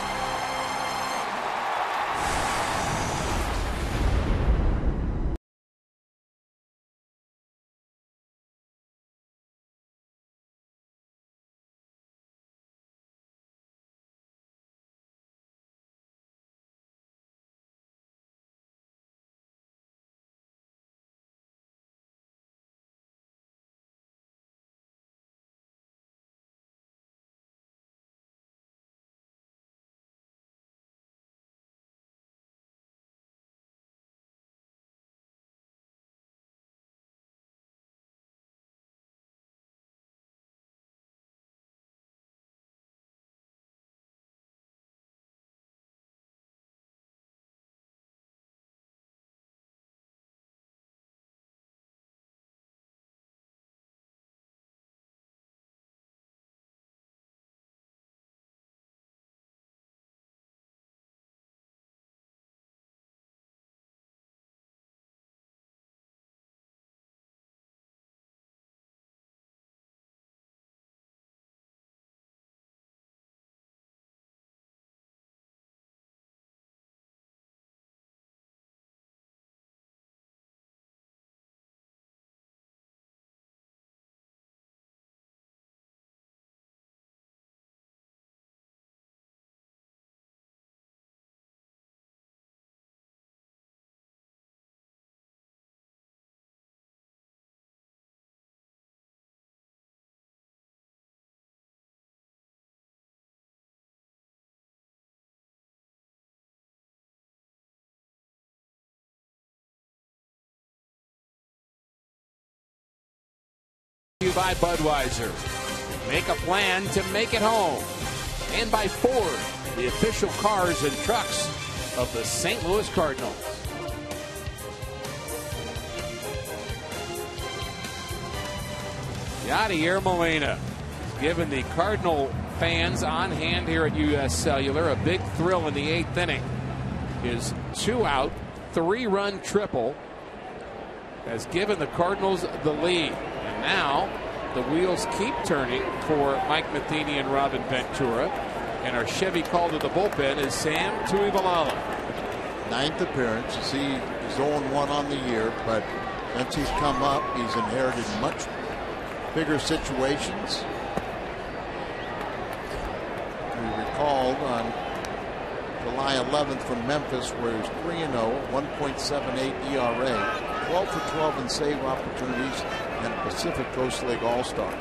you by Budweiser. Make a plan to make it home. And by Ford, the official cars and trucks of the St. Louis Cardinals. Yadier Molina giving the Cardinal fans on hand here at U.S. Cellular a big thrill in the 8th inning. His 2-out, 3-run triple has given the Cardinals the lead. And now the wheels keep turning for Mike Matheny and Robin Ventura. And our Chevy call to the bullpen is Sam Tuivailala. 9th appearance. You see, he's 0-1 on the year, but since he's come up, he's inherited much bigger situations. We recalled on July 11th from Memphis, where he was 3-0, 1.78 ERA, 12 for 12 in save opportunities, and a Pacific Coast League All-Star.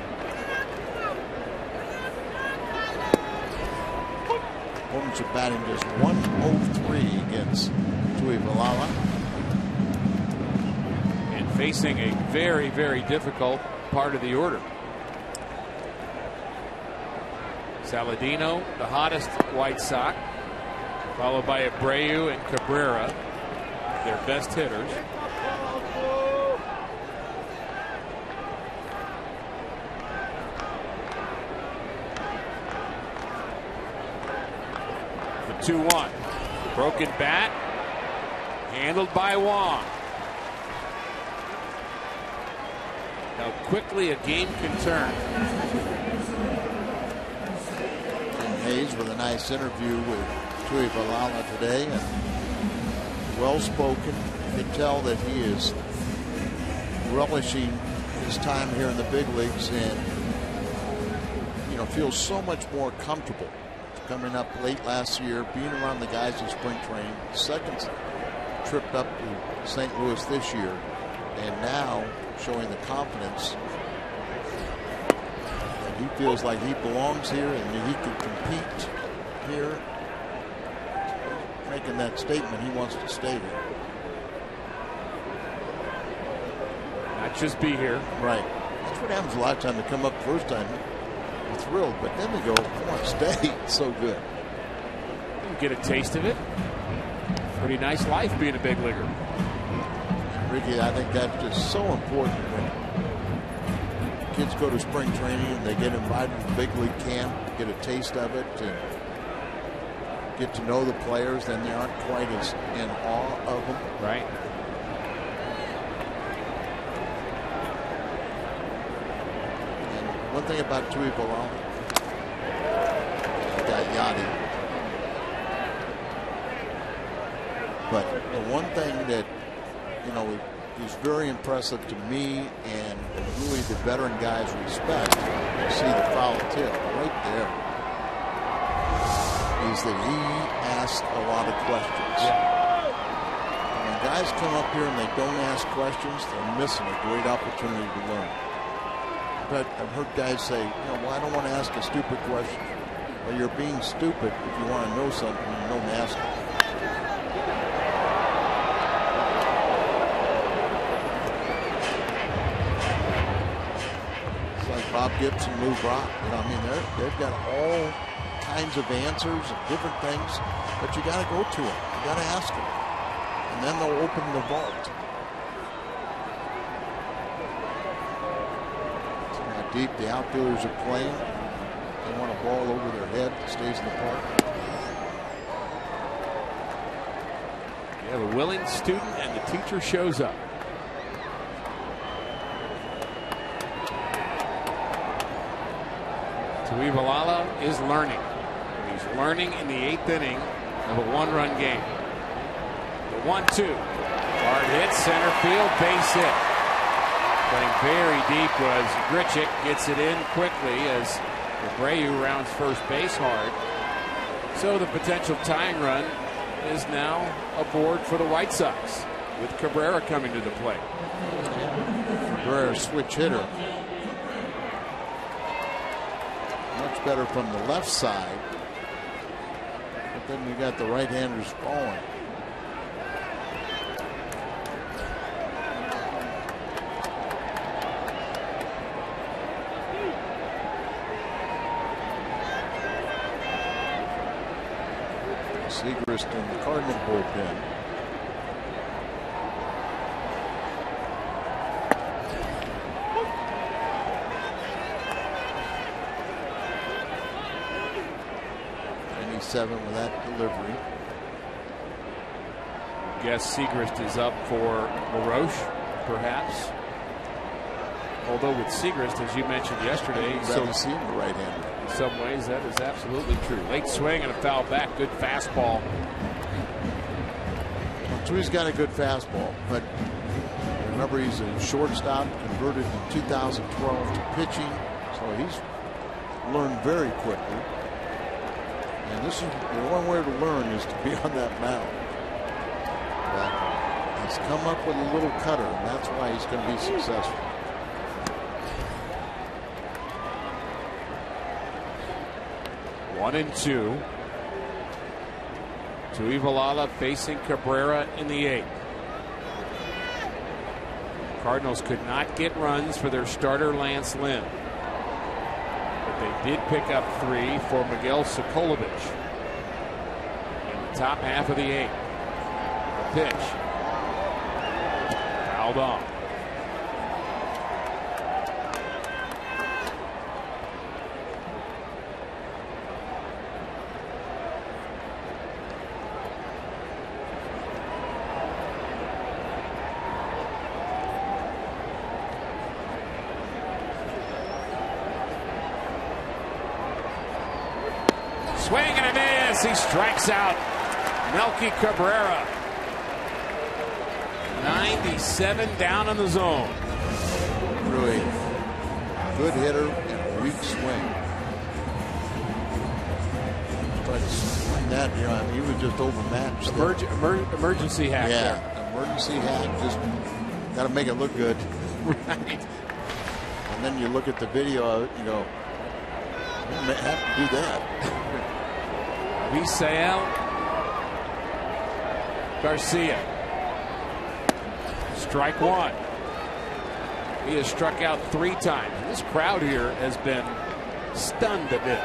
Opponents are batting just 103 against Tuivailala. And facing a very, very difficult part of the order. Saladino, the hottest White Sox, followed by Abreu and Cabrera, their best hitters. The 2-1. Broken bat, handled by Wong. How quickly a game can turn. Tim Hayes with a nice interview with Tuivailala today, and well spoken. You can tell that he is relishing his time here in the big leagues, and feels so much more comfortable coming up late last year, being around the guys in spring training, second trip up to St. Louis this year, and now showing the confidence that he feels like he belongs here and he can compete here, making that statement he wants to stay here. Not just be here. Right. That's what happens a lot of times. They come up the first time, they're thrilled, but then they go, I want to stay. It's so good. You get a taste of it. Pretty nice life being a big leaguer. Ricky, I think that's just so important when kids go to spring training and they get invited to big league camp, get a taste of it, and get to know the players. Then they aren't quite as in awe of them. Right. And one thing about Tuivailala, he got Yachty. But the one thing that is very impressive to me, and really the veteran guys respect, you see the foul tip right there, is that he asks a lot of questions. Yeah. When guys come up here and they don't ask questions, they're missing a great opportunity to learn. But I've heard guys say, well, I don't want to ask a stupid question. Well, you're being stupid if you want to know something and you don't ask it. Bob Gibson, Lou Brock. They've got all kinds of answers and different things, but you got to go to them. You got to ask them, and then they'll open the vault. See how deep the outfielders are playing. They want a ball over their head that stays in the park. You have a willing student, and the teacher shows up. Tuivailala is learning. He's learning in the 8th inning of a one-run game. The 1-2. Hard hit, center field, base hit. Playing very deep was Grichuk. Gets it in quickly as Abreu rounds first base hard. So the potential tying run is now aboard for the White Sox, with Cabrera coming to the plate. Cabrera, switch hitter. Much better from the left side, but then we got the right-handers falling. Segrist in the Cardinal bullpen. Seven with that delivery. Guess Segrist is up for LaRoche, perhaps. Although with Segrist, as you mentioned yesterday, so see him the right-hander. In some ways, that is absolutely true. Late swing and a foul back. Good fastball. So he's got a good fastball, but remember he's a shortstop, converted in 2012 to pitching, so he's learned very quickly. And this is the one way to learn is to be on that mound. But he's come up with a little cutter, and that's why he's going to be successful. One and two. Tuivailala facing Cabrera in the eighth. Cardinals could not get runs for their starter Lance Lynn. They did pick up 3 for Miguel Sokolovich in the top half of the eighth. The pitch fouled off. Swing and a miss. He strikes out Melky Cabrera. 97 down in the zone. Really good hitter and a weak swing. But that, you know, I mean, he was just overmatched. Emergency hack. Yeah, there. emergency hack. Just got to make it look good. Right. And then you look at the video of it, you go, you have to do that. Misael Garcia. Strike one. He has struck out 3 times. This crowd here has been stunned a bit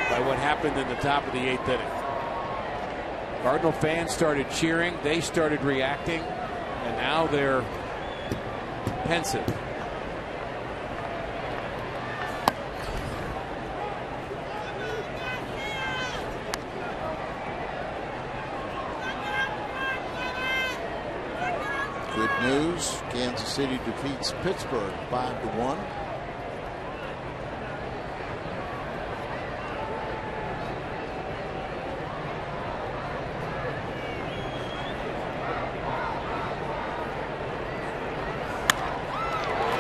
by what happened in the top of the 8th inning. Cardinal fans started cheering. They started reacting. And now they're pensive. Good news. Kansas City defeats Pittsburgh 5-1.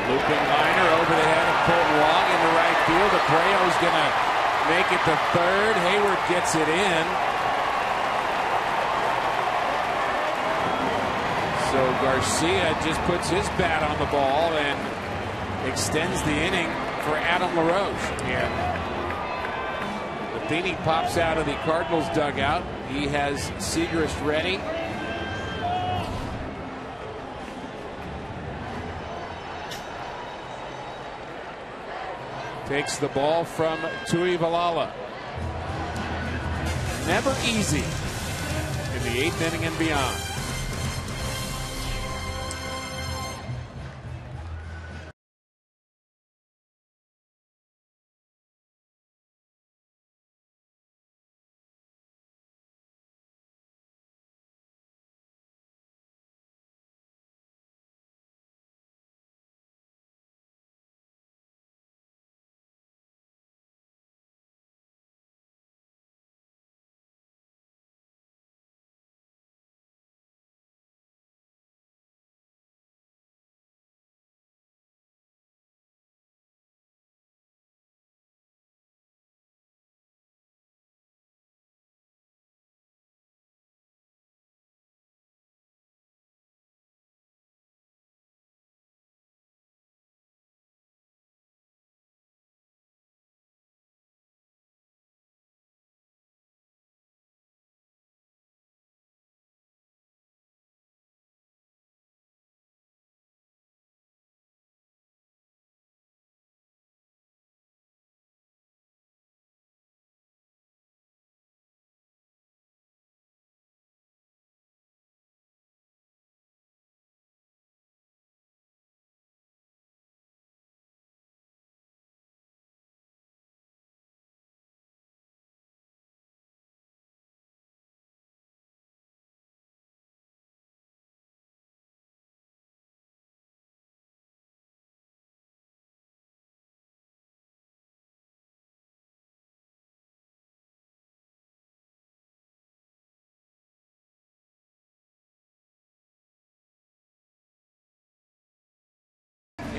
Looping liner over the head of Colton Wong into right field. Abreu's going to make it to third. Hayward gets it in. So Garcia just puts his bat on the ball and extends the inning for Adam LaRoche. And Matheny pops out of the Cardinals dugout. He has Segrist ready. Takes the ball from Tuivailala. Never easy in the 8th inning and beyond.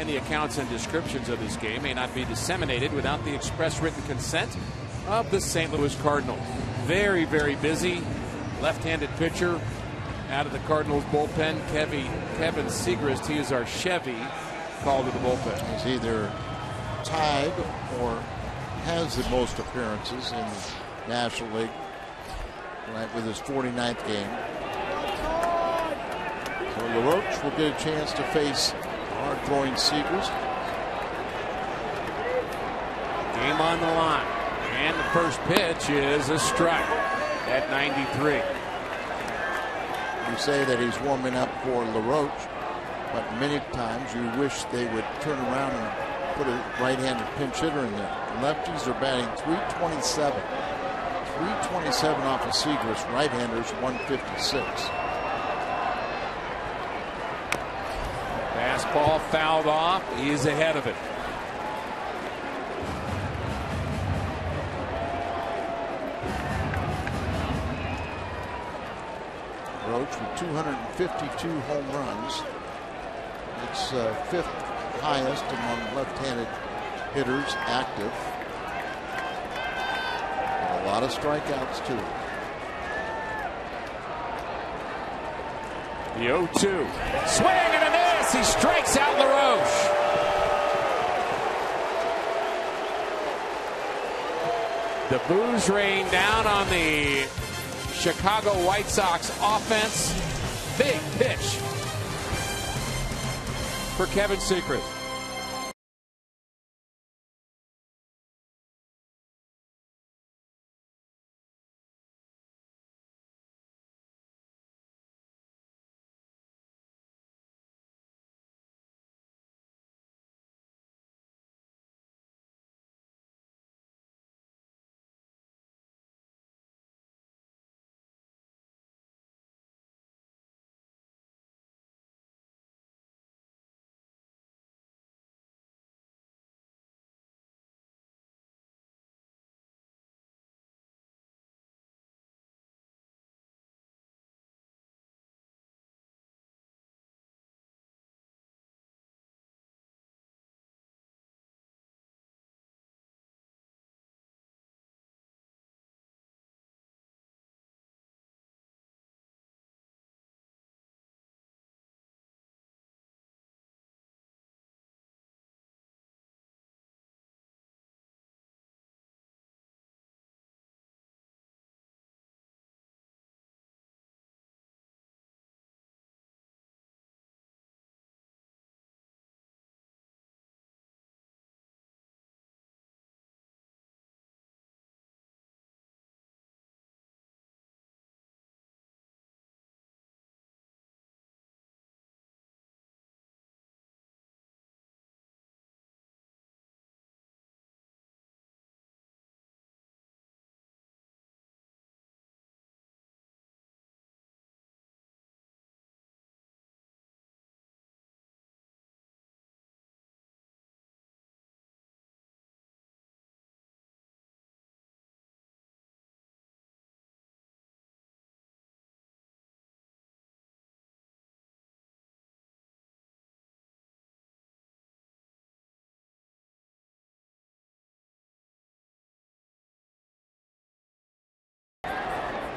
and the accounts and descriptions of this game may not be disseminated without the express written consent of the St. Louis Cardinals. Very, very busy left-handed pitcher out of the Cardinals bullpen, Kevin Segrist. He is our Chevy called to the bullpen. He's either tied or has the most appearances in the National League, right, with his 49th game. So LaRoche will get a chance to face hard-throwing Segrist. Game on the line. And the first pitch is a strike at 93. You say that he's warming up for LaRoche, but many times you wish they would turn around and put a right-handed pinch hitter in there. Lefties are batting .327. .327 off of Segrist. Right-handers .156. Fastball fouled off. He is ahead of it. Roach with 252 home runs. It's fifth highest among left-handed hitters active. And a lot of strikeouts too. The 0-2. Swing and a miss. He strikes out LaRoche. The boos rain down on the Chicago White Sox offense. Big pitch for Kevin Segrist.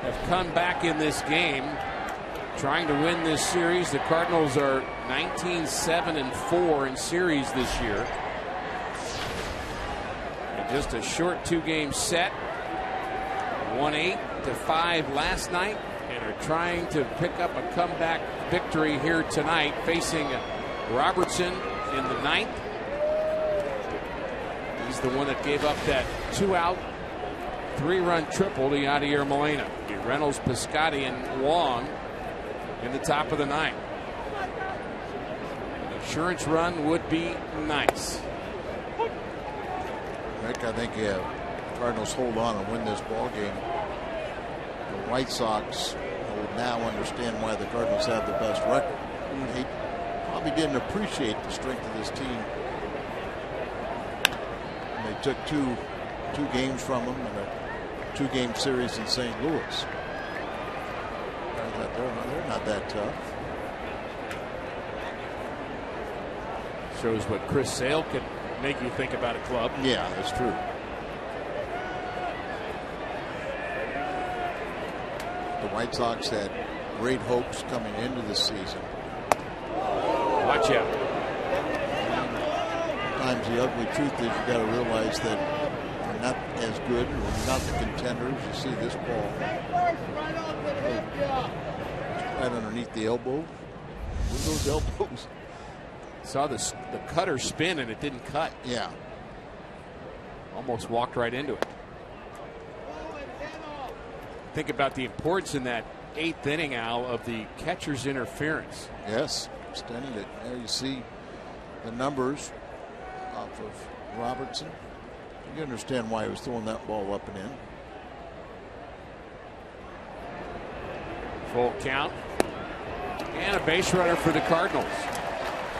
Have come back in this game trying to win this series. The Cardinals are 19-7-4 in series this year. And just a short 2-game set. Won 8-5 last night and are trying to pick up a comeback victory here tonight, facing Robertson in the 9th. He's the one that gave up that 2-out 3-run triple to Yadier Molina. Reynolds, Piscotty, and Wong in the top of the 9th. An insurance run would be nice. Rick, I think the Cardinals hold on and win this ball game. The White Sox will now understand why the Cardinals have the best record. They probably didn't appreciate the strength of this team. And they took two games from them in a 2-game series in St. Louis. They're not that tough. Shows what Chris Sale can make you think about a club. Yeah, that's true. The White Sox had great hopes coming into the season. Watch out. Sometimes the ugly truth is you got to realize that they're not as good, or not the contenders. You see this ball right underneath the elbow. With those elbows. Saw the cutter spin and it didn't cut. Yeah. Almost walked right into it. Think about the importance in that 8th inning, Al, of the catcher's interference. Yes, extending it. There you see the numbers off of Robertson. You understand why he was throwing that ball up and in. Full count. And a base runner for the Cardinals.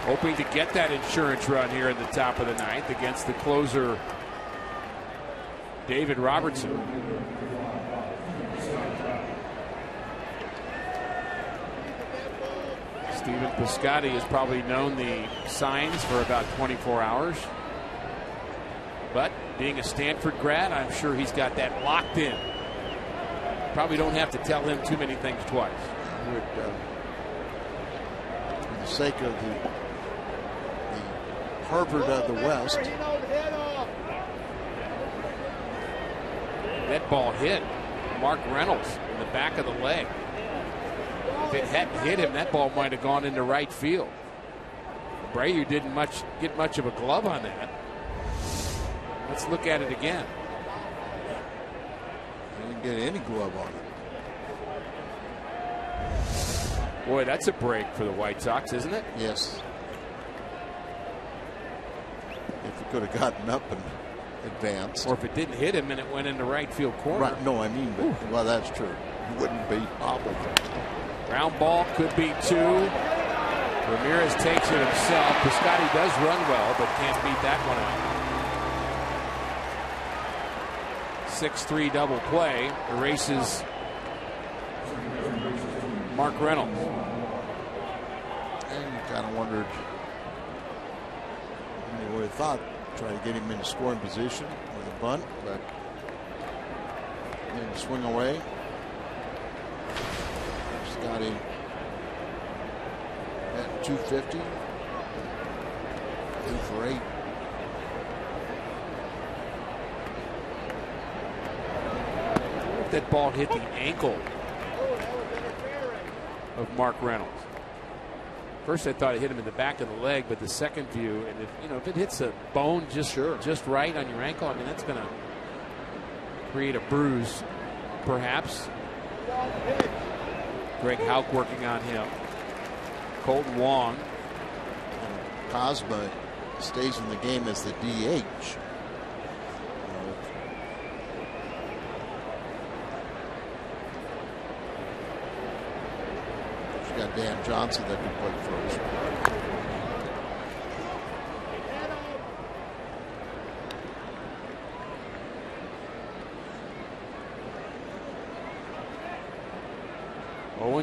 Hoping to get that insurance run here in the top of the ninth against the closer, David Robertson. Stephen Piscotty has probably known the signs for about 24 hours. But being a Stanford grad, I'm sure he's got that locked in. Probably don't have to tell him too many things twice. For the sake of the Harvard of the West. That ball hit Mark Reynolds in the back of the leg. If it hadn't hit him, that ball might have gone into right field. Brayer didn't get much of a glove on that. Let's look at it again. He didn't get any glove on it. Boy, that's a break for the White Sox, isn't it? Yes. If he could have gotten up and advanced. Or if it didn't hit him and it went into right field corner. Right. No, I mean, but, well, that's true. He wouldn't be hobbled. Ground ball could be 2. Ramirez takes it himself. Piscotty does run well, but can't beat that one out. 6-3 double play erases Mark Reynolds. And you kind of wondered, you would have thought, try to get him in a scoring position with a bunt, but then swing away. Scotty at 250. 2 for 8. If that ball hit the ankle of Mark Reynolds. First I thought it hit him in the back of the leg, but the second view, and if it hits a bone just right on your ankle, I mean that's going to create a bruise, perhaps. Greg Houck working on him. Colton Wong. And Cosma stays in the game as the DH. You got Dan Johnson that can play first.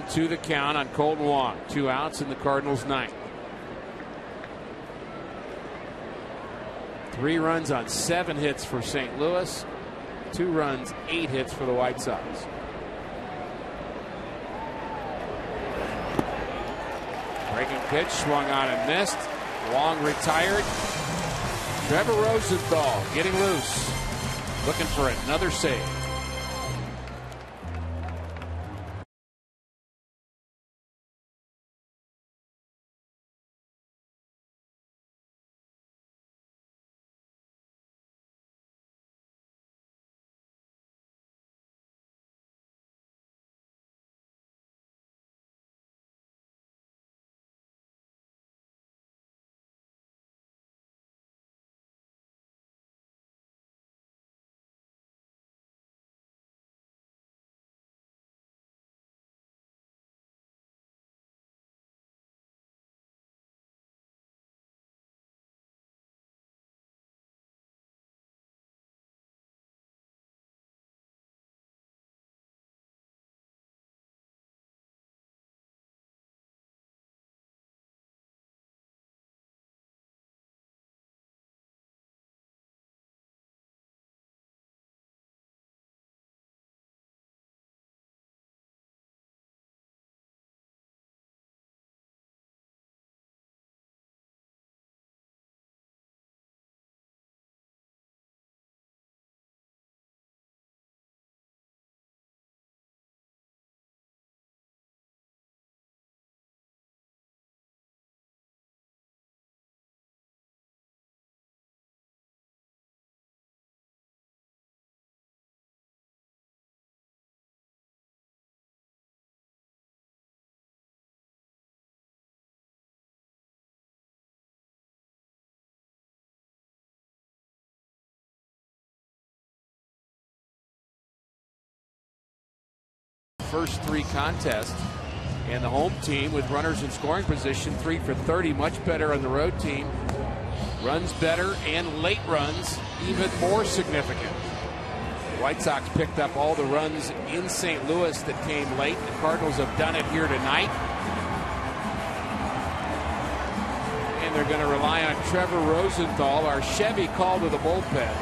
To the count on Colton Wong. 2 outs in the Cardinals' ninth. 3 runs on 7 hits for St. Louis. 2 runs, 8 hits for the White Sox. Breaking pitch, swung on and missed. Wong retired. Trevor Rosenthal getting loose. Looking for another save. first 3 contests. And the home team with runners in scoring position, 3 for 30, much better on the road team. Runs better and late runs even more significant. The White Sox picked up all the runs in St. Louis that came late. The Cardinals have done it here tonight. And they're going to rely on Trevor Rosenthal, our Chevy call to the bullpen,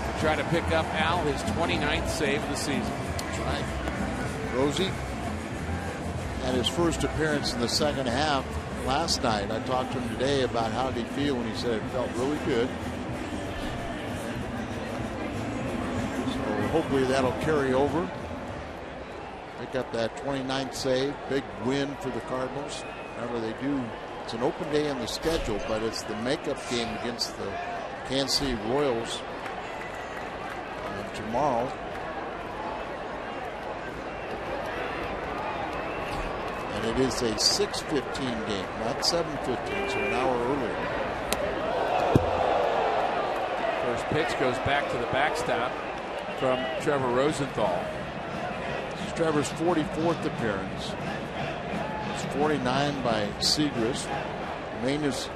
to try to pick up Al his 29th save of the season. That's right. Rosie had his first appearance in the second half last night. I talked to him today about how did he feel, and he said it felt really good. So hopefully that'll carry over. Pick up that 29th save. Big win for the Cardinals. Remember, they do. It's an open day on the schedule, but it's the makeup game against the Kansas City Royals tomorrow. And it is a 6:15 game, not 7:15, so an hour earlier. First pitch goes back to the backstop from Trevor Rosenthal. This is Trevor's 44th appearance. It's 49 by Segras. Maine is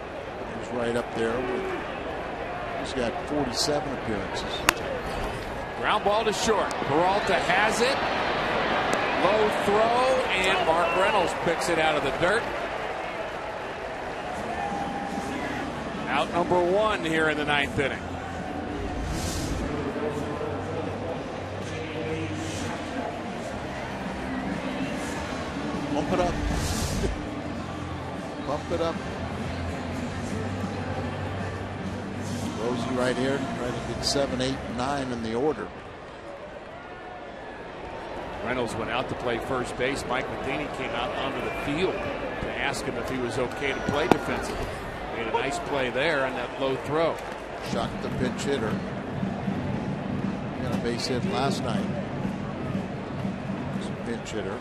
right up there. He's got 47 appearances. Ground ball to short. Peralta has it. Low throw, and Mark Reynolds picks it out of the dirt. Out number 1 here in the 9th inning. Bump it up. Bump it up. Rosie right here, trying to get 7, 8, 9 in the order. Reynolds went out to play first base. Mike Matheny came out onto the field to ask him if he was okay to play defensively. Made a nice play there on that low throw. Shocked the pinch hitter. Got a base hit last night. He's a pinch hitter.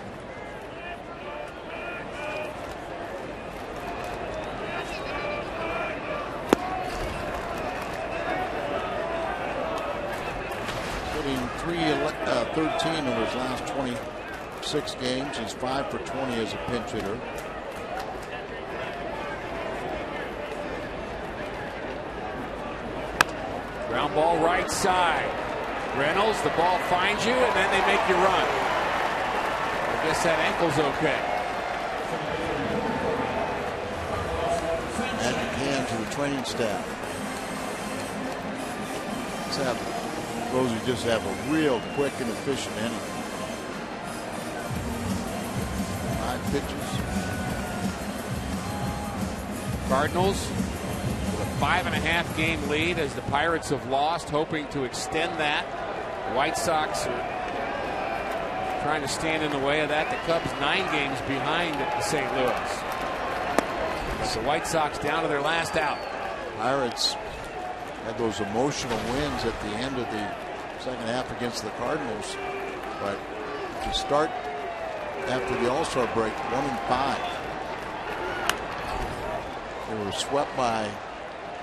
Hitting 313 over his last 26 games. He's 5 for 20 as a pinch hitter. Ground ball right side. Reynolds, the ball finds you, and then they make you run. I guess that ankle's okay. Magic hand to the training staff. Let's have Rosie just have a real quick and efficient inning. 5 pitches. Cardinals with a 5.5 game lead as the Pirates have lost, hoping to extend that. The White Sox are trying to stand in the way of that. The Cubs 9 games behind St. Louis. So the White Sox down to their last out. Pirates had those emotional wins at the end of the second half against the Cardinals, but to start after the All-Star break 1-5. They were swept by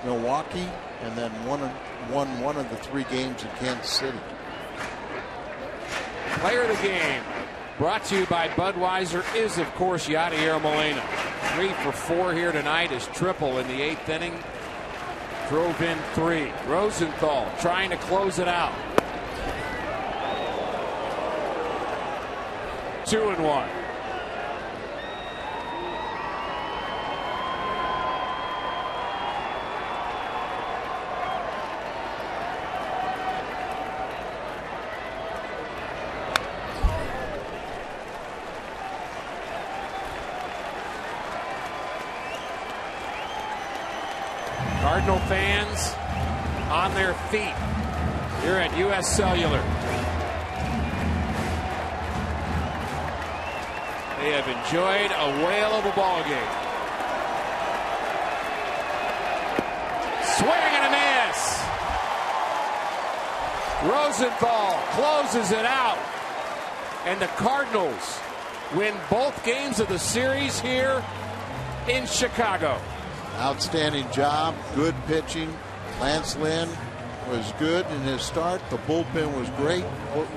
Milwaukee and then won one of the 3 games in Kansas City. Player of the game brought to you by Budweiser is, of course, Yadier Molina. 3 for 4 here tonight. His triple in the 8th inning. Drove in 3. Rosenthal trying to close it out. 2-1. Cardinal fans on their feet here at U.S. Cellular. They have enjoyed a whale of a ball game. Swing and a miss. Rosenthal closes it out, and the Cardinals win both games of the series here in Chicago. Outstanding job, good pitching. Lance Lynn was good in his start. The bullpen was great.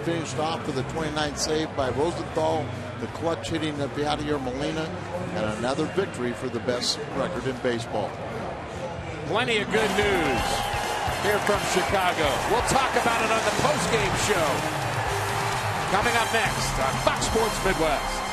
Finished off with a 29th save by Rosenthal. The clutch hitting of Yadier Molina, and another victory for the best record in baseball. Plenty of good news here from Chicago. We'll talk about it on the postgame show coming up next on Fox Sports Midwest.